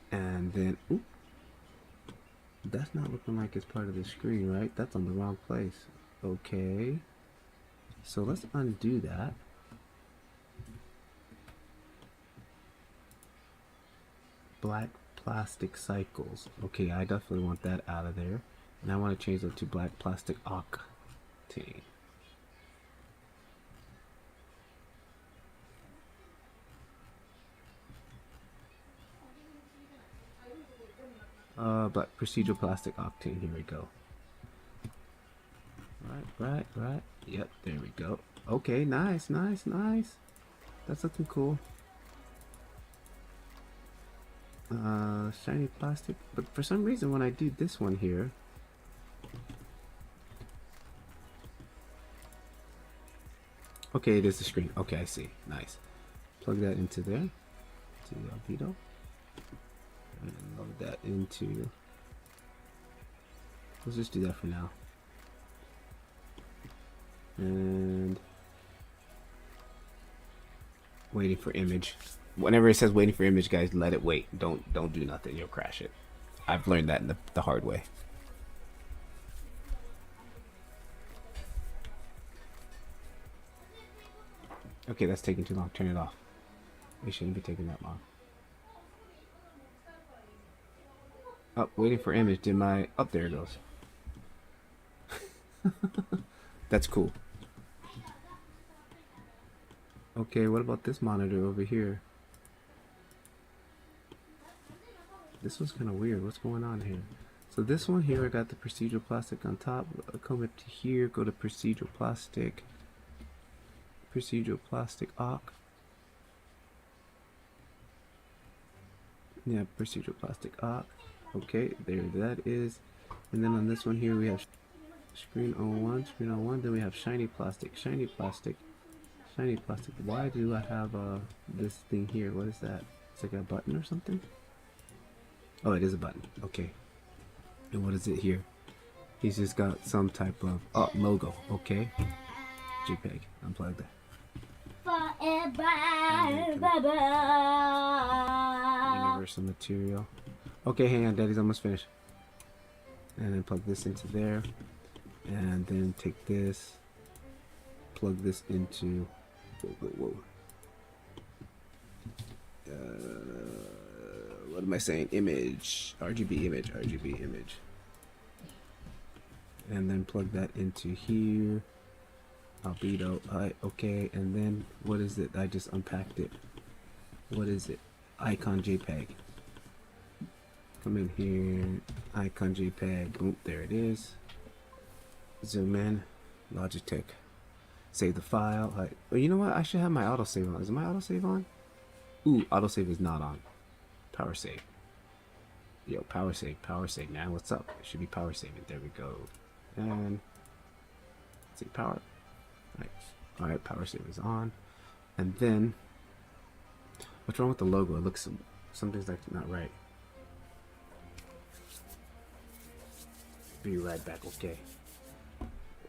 And then, ooh, that's not looking like it's part of the screen, right? That's on the wrong place. Okay, so let's undo that. Black plastic cycles. Okay, I definitely want that out of there. And I want to change it to black plastic Octane. But procedural plastic Octane, here we go. Right. Yep, there we go. Okay, nice. That's looking cool. Shiny plastic. But for some reason, when I do this one here, okay, it is the screen. Okay, I see. Nice. Plug that into there, to the albedo, and load that into. Let's just do that for now. And waiting for image. Whenever it says waiting for image, guys, let it wait. Don't do nothing. You'll crash it. I've learned that in the hard way. Okay, that's taking too long. Turn it off. It shouldn't be taking that long. Oh, waiting for image. Did my... Oh, there it goes. That's cool. Okay, what about this monitor over here? This one's kind of weird. What's going on here? So this one here, I got the procedural plastic on top. I'll come up to here, go to procedural plastic. Procedural plastic arc. Yeah, procedural plastic arc. Okay, there that is. And then on this one here we have screen on one. Then we have shiny plastic. Why do I have this thing here? What is that? It's like a button or something? Oh, it is a button. Okay. And what is it here? He's just got some type of logo. Okay. JPEG. Unplug that. Universal material. Okay, hang on, Daddy's almost finished. And then plug this into there. And then take this. Plug this into. Whoa. What am I saying? Image. RGB image. And then plug that into here. Albedo. Okay, and then what is it? I just unpacked it. What is it? Icon JPEG. Come in here. Icon JPEG. Boom, there it is. Zoom in. Logitech. Save the file. Well, you know what? I should have my autosave on. Is my autosave on? Ooh, autosave is not on. Power save. Yo, power save, man. What's up? It should be power saving. There we go. And see power. Alright, power save is on. And then what's wrong with the logo? It looks something's like not right. Be right back, okay.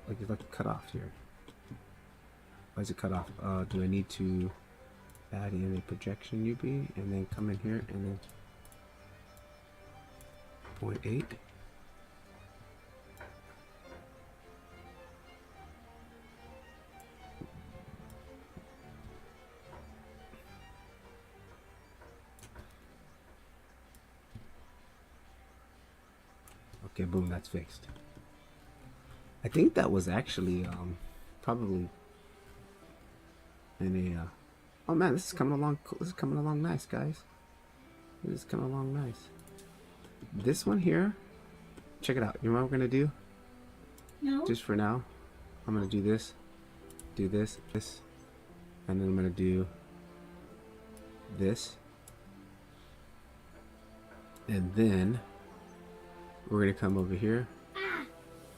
Like it's like cut off here. Why is it cut off? Do I need to add in a projection UV and then come in here and then 0.8. Okay, boom, that's fixed. I think that was actually probably in a oh man, this is coming along cool. This is coming along nice, guys. This is coming along nice. This one here, check it out. You know what we're gonna do? No. Just for now, I'm gonna do this, and then I'm gonna do this, and then we're gonna come over here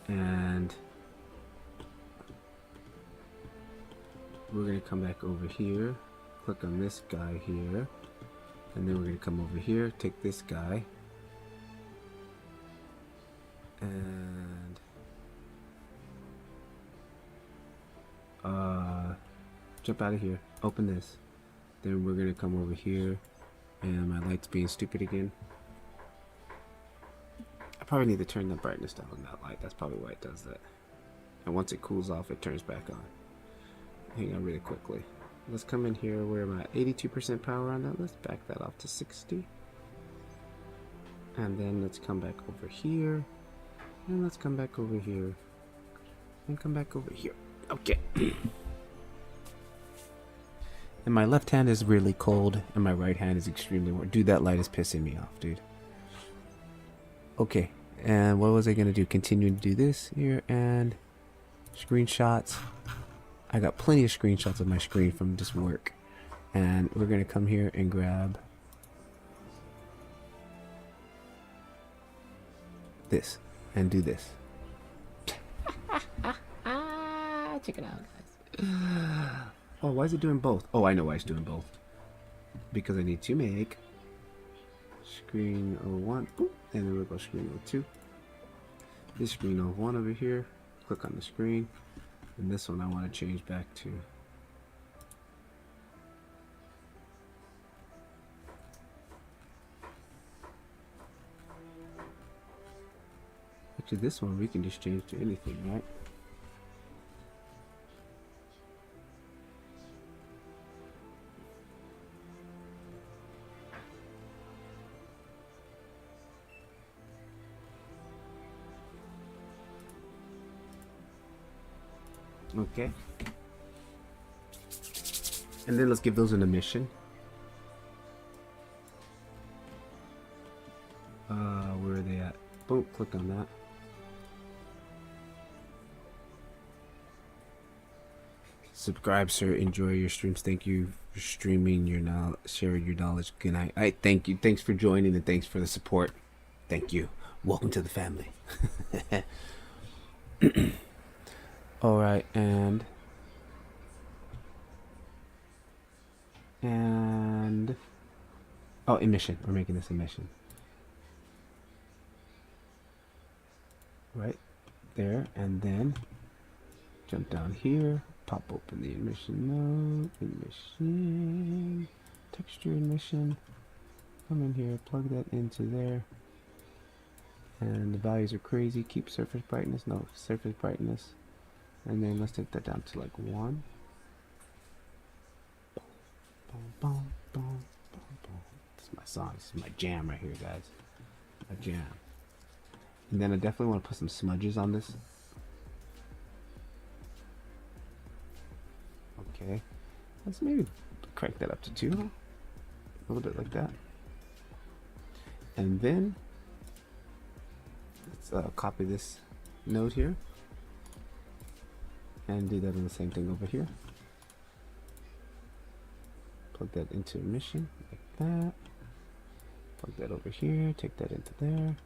and we're gonna come back over here, click on this guy here, and then we're gonna come over here, take this guy, and jump out of here, open this, then we're gonna come over here, and my light's being stupid again. I probably need to turn the brightness down on that light. That's probably why it does that. And once it cools off, it turns back on. Hang on really quickly. Let's come in here. Where am I at? 82% power on that. Let's back that off to 60. And then let's come back over here. And let's come back over here. And come back over here. Okay. And my left hand is really cold. And my right hand is extremely warm. Dude, that light is pissing me off, dude. Okay. And what was I going to do? Continue to do this here. And screenshots. I got plenty of screenshots of my screen from just work. And we're going to come here and grab this and do this. Check it out, guys. Oh, why is it doing both? Oh, I know why it's doing both. Because I need to make screen 01, and then we'll go screen 02. This screen 01 over here. Click on the screen, and this one I want to change back to. Actually, this one we can just change to anything, right? Okay. And then let's give those an emission. Where are they at? Boom, click on that. Subscribe, sir. Enjoy your streams. Thank you for streaming your knowledge, sharing your knowledge. Good night. I thank you. Thanks for joining and thanks for the support. Thank you. Welcome to the family. All right, and oh, emission. We're making this emission. Right there, and then jump down here, pop open the emission mode, emission, texture emission. Come in here, plug that into there. And the values are crazy. Keep surface brightness, no, surface brightness. And then let's take that down to like 1. Boom, boom, boom, boom, boom. This is my song. This is my jam right here, guys. My jam. And then I definitely want to put some smudges on this. Okay. Let's maybe crank that up to 2. A little bit like that. And then let's copy this node here. And do that on the same thing over here. Plug that into emission like that. Plug that over here, take that into there.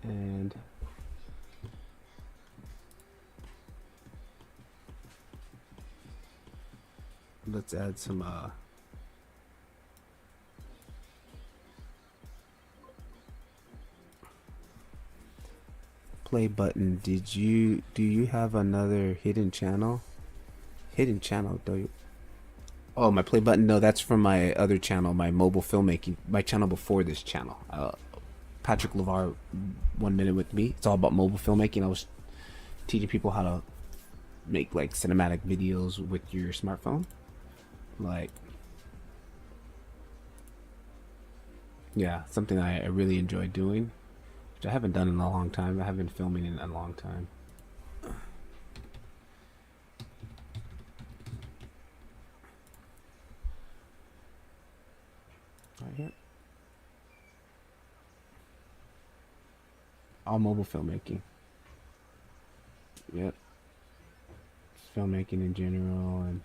And let's add some play button. Do you have another hidden channel? Hidden channel, do you? Oh, my play button. No, that's from my other channel, my mobile filmmaking, my channel before this channel. Patrick LeVar, 1 Minute with Me. It's all about mobile filmmaking. I was teaching people how to make like cinematic videos with your smartphone. Like, yeah, something I really enjoy doing, which I haven't done in a long time. I haven't been filming in a long time. Right here. All mobile filmmaking. Yep. Filmmaking in general and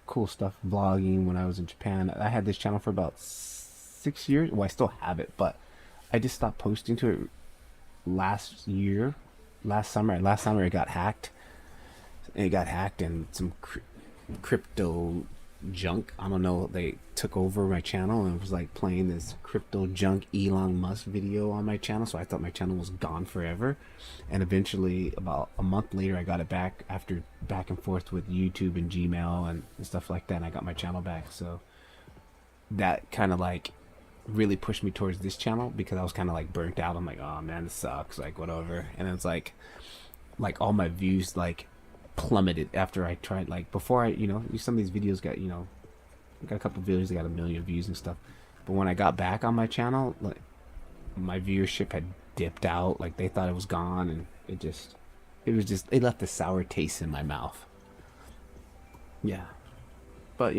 cool stuff. Vlogging when I was in Japan. I had this channel for about 6 years. Well, I still have it, but I just stopped posting to it last summer. Last summer it got hacked. It got hacked and some crypto junk, I don't know, they took over my channel and it was like playing this crypto junk Elon Musk video on my channel, so I thought my channel was gone forever. And eventually about a month later I got it back after back and forth with YouTube and Gmail and stuff like that, and I got my channel back. So that kind of like really pushed me towards this channel because I was kind of like burnt out. I'm like, oh man, this sucks, like whatever. And it's like all my views like plummeted after I tried, like before I, some of these videos got, got a couple videos that got 1 million views and stuff, but when I got back on my channel, like my viewership had dipped out, like they thought it was gone, and it left a sour taste in my mouth. Yeah, but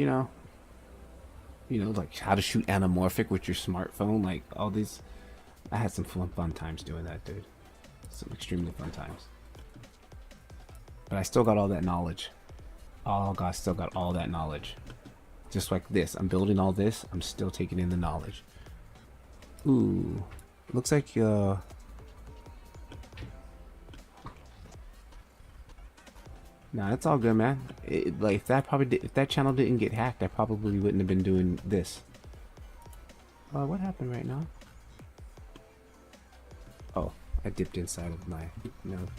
like how to shoot anamorphic with your smartphone, like all these, I had some fun times doing that, dude. Some extremely fun times. But I still got all that knowledge. Oh god, I still got all that knowledge. Just like this. I'm building all this. I'm still taking in the knowledge. Ooh. Looks like Nah, it's all good, man. Like if that channel didn't get hacked, I probably wouldn't have been doing this. What happened right now? Oh, I dipped inside of my node.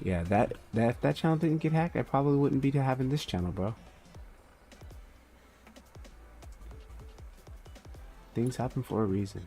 Yeah, if that channel didn't get hacked, I probably wouldn't be having this channel, bro. Things happen for a reason.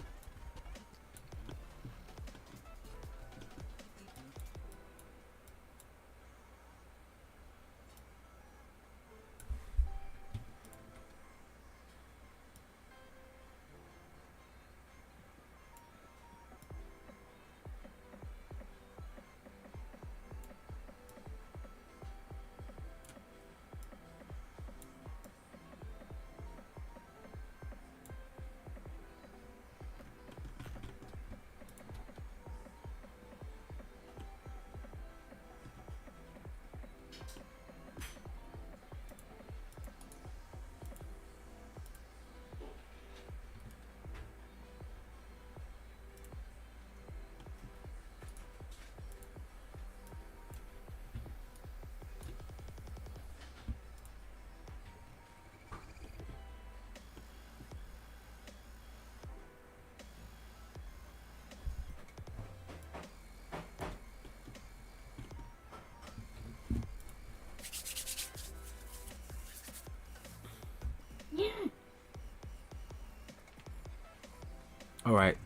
Alright,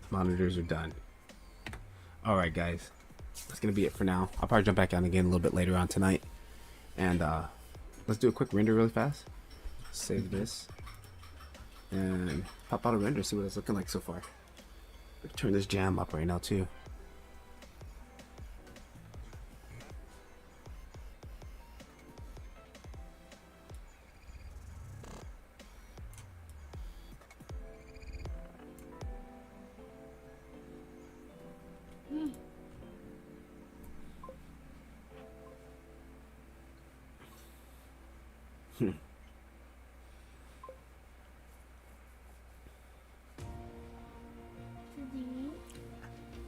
monitors are done. Alright guys, that's gonna be it for now. I'll probably jump back on again a little bit later on tonight. And let's do a quick render really fast. Save this. And pop out a render, see what it's looking like so far. Turn this jam up right now too.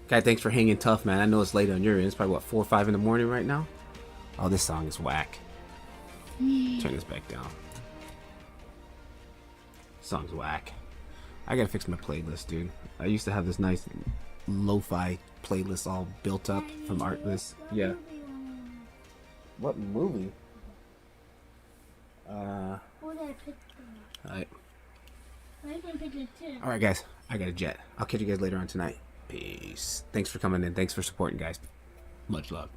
Guy, thanks for hanging tough, man. I know it's late on your end. It's probably, what, 4 or 5 in the morning right now? Oh, this song is whack. Turn this back down. Song's whack. I gotta fix my playlist, dude. I used to have this nice lo-fi playlist all built up from Artlist. Yeah. What movie? Alright. Alright, guys. I got a jet. I'll catch you guys later on tonight. Peace. Thanks for coming in. Thanks for supporting, guys. Much love.